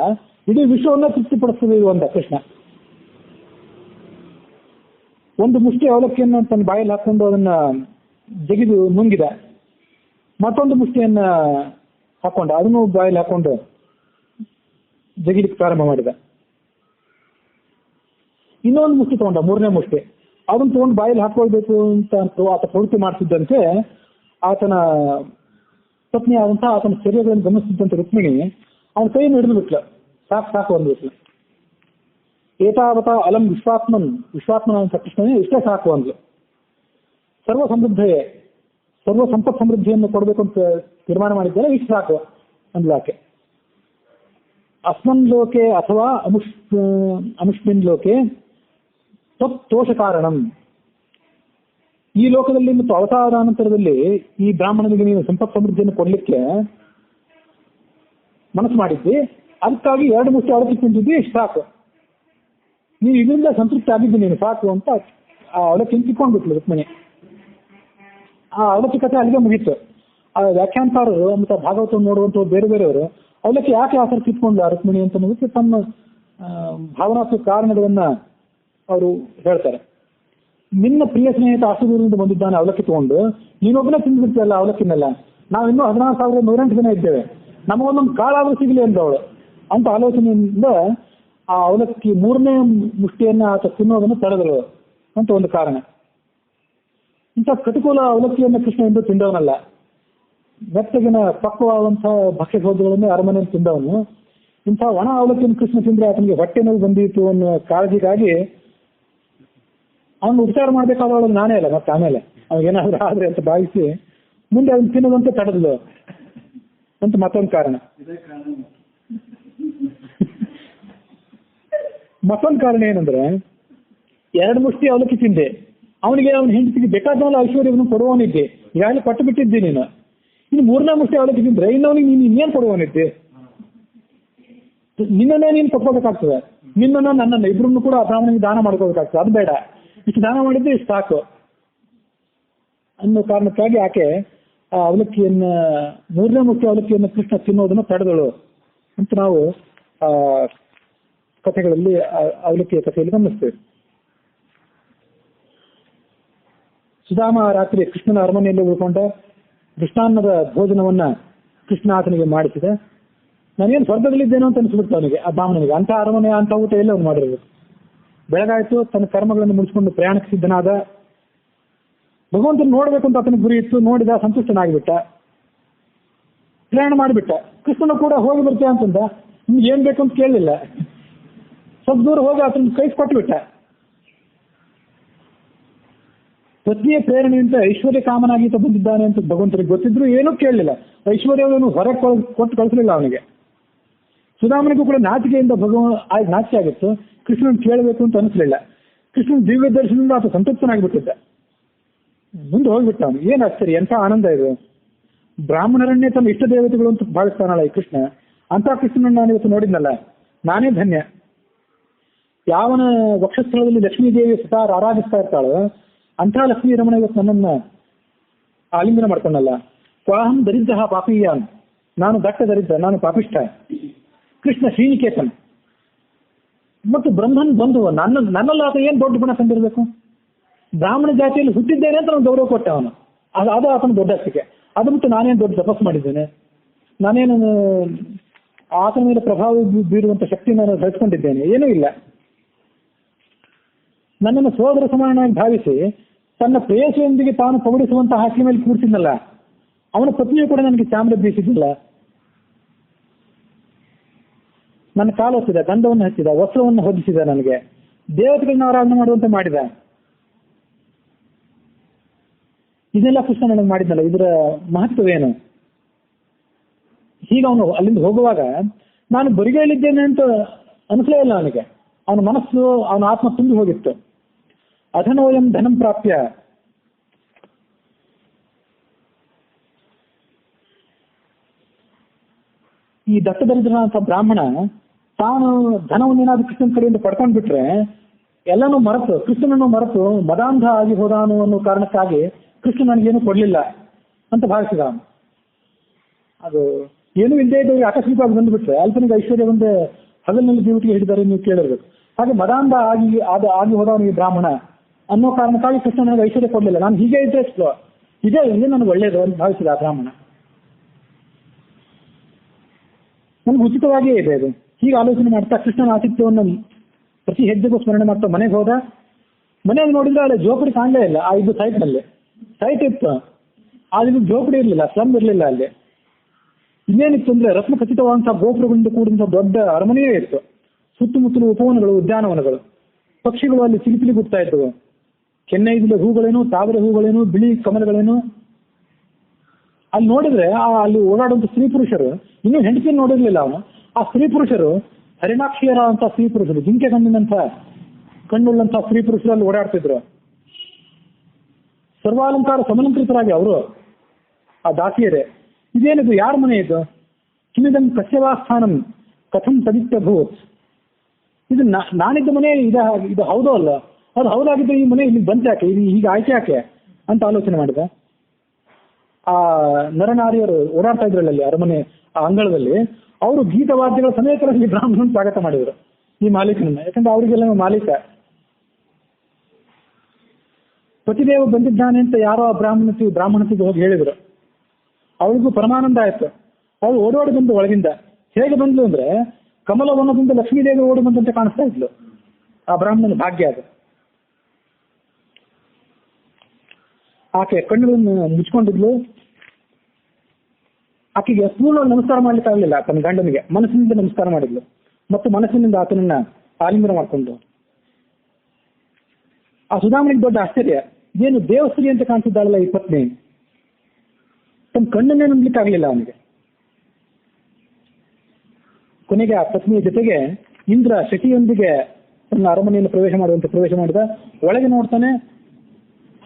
ಇಡೀ ವಿಶ್ವವನ್ನ ತೃಪ್ತಿಪಡಿಸ್ತದೆ ಇದು ಅಂದ ಕೃಷ್ಣ. ಒಂದು ಮುಷ್ಟಿ ಅವಲಕ್ಕಿಯನ್ನು ತನ್ನ ಬಾಯಲ್ಲಿ ಹಾಕೊಂಡು ಅದನ್ನ ಜಗಿದು ನುಂಗಿದ. ಮತ್ತೊಂದು ಮುಷ್ಟಿಯನ್ನ ಹಾಕೊಂಡ, ಅದನ್ನು ಬಾಯಲ್ಲಿ ಹಾಕೊಂಡು ಜಗಿಲಿಕ್ಕೆ ಪ್ರಾರಂಭ ಮಾಡಿದ. ಇನ್ನೊಂದು ಮುಷ್ಟಿ ತಗೊಂಡ, ಮೂರನೇ ಮುಷ್ಟಿ. ಅದನ್ನು ತಗೊಂಡು ಬಾಯಲ್ಲಿ ಹಾಕೊಳ್ಬೇಕು ಅಂತ ಆತ ಪ್ರವೃತ್ತಿ ಮಾಡ್ತಿದ್ದಂತೆ ಆತನ ಪತ್ನಿ ಆದಂತಹ ಆತನ ಚರ್ಯಗಳನ್ನು ಗಮನಿಸಿದ್ದಂತೆ ರುಕ್ಮಿಣಿ ಅವನ ಕೈಯನ್ನು ಹಿಡಿದು ಬಿಟ್ಲ. ಸಾಕು ಅಂದ್ಬಿಟ್ಲ. ಏತಾವತ ಅಲಂ ವಿಶ್ವಾತ್ಮನ ಅಂತ ಕೃಷ್ಣನೇ ಇಷ್ಟೇ ಸಾಕು ಅಂದ್ಲು. ಸರ್ವ ಸಂಪತ್ ಸಮೃದ್ಧಿಯನ್ನು ಕೊಡಬೇಕು ಅಂತ ತೀರ್ಮಾನ ಮಾಡಿದ್ದಾರೆ, ಇಷ್ಟು ಸಾಕು ಅಂದ್ಲು ಆಕೆ. ಅಸ್ಮನ್ ಲೋಕೆ ಅಥವಾ ಅಮುಷ್ಮಿನ್ ಲೋಕೆ ತೋಷ ಕಾರಣಂ. ಈ ಲೋಕದಲ್ಲಿ ಮತ್ತು ಅವತಾರಾನಂತರದಲ್ಲಿ ಈ ಬ್ರಾಹ್ಮಣನಿಗೆ ನೀನು ಸಂಪತ್ ಸಮೃದ್ಧಿಯನ್ನು ಕೊಡ್ಲಿಕ್ಕೆ ಮನಸ್ಸು ಮಾಡಿದ್ದಿ, ಅದಕ್ಕಾಗಿ 2 ಮುಷ್ಟಿ ಅವಲಕ್ಕಿ ತಿಂದಿದ್ದಿ, ಇಷ್ಟು ಸಾಕು, ನೀನು ಇದರಿಂದ ಸಂತೃಪ್ತಿ ಆಗಿದ್ದಿ, ನೀನು ಸಾಕು ಅಂತ ಆ ಅವಲಕ್ಕಿ ಕಿತ್ಕೊಂಡ್ಬಿಟ್ಲು ರುಕ್ಮಿಣಿ. ಆ ಅವಲಕ್ಕಿ ಕಥೆ ಅಲ್ಲಿಗೆ ಮುಗೀತು. ಆ ವ್ಯಾಖ್ಯಾನಕಾರರು ಮತ್ತು ಭಾಗವತ ನೋಡುವಂಥ ಬೇರೆಯವರು ಅವಲಕ್ಕಿ ಯಾಕೆ ಆಸರ ಕಿತ್ಕೊಂಡ್ಲ ರುಕ್ಮಿಣಿ ಅಂತ ಅನ್ನೋದಕ್ಕೆ ತಮ್ಮ ಭಾವನಾತ್ಮಕ ಕಾರಣಗಳನ್ನ ಅವರು ಹೇಳ್ತಾರೆ. ನಿನ್ನ ಪ್ರಿಯ ಸ್ನೇಹಿತ ಆಸುದೂರದಿಂದ ಬಂದಿದ್ದಾನೆ ಅವಲಕ್ಕಿ ತಗೊಂಡು, ನೀನೊಬ್ಬನೇ ತಿಂದ್ಬಿಡ್ತೀಯಲ್ಲ ಅವಲಕ್ಕಿನೆಲ್ಲ, ನಾವು ಇನ್ನೂ 16,108 ಜನ ಇದ್ದೇವೆ, ನಮಗೊಂದೊಂದು ಕಾಳಾದ್ರೂ ಸಿಗಲಿ ಅಂದವಳು ಅಂತ ಆಲೋಚನೆಯಿಂದ ಆ ಅವಲಕ್ಕಿ 3ನೇ ಮುಷ್ಟಿಯನ್ನ ಆತ ತಿನ್ನೋದನ್ನು ತಡೆದಳು ಅಂತ ಒಂದು ಕಾರಣ. ಇಂಥ ಪ್ರತಿಕೂಲ ಅವಲಕ್ಕಿಯನ್ನು ಕೃಷ್ಣ ಎಂದು ತಿಂದವನಲ್ಲ. ಮೆತ್ತಗಿನ ಪಕ್ವವಾದಂತಹ ಭಕ್ಷ್ಯ ಭೋಜ್ಯಗಳನ್ನೇ ಅರಮನೆಯಲ್ಲಿ ತಿಂದವನು. ಇಂಥ ಒಣ ಅವಲಕ್ಕಿಯನ್ನು ಕೃಷ್ಣ ತಿಂದ್ರೆ ಆತನಿಗೆ ಹೊಟ್ಟೆ ನೋವು ಬಂದಿತ್ತು ಅನ್ನೋ ಕಾಳಜಿಗಾಗಿ ಅವನು ಉಪಚಾರ ಮಾಡಬೇಕಾದವಳು ನಾನೇ ಅಲ್ಲ, ಮತ್ತೆ ಆಮೇಲೆ ಅವನಿಗೇನಾದ್ರೂ ಆದ್ರೆ ಅಂತ ಭಾವಿಸಿ ಮುಂದೆ ಅದನ್ನು ತಿನ್ನೋದಂತೆ ತಡೆದಳು ಅಂತ ಮತ್ತೊಂದು ಕಾರಣ. ಮತ್ತೊಂದು ಕಾರಣ ಏನಂದ್ರೆ, 2 ಮುಷ್ಟಿ ಅವಲಕ್ಕಿ ತಿಂದೆ, ಅವನಿಗೆ ಅವನ ಹೆಂಡತಿಗೆ ಬೇಕಾದ ಐಶ್ವರ್ಯವನ್ನು ಕೊಡುವವನಿದ್ದೆ, ಈಗಾಗಲೇ ಕೊಟ್ಟು ಬಿಟ್ಟಿದ್ದೆ ನೀನು. ಇನ್ನು 3ನೇ ಮುಷ್ಟಿ ಅವಲಕ್ಕಿ ತಿಂದ್ರೆ ಇನ್ನವನಿಗೆ ನೀನು ಇನ್ನೇನು ಕೊಡುವವನಿದ್ದೆ? ನಿನ್ನನ್ನೇ ನೀನು ಕೊಟ್ಕೋಬೇಕಾಗ್ತದೆ, ನಿನ್ನನ್ನು ನನ್ನನ್ನು ಇಬ್ಬರನ್ನು ಕೂಡ ಬ್ರಾಹ್ಮಣಿಗೆ ದಾನ ಮಾಡ್ಕೋಬೇಕಾಗ್ತದೆ. ಅದು ಬೇಡ, ಇಷ್ಟು ದಾನ ಮಾಡಿದ್ರೆ ಇಷ್ಟು ಸಾಕು ಅನ್ನೋ ಕಾರಣಕ್ಕಾಗಿ ಆಕೆ ಆ ಅವಲಕ್ಕಿಯನ್ನ 3ನೇ ಮುಷ್ಟಿ ಅವಲಕ್ಕಿಯನ್ನು ಕೃಷ್ಣ ತಿನ್ನೋದನ್ನು ತಡೆದಳು ಅಂತ ನಾವು ಆ ಕಥೆಗಳಲ್ಲಿ ಅವಲಕ್ಕಿಯ ಕಥೆಯಲ್ಲಿ ಗಮನಿಸ್ತೇವೆ. ಸುಧಾಮ ರಾತ್ರಿ ಕೃಷ್ಣನ ಅರಮನೆಯಲ್ಲಿ ಉಳ್ಕೊಂಡ. ಕೃಷ್ಣಾನ್ನದ ಭೋಜನವನ್ನ ಕೃಷ್ಣ ಆತನಿಗೆ ಮಾಡಿಸಿದ. ನಾನೇನು ಸ್ವರ್ಗದಲ್ಲಿದ್ದೇನೋ ಅಂತ ಅನಿಸ್ಬಿಡ್ತು ಅವನಿಗೆ, ಆ ಬ್ರಾಹ್ಮಣನಿಗೆ. ಅಂತ ಅರಮನೆ ಅಂತ ಊಟ ಎಲ್ಲ ಅವನು ಮಾಡಿರಬೇಕು. ಬೆಳಗಾಯ್ತು, ತನ್ನ ಕರ್ಮಗಳನ್ನು ಮುಗಿಸ್ಕೊಂಡು ಪ್ರಯಾಣಕ್ಕೆ ಸಿದ್ಧನಾದ. ಭಗವಂತನ ನೋಡ್ಬೇಕು ಅಂತ ಆತನಿಗೆ ಗುರಿ ಇತ್ತು, ನೋಡಿದ, ಸಂತುಷ್ಟನಾಗಿಬಿಟ್ಟ, ಪ್ರಯಾಣ ಮಾಡಿಬಿಟ್ಟ. ಕೃಷ್ಣನು ಕೂಡ ಹೋಗಿ ಬರ್ತೀಯ ಅಂತಂದ, ನಿಮ್ಗೆ ಏನ್ ಬೇಕು ಅಂತ ಕೇಳಲಿಲ್ಲ, ಸ್ವಲ್ಪ ದೂರ ಹೋಗಿ ಆತನ ಕೈ ಕೊಟ್ಟುಬಿಟ್ಟ. ಪತ್ನಿಯ ಪ್ರೇರಣೆಯಿಂದ ಐಶ್ವರ್ಯ ಕಾಮನಾಗೀತ ಬಂದಿದ್ದಾನೆ ಅಂತ ಭಗವಂತನಿಗೆ ಗೊತ್ತಿದ್ರು ಏನೂ ಕೇಳಲಿಲ್ಲ. ಐಶ್ವರ್ಯವನ್ನು ಹೊರಗೆ ಕೊಟ್ಟು ಕಳಿಸಲಿಲ್ಲ ಅವನಿಗೆ. ಸುಧಾಮನಿಗೂ ಕೂಡ ನಾಚಿಕೆಯಿಂದ ನಾಚಿಕೆ ಆಗಿತ್ತು, ಕೃಷ್ಣನ್ ಕೇಳಬೇಕು ಅಂತ ಅನಿಸ್ಲಿಲ್ಲ. ಕೃಷ್ಣನ್ ದಿವ್ಯ ದರ್ಶನದಿಂದ ಆತ ಸಂತೃಪ್ತನಾಗಿಬಿಟ್ಟಿದ್ದ. ಮುಂದೆ ಹೋಗ್ಬಿಟ್ಟ ಅವನು. ಏನ್ ಆಶ್ಚರ್ಯ, ಎಂಥ ಆನಂದ ಇದು! ಬ್ರಾಹ್ಮಣರನ್ನೇ ತನ್ನ ಇಷ್ಟ ದೇವತೆಗಳು ಅಂತ ಭಾವಿಸ್ತಾನಲ್ಲ ಈ ಕೃಷ್ಣ. ಅಂತ ಕೃಷ್ಣನನ್ನು ನಾನು ಇವತ್ತು ನೋಡಿದ್ನಲ್ಲ, ನಾನೇ ಧನ್ಯ. ಯಾವನ ವಕ್ಷಸ್ಥಳದಲ್ಲಿ ಲಕ್ಷ್ಮೀದೇವಿ ಸದಾ ಆರಾಧಿಸ್ತಾ ಇರ್ತಾಳೋ ಅಂಥ ಲಕ್ಷ್ಮೀ ರಮಣ ಇವತ್ತು ನನ್ನನ್ನ ಆಲಿಂಗನ ಮಾಡ್ಕೊಂಡಲ್ಲ. ಕ್ವಾಹಂ ದರಿದ್ರ ಪಾಪೀಯಾನ್, ನಾನು ದಟ್ಟ ದರಿದ್ರ, ನಾನು ಪಾಪಿಷ್ಠ. ಕೃಷ್ಣ ಶ್ರೀನಿಕೇತನ್ ಮತ್ತು ಬ್ರಹ್ಮನ್ ಬಂಧುವ, ನನ್ನಲ್ಲಿ ಆತ ಏನ್ ದೊಡ್ಡ ಗುಣ ಕಂಡಿರ್ಬೇಕು? ಬ್ರಾಹ್ಮಣ ಜಾತಿಯಲ್ಲಿ ಹುಟ್ಟಿದ್ದೇನೆ ಅಂತ ನಾನು ಗೌರವ ಕೊಟ್ಟೆ ಅವನು. ಅದು ಆತನ ದೊಡ್ಡಸ್ತಿಕೆ. ಅದು ಬಿಟ್ಟು ನಾನೇನು ದೊಡ್ಡ ತಪಸ್ಸು ಮಾಡಿದ್ದೇನೆ, ನಾನೇನು ಆತನ ಮೇಲೆ ಪ್ರಭಾವ ಬೀರುವಂತ ಶಕ್ತಿ ನಾನು ಗಳಿಸ್ಕೊಂಡಿದ್ದೇನೆ, ಏನೂ ಇಲ್ಲ. ನನ್ನನ್ನು ಸೋದರ ಸಮಾನವಾಗಿ ಭಾವಿಸಿ ತನ್ನ ಪ್ರೇಯಸಿಯೊಂದಿಗೆ ತಾನು ಪಗಡಿಸುವಂತಹ ಹಾಸಿಗೆ ಮೇಲೆ ಕೂರಿಸಿದ್ನಲ್ಲ, ಅವನ ಪತ್ನಿಯು ಕೂಡ ನನಗೆ ಚಾಮರ ಬೀಸಿದ್ದಿಲ್ಲ. ನನ್ನ ಕಾಲು ಹೊತ್ತಿದ, ಗಂಧವನ್ನು ಹಚ್ಚಿದ, ವಸ್ತ್ರವನ್ನು ಹೊದಿಸಿದ, ನನಗೆ ದೇವತೆಗಳನ್ನ ಆರಾಧನೆ ಮಾಡುವಂತೆ ಮಾಡಿದ. ಇದೆಲ್ಲ ಕೃಷ್ಣ ನನಗೆ ಮಾಡಿದ್ನಲ್ಲ, ಇದರ ಮಹತ್ವವೇನು? ಹೀಗೆ ಅವನು ಅಲ್ಲಿಂದ ಹೋಗುವಾಗ ನಾನು ಬರಿಗೈಲಿದ್ದೇನೆ ಅಂತ ಅನಿಸಲೇ ಇಲ್ಲ ಅವನಿಗೆ. ಅವನ ಮನಸ್ಸು, ಅವನ ಆತ್ಮ ತುಂಬಿ ಹೋಗಿತ್ತು. ಅಧನೋಯಂ ಧನಂ ಪ್ರಾಪ್ಯ, ಈ ದತ್ತದರಿದ್ರ ಅಂತ ಬ್ರಾಹ್ಮಣ ತಾನು ಧನವನ್ನೇನಾದ್ರೂ ಕೃಷ್ಣನ ಕಡೆಯಿಂದ ಪಡ್ಕೊಂಡು ಬಿಟ್ರೆ ಎಲ್ಲನೂ ಮರೆತು, ಕೃಷ್ಣನನ್ನು ಮರೆತು ಮದಾಂಧ ಆಗಿ ಹೋದಾನು ಅನ್ನೋ ಕಾರಣಕ್ಕಾಗಿ ಕೃಷ್ಣ ನನಗೇನು ಕೊಡ್ಲಿಲ್ಲ ಅಂತ ಭಾವಿಸಿದ ಅವನು. ಅದು ಏನೂ ಇಲ್ಲದೆ ಇದ್ದವರಿಗೆ ಆಕಸ್ಮಿಕವಾಗಿ ಬಂದುಬಿಟ್ರೆ ಅಲ್ಪನಿಗೆ ಐಶ್ವರ್ಯ ಒಂದೇ ಹಗಲಿನಲ್ಲಿ ಜೀವಿತಿಗೆ ಹಿಡಿದರೆ ನೀವು ಕೇಳಿರ್ಬೇಕು. ಹಾಗೆ ಮದಾಂಧ ಆಗಿ ಹೋದವನು ಈ ಬ್ರಾಹ್ಮಣ ಅನ್ನೋ ಕಾರಣಕ್ಕಾಗಿ ಕೃಷ್ಣ ನನಗೆ ಐಶ್ವರ್ಯ ಕೊಡಲಿಲ್ಲ. ನಾನು ಹೀಗೆ ಇದ್ದೆ ಇದೇ ನನಗೆ ಒಳ್ಳೇದು ಅಂತ ಭಾವಿಸಿದ ಆ ಬ್ರಾಹ್ಮಣ. ನನಗೆ ಉಚಿತವಾಗಿಯೇ ಇದೆ ಅದು. ಹೀಗೆ ಆಲೋಚನೆ ಮಾಡ್ತಾ ಕೃಷ್ಣನ ಆತಿಥ್ಯವನ್ನು ಪ್ರತಿ ಹೆಜ್ಜೆಗೂ ಸ್ಮರಣೆ ಮಾಡ್ತಾ ಮನೆಗೆ ಹೋದ. ಮನೆಯಲ್ಲಿ ನೋಡಿದ್ರೆ ಅಲ್ಲಿ ಜೋಪಡಿ ಕಾಣಲೇ ಇಲ್ಲ. ಆ ಇದು ಸೈಟ್ನಲ್ಲಿ ಸೈಟ್ ಇತ್ತು, ಆದ್ರೆ ಜೋಪಡಿ ಇರಲಿಲ್ಲ, ಸ್ಲಮ್ ಇರಲಿಲ್ಲ ಅಲ್ಲಿ. ಇನ್ನೇನಿತ್ತು ಅಂದ್ರೆ ರತ್ನ ಖಚಿತವಾದಂತಹ ಗೋಪುರಗಳಿಂದ ಕೂಡಿದಂತಹ ದೊಡ್ಡ ಅರಮನೆಯೇ ಇತ್ತು. ಸುತ್ತಮುತ್ತಲು ಉಪವನಗಳು, ಉದ್ಯಾನವನಗಳು, ಪಕ್ಷಿಗಳು ಅಲ್ಲಿ ಚಿಲಿಪಿಲಿ ಗುಡ್ತಾ ಇದ್ದವು. ಕೆನ್ನೈದಿನ ಹೂಗಳೇನು, ತಾವರೆ ಹೂಗಳೇನು, ಬಿಳಿ ಕಮಲಗಳೇನು. ಅಲ್ಲಿ ನೋಡಿದ್ರೆ ಅಲ್ಲಿ ಓಡಾಡುವಂತ ಸ್ತ್ರೀ ಪುರುಷರು, ಇನ್ನೂ ಹೆಂಡತಿಯನ್ನು ನೋಡಿರ್ಲಿಲ್ಲ ಅವನು. ಆ ಸ್ತ್ರೀ ಪುರುಷರು ಹರಿಣಾಕ್ಷಿಯರ ಅಂತ ಸ್ತ್ರೀ ಪುರುಷರು, ಜಿಂಕೆ ಕಣ್ಣಿನಂತ ಕಣ್ಣುಳ್ಳಂತಹ ಸ್ತ್ರೀ ಪುರುಷರು ಅಲ್ಲಿ ಓಡಾಡ್ತಿದ್ರು. ಸರ್ವಾಲಂಕಾರ ಸಮಲಂಕೃತರಾಗಿ ಅವರು, ಆ ದಾಸಿಯರೇ. ಇದೇನಿದು, ಯಾರ ಮನೆ ಇದು? ಕಿಮಿದಂ ಕಸ್ಯವಾಸ್ಥಾನಂ ಕಥಂ ತದಿತ್ಯಭೂತ್. ಇದು ನಾನಿದ್ದ ಮನೆ ಇದು ಹೌದೋ ಅಲ್ಲ? ಅದು ಹೌದಾಗಿದ್ದರೆ ಈ ಮನೆ ಇಲ್ಲಿ ಬಂತ್ಯಾಕೆ, ಇದು ಹೀಗೆ ಆಯ್ಕೆ ಯಾಕೆ ಅಂತ ಆಲೋಚನೆ ಮಾಡಿದ. ಆ ನರನಾರಿಯರು ಓಡಾಡ್ತಾ ಇದ್ರಲ್ಲ ಅಲ್ಲಿ ಅರಮನೆ ಆ ಅಂಗಳದಲ್ಲಿ, ಅವರು ಗೀತವಾದ್ಯಗಳ ಸಮೇತರಲ್ಲಿ ಬ್ರಾಹ್ಮಣನ ಸ್ವಾಗತ ಮಾಡಿದರು ಈ ಮಾಲೀಕನನ್ನ. ಯಾಕಂದ್ರೆ ಅವರಿಗೆಲ್ಲ ಮಾಲೀಕ. ಪತಿದೇವ ಬಂದಿದ್ದಾನೆ ಅಂತ ಯಾರೋ ಆ ಬ್ರಾಹ್ಮಣತಿಗೆ ಹೋಗಿ ಹೇಳಿದ್ರು. ಅವಳಿಗೂ ಪರಮಾನಂದ ಆಯ್ತು. ಅವಳು ಓಡೋಡಿ ಬಂದು ಒಳಗಿಂದ. ಹೇಗೆ ಬಂದ್ಲು ಅಂದ್ರೆ ಕಮಲವನದಿಂದ ಲಕ್ಷ್ಮೀದೇವಿ ಓಡಿ ಬಂದಂತೆ ಕಾಣಿಸ್ತಾ ಇದ್ಲು. ಆ ಬ್ರಾಹ್ಮಣನ ಭಾಗ್ಯ ಅದು. ಆಕೆ ಕಣ್ಣುಗಳನ್ನು ಮುಚ್ಕೊಂಡಿದ್ಲು. ಆಕೆಗೆ ಪೂರ್ಣ ನಮಸ್ಕಾರ ಮಾಡ್ಲಿಕ್ಕೆ ಆಗಲಿಲ್ಲ ತನ್ನ ಗಂಡನಿಗೆ. ಮನಸ್ಸಿನಿಂದ ನಮಸ್ಕಾರ ಮಾಡಿದ್ಲು ಮತ್ತು ಮನಸ್ಸಿನಿಂದ ಆತನನ್ನ ಆಲಿಂಗನ ಮಾಡಿಕೊಂಡು. ಆ ಸುಧಾಮನಿಗೆ ದೊಡ್ಡ ಆಶ್ಚರ್ಯ, ಏನು ದೇವಸ್ತ್ರೀ ಅಂತ ಕಾಣಿಸಿದ್ದಾಳಲ್ಲ ಈ ಪತ್ನಿ. ತನ್ನ ಕಣ್ಣನ್ನೇ ನಂಬಲಿಕ್ಕೆ ಆಗಲಿಲ್ಲ ಅವನಿಗೆ. ಕೊನೆಗೆ ಆ ಪತ್ನಿಯ ಜೊತೆಗೆ ಇಂದ್ರ ಶಚಿಯೊಂದಿಗೆ ತನ್ನ ಅರಮನೆಯನ್ನು ಪ್ರವೇಶ ಮಾಡಿದ. ಒಳಗೆ ನೋಡ್ತಾನೆ,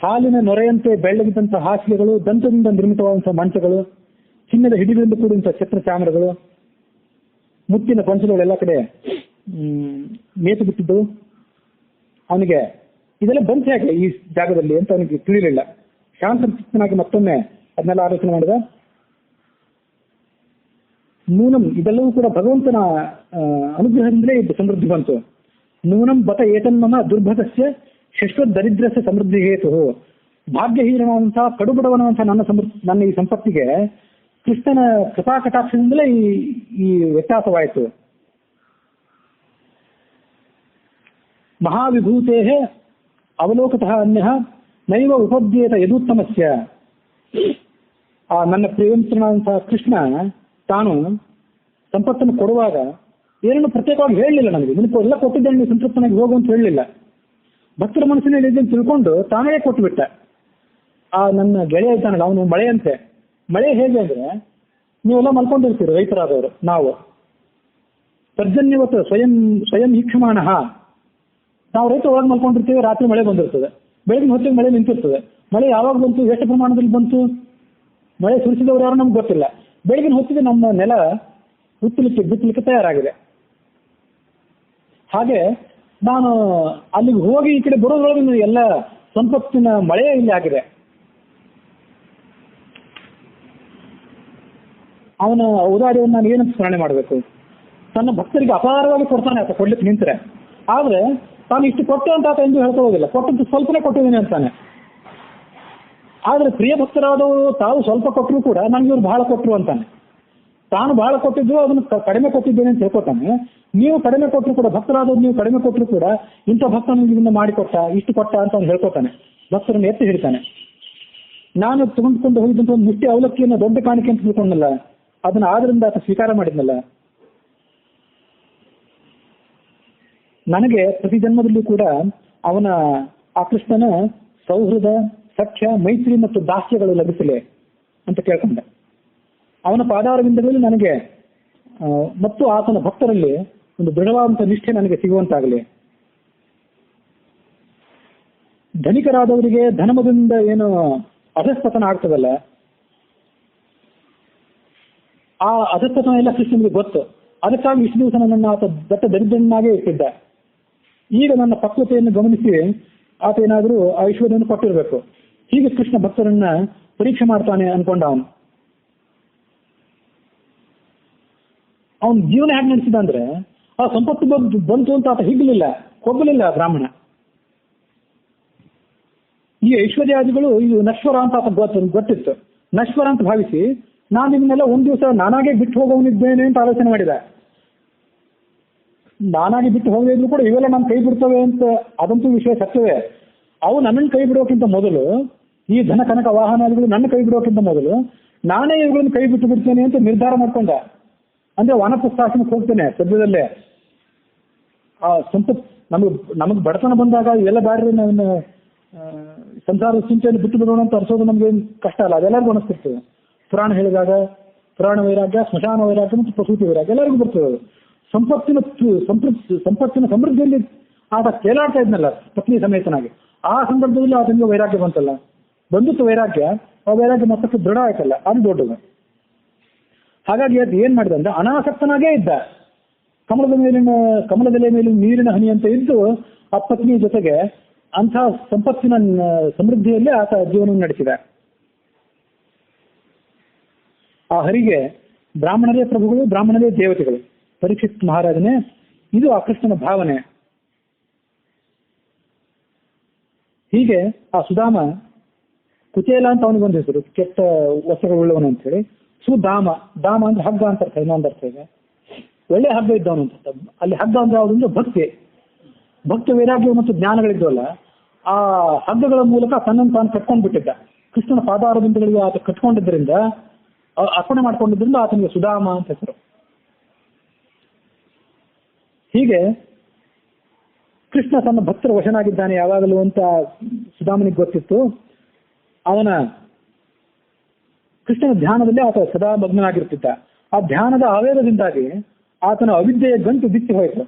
ಹಾಲಿನ ನೊರೆಯಂತೆ ಬೆಳ್ಳಗಿದ್ದಂತಹ ಹಾಸಿಗೆಗಳು, ದಂತದಿಂದ ನಿರ್ಮಿತವಾದಂತಹ ಮಂಚಗಳು, ಚಿನ್ನದ ಹಿಡಿಗಳಿಂದ ಕೂಡಿದಂತಹ ಛತ್ರ ಚಾಮರಗಳು, ಮುತ್ತಿನ ಪಂಚಗಳು ಎಲ್ಲ ಕಡೆ ನೇತು ಬಿಟ್ಟಿದ್ದವು. ಅವನಿಗೆ ಇದೆಲ್ಲ ಬಂತು ಯಾಕೆ ಈ ಜಾಗದಲ್ಲಿ ಅಂತ ಅವನಿಗೆ ತಿಳಿಲಿಲ್ಲ. ಶಾಂತನಾಗಿ ಮತ್ತೊಮ್ಮೆ ಅದನ್ನೆಲ್ಲ ಆಲೋಚನೆ ಮಾಡಿದ. ನೂನಂ, ಇದೆಲ್ಲವೂ ಕೂಡ ಭಗವಂತನ ಅನುಗ್ರಹದಿಂದಲೇ ಸಮೃದ್ಧಿ ಬಂತು. ನೂನಂ ಬತ ಏತನ್ಮಮ ದುರ್ಭಗಸ್ಯ ಶಶ್ವ ದರಿದ್ರಸ್ಯ ಸಮೃದ್ಧಿ ಹೇತು. ಭಾಗ್ಯಹೀನವಾದಂತಹ ಕಡುಬಡವನಂತಹ ನನ್ನ ಈ ಸಂಪತ್ತಿಗೆ ಕೃಷ್ಣನ ಕೃಪಾ ಕಟಾಕ್ಷದಿಂದಲೇ ಈ ವ್ಯತ್ಯಾಸವಾಯಿತು. ಮಹಾವಿಭೂತೆ ಅವಲೋಕತಃ ಅನ್ಯ ನೈವ ಉಪದ್ಯೇತ ಯದುತ್ತಮಸ್ಯ. ಆ ನನ್ನ ಪ್ರಿಯಂತ್ರನಾದಂತಹ ಕೃಷ್ಣ ತಾನು ಸಂಪತ್ತನ್ನು ಕೊಡುವಾಗ ಏನನ್ನು ಪ್ರತ್ಯೇಕವಾಗಿ ಹೇಳಲಿಲ್ಲ. ನನಗೆ ನಿನಗೆ ಎಲ್ಲ ಕೊಟ್ಟಿದ್ದೇನೆ, ನೀವು ಸಂತೃಪ್ತನಾಗಿ ಹೋಗು ಅಂತ ಹೇಳಲಿಲ್ಲ. ಭಕ್ತರ ಮನಸ್ಸಿನಲ್ಲಿ ಇದನ್ನು ತಿಳ್ಕೊಂಡು ತಾನೇ ಕೊಟ್ಟುಬಿಟ್ಟ. ಆ ನನ್ನ ಗೆಳೆಯ ಇದ್ದಾನಲ್ಲ ಅವನು ಮಳೆಯಂತೆ. ಮಳೆ ಹೇಗೆ ಅಂದ್ರೆ, ನೀವೆಲ್ಲ ಮಲ್ಕೊಂಡಿರ್ತೀರಿ ರೈತರಾದವರು. ನಾವು ಪರ್ಜನ್ಯವತ್ತು ಸ್ವಯಂ ಈಕ್ಷಮಾಣ. ನಾವು ರೈತ ಒಳಗೆ ಮಲ್ಕೊಂಡಿರ್ತೀವಿ, ರಾತ್ರಿ ಮಳೆ ಬಂದಿರ್ತದೆ, ಬೆಳಗಿನ ಹೊತ್ತಿಗೆ ಮಳೆ ನಿಂತಿರ್ತದೆ. ಮಳೆ ಯಾವಾಗ ಬಂತು, ಎಷ್ಟು ಪ್ರಮಾಣದಲ್ಲಿ ಬಂತು, ಮಳೆ ಸುರಿಸಿದವರು ಯಾರು ನಮ್ಗೆ ಗೊತ್ತಿಲ್ಲ. ಬೆಳಗಿನ ಹೊತ್ತಿಗೆ ನಮ್ಮ ನೆಲ ಬಿತ್ತಲಿಕ್ಕೆ ತಯಾರಾಗಿದೆ. ಹಾಗೆ ನಾನು ಅಲ್ಲಿಗೆ ಹೋಗಿ ಈ ಕಡೆ ಬರೋದ್ರೊಳಗೆ ಎಲ್ಲ ಸಂಪತ್ತಿನ ಮಳೆ ಇಲ್ಲಿ ಆಗಿದೆ. ಅವನ ಔದಾರ್ಯವನ್ನು ನಾನು ಏನಂತ ಸ್ಮರಣೆ ಮಾಡಬೇಕು? ತನ್ನ ಭಕ್ತರಿಗೆ ಅಪಾರವಾಗಿ ಕೊಡ್ತಾನೆ ಆತ ಕೊಡ್ಲಿಕ್ಕೆ ನಿಂತರೆ. ಆದ್ರೆ ತಾನು ಇಷ್ಟು ಕೊಟ್ಟೆ ಅಂತ ಆತ ಎಂದು ಹೇಳ್ಕೊಳ್ಳೋದಿಲ್ಲ, ಕೊಟ್ಟಂತ ಸ್ವಲ್ಪನೇ ಕೊಟ್ಟಿದ್ದೀನಿ ಅಂತಾನೆ. ಆದ್ರೆ ಪ್ರಿಯ ಭಕ್ತರಾದವರು ತಾವು ಸ್ವಲ್ಪ ಕೊಟ್ಟರು ಕೂಡ ನನಗೆ ಇವ್ರು ಬಹಳ ಕೊಟ್ಟರು ಅಂತಾನೆ. ತಾನು ಬಹಳ ಕೊಟ್ಟಿದ್ದು ಅದನ್ನು ಕಡಿಮೆ ಕೊಟ್ಟಿದ್ದೇನೆ ಅಂತ ಹೇಳ್ಕೊತಾನೆ. ನೀವು ಕಡಿಮೆ ಕೊಟ್ಟರು ಕೂಡ, ಭಕ್ತರಾದವ್ರು ನೀವು ಕಡಿಮೆ ಕೊಟ್ಟರು ಕೂಡ ಇಂಥ ಭಕ್ತ ನನಗೆ ಇದನ್ನ ಮಾಡಿಕೊಟ್ಟ, ಇಷ್ಟು ಕೊಟ್ಟ ಅಂತ ಅವ್ನು ಹೇಳ್ಕೊತಾನೆ. ಭಕ್ತರನ್ನು ಎತ್ತಿ ಹಿಡಿತಾನೆ. ನಾನು ತೆಗೆದುಕೊಂಡು ಹೋಗಿದ್ದಂತ ಒಂದು ಮುಷ್ಟಿ ಅವಲಕ್ಕಿಯನ್ನು ದೊಡ್ಡ ಕಾಣಿಕೆ ಅಂತ ತಿಳ್ಕೊಂಡಲ್ಲ, ಅದನ್ನ ಆದ್ರಿಂದ ಆತ ಸ್ವೀಕಾರ ಮಾಡಿದ್ನಲ್ಲ. ನನಗೆ ಪ್ರತಿ ಜನ್ಮದಲ್ಲೂ ಕೂಡ ಅವನ ಆ ಕೃಷ್ಣನ ಸೌಹೃದ, ಸಖ್ಯ, ಮೈತ್ರಿ ಮತ್ತು ದಾಸ್ಯಗಳು ಲಭಿಸಲಿ ಅಂತ ಕೇಳ್ಕೊಂಡೆ. ಅವನ ಪಾದಾರವಿಂದಗಳಲ್ಲಿ ನನಗೆ ಮತ್ತು ಆತನ ಭಕ್ತರಲ್ಲಿ ಒಂದು ದೃಢವಾದಂಥ ನಿಷ್ಠೆ ನನಗೆ ಸಿಗುವಂತಾಗಲಿ. ಧನಿಕರಾದವರಿಗೆ ಧನಮದಿಂದ ಏನು ಅಧಸ್ಥಪತನ ಆಗ್ತದಲ್ಲ, ಆ ಅಧಸ್ಥಪತನ ಎಲ್ಲ ಕೃಷ್ಣನಿಗೆ ಗೊತ್ತು. ಅದಕ್ಕಾಗಿ ಇಷ್ಟು ದಿವಸ ನನ್ನನ್ನು ಆತ ದಟ್ಟ ದರಿದ್ರನಾಗೇ ಇಟ್ಟಿದ್ದ. ಈಗ ನನ್ನ ಪಕ್ವತೆಯನ್ನು ಗಮನಿಸಿ ಆತ ಏನಾದರೂ ಆ ಐಶ್ವರ್ಯವನ್ನು ಕೊಟ್ಟಿರಬೇಕು. ಹೀಗೆ ಕೃಷ್ಣ ಭಕ್ತರನ್ನ ಪರೀಕ್ಷೆ ಮಾಡ್ತಾನೆ ಅನ್ಕೊಂಡ ಅವನು. ಅವನ ಜೀವನ ಹೇಗೆ ನಡೆಸಿದ ಅಂದ್ರೆ, ಆ ಸಂಪತ್ತು ಬಂತು ಅಂತ ಆತ ಹಿಗ್ಲಿಲ್ಲ, ಕೊಬ್ಬಲಿಲ್ಲ ಬ್ರಾಹ್ಮಣ. ಈ ಐಶ್ವರ್ಯಾದಿಗಳು ಇದು ನಶ್ವರ ಅಂತ ಆತ ಗೊತ್ತಿತ್ತು. ನಶ್ವರ ಅಂತ ಭಾವಿಸಿ ನಾನು ಇದನ್ನೆಲ್ಲ ಒಂದ್ ದಿವಸ ನಾನಾಗೆ ಬಿಟ್ಟು ಹೋಗೋನಿದ್ದೇನೆ ಅಂತ ಆಲೋಚನೆ ಮಾಡಿದ. ನಾನಾಗಿ ಬಿಟ್ಟು ಹೋಗಿದ್ರು ಕೂಡ ಇವೆಲ್ಲ ನಾನು ಕೈ ಬಿಡ್ತವೆ ಅಂತ, ಅದಂತೂ ವಿಷಯ ಸತ್ಯವೇ. ಅವು ನನ್ನನ್ನು ಕೈ ಬಿಡೋಕ್ಕಿಂತ ಮೊದಲು, ಈ ಧನ ಕನಕ ವಾಹನಗಳು ನನ್ನ ಕೈ ಬಿಡೋಕ್ಕಿಂತ ಮೊದಲು ನಾನೇ ಇವುಗಳನ್ನು ಕೈ ಬಿಟ್ಟು ಬಿಡ್ತೇನೆ ಅಂತ ನಿರ್ಧಾರ ಮಾಡ್ಕೊಂಡ. ಅಂದ್ರೆ ವಾನಪ್ರಸ್ಥಾಶ್ರಮಕ್ಕೆ ಹೋಗ್ತೇನೆ ಸದ್ಯದಲ್ಲೇ. ಆ ಸಂಪತ್ ನಮಗ್ ಬಡತನ ಬಂದಾಗ ಇವೆಲ್ಲ ಬ್ಯಾಡ್ರಿ, ನಾವು ಸಂಸಾರದ ಚಿಂತೆಯನ್ನು ಬಿಟ್ಟು ಬಿಡೋಣ ಅಂತ ಅನ್ಸೋದು ನಮ್ಗೆ ಕಷ್ಟ ಅಲ್ಲ, ಅದೆಲ್ಲರಿಗೂ ಅನಿಸ್ತಿರ್ತದೆ. ಪುರಾಣ ಹೇಳಿದಾಗ ಪುರಾಣ ವೈರಾಗ್ಯ, ಸ್ಮಶಾನ ವೈರಾಗ್ಯ ಮತ್ತು ಪ್ರಸೂತಿ ವೈರಾಗ್ಯ ಎಲ್ಲರಿಗೂ ಬರ್ತದೆ. ಸಂಪತ್ತಿನ ಸಮೃದ್ಧಿಯಲ್ಲಿ ಆತ ತೇಲಾಡ್ತಾ ಇದ್ನಲ್ಲ ಪತ್ನಿ ಸಮೇತನಾಗಿ, ಆ ಸಂದರ್ಭದಲ್ಲಿ ಆತನಿಗೆ ವೈರಾಗ್ಯ ಬಂತಲ್ಲ, ಬಂದಿತ್ತು ವೈರಾಗ್ಯ. ಆ ವೈರಾಗ್ಯ ಮತ್ತಷ್ಟು ದೃಢ ಆಯ್ತಲ್ಲ, ಅದು ದೊಡ್ಡದು. ಹಾಗಾಗಿ ಅದು ಏನ್ ಮಾಡಿದ ಅಂದ್ರೆ ಅನಾಸಕ್ತನಾಗೇ ಇದ್ದ. ಕಮಲದೆಲೆ ಮೇಲಿನ ನೀರಿನ ಹನಿ ಅಂತ ಇದ್ದು ಆ ಪತ್ನಿಯ ಜೊತೆಗೆ ಅಂಥ ಸಂಪತ್ತಿನ ಸಮೃದ್ಧಿಯಲ್ಲೇ ಆತ ಜೀವನವನ್ನು ನಡೆಸಿದ. ಆ ಹರಿಗೆ ಬ್ರಾಹ್ಮಣರೇ ಪ್ರಭುಗಳು, ಬ್ರಾಹ್ಮಣರೇ ದೇವತೆಗಳು. ಪರೀಕ್ಷಿತ್ ಮಹಾರಾಜನೇ ಇದು ಆ ಕೃಷ್ಣನ ಭಾವನೆ. ಹೀಗೆ ಆ ಸುಧಾಮ, ಕುಚೇಲ ಅಂತ ಅವನಿಗೊಂದು ಹೆಸರು, ಕೆಟ್ಟ ವಸ್ತ್ರಗಳುಳ್ಳವನು ಅಂತ ಹೇಳಿ. ಸುಧಾಮ, ಧಾಮ ಅಂದ್ರೆ ಹಗ್ಗ ಅಂತ ಅರ್ಥ, ಇನ್ನೊಂದು ಅರ್ಥ ಇದೆ. ಒಳ್ಳೆ ಹಗ್ಗ ಇದ್ದವನು ಅಂತ. ಅಲ್ಲಿ ಹಗ್ಗ ಅಂದ್ರೆ ಯಾವುದಂದ್ರೆ ಭಕ್ತಿ, ಭಕ್ತ ವೈರಾಗ್ಯ ಮತ್ತು ಜ್ಞಾನಗಳಿದ್ದವಲ್ಲ, ಆ ಹಗ್ಗಗಳ ಮೂಲಕ ತನ್ನನ್ನು ತಾನು ಕಟ್ಕೊಂಡು ಬಿಟ್ಟಿದ್ದ. ಕೃಷ್ಣನ ಪಾದಾರಬಿಂದಗಳಿಗೆ ಆತ ಕಟ್ಕೊಂಡಿದ್ದರಿಂದ, ಅರ್ಪಣೆ ಮಾಡ್ಕೊಂಡಿದ್ದರಿಂದ ಆತನಿಗೆ ಸುಧಾಮ ಅಂತ ಹೆಸರು. ಹೀಗೆ ಕೃಷ್ಣ ತನ್ನ ಭಕ್ತರ ವಶನಾಗಿದ್ದಾನೆ ಯಾವಾಗಲೂ ಅಂತ ಸುಧಾಮನಿಗೆ ಗೊತ್ತಿತ್ತು. ಅವನ ಕೃಷ್ಣನ ಧ್ಯಾನದಲ್ಲಿ ಆತ ಸದಾ ಮಗ್ನನಾಗಿರ್ತಿದ್ದ. ಆ ಧ್ಯಾನದ ಆವೇಗದಿಂದಾಗಿ ಆತನ ಅವಿದ್ಯೆಯ ಗಂಟು ಬಿಚ್ಚಿ ಹೋಯಿತು.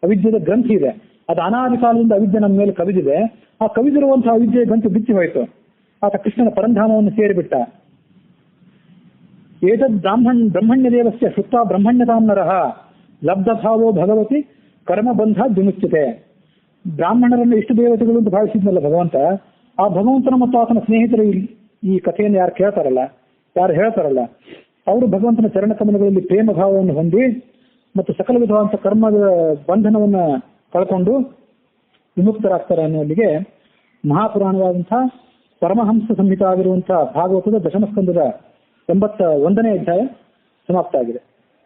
ಅವಿದ್ಯೆಯ ಗ್ರಂಥಿ ಇದೆ, ಅದು ಅನಾದಿ ಕಾಲದಿಂದ ಅವಿದ್ಯೆ ನಮ್ಮ ಮೇಲೆ ಕವಿದಿದೆ. ಆ ಕವಿದಿರುವಂತಹ ಅವಿದ್ಯೆಯ ಗಂಟು ಬಿಚ್ಚಿ ಹೋಯಿತು. ಆತ ಕೃಷ್ಣನ ಪರಂಧಾಮವನ್ನು ಸೇರಿಬಿಟ್ಟ. ಏತದ್ ಬ್ರಹ್ಮಣ್ಯ ದೇವಸ್ಯ ಶುದ್ಧ ಬ್ರಹ್ಮಣ್ಯತಾಂ ನರಃ ಲಬ್ಧಭಾವೋ ಭಗವತಿ ಕರ್ಮಬಂಧ ವಿಮುಚ್ಯತೆ. ಬ್ರಾಹ್ಮಣರನ್ನು ಇಷ್ಟು ದೇವತೆಗಳು ಅಂತ ಭಾವಿಸಿದ್ನಲ್ಲ ಭಗವಂತ, ಆ ಭಗವಂತನ ಮತ್ತು ಆತನ ಸ್ನೇಹಿತರು ಈ ಕಥೆಯನ್ನು ಯಾರು ಕೇಳ್ತಾರಲ್ಲ, ಯಾರು ಹೇಳ್ತಾರಲ್ಲ, ಅವರು ಭಗವಂತನ ಚರಣ ಕಮಲಗಳಲ್ಲಿ ಪ್ರೇಮ ಭಾವವನ್ನು ಹೊಂದಿ ಮತ್ತು ಸಕಲ ವಿಧವಾದಂಥ ಕರ್ಮದ ಬಂಧನವನ್ನು ಕಳ್ಕೊಂಡು ವಿಮುಕ್ತರಾಗ್ತಾರೆ ಅನ್ನೋಲ್ಲಿಗೆ ಮಹಾಪುರಾಣವಾದಂತಹ ಪರಮಹಂಸ ಸಂಹಿತ ಆಗಿರುವಂತಹ ಭಾಗವತದ ದಶಮಸ್ಕಂದದ 81ನೇ ಅಧ್ಯಾಯ ಸಮಾಪ್ತ ಆಗಿದೆ.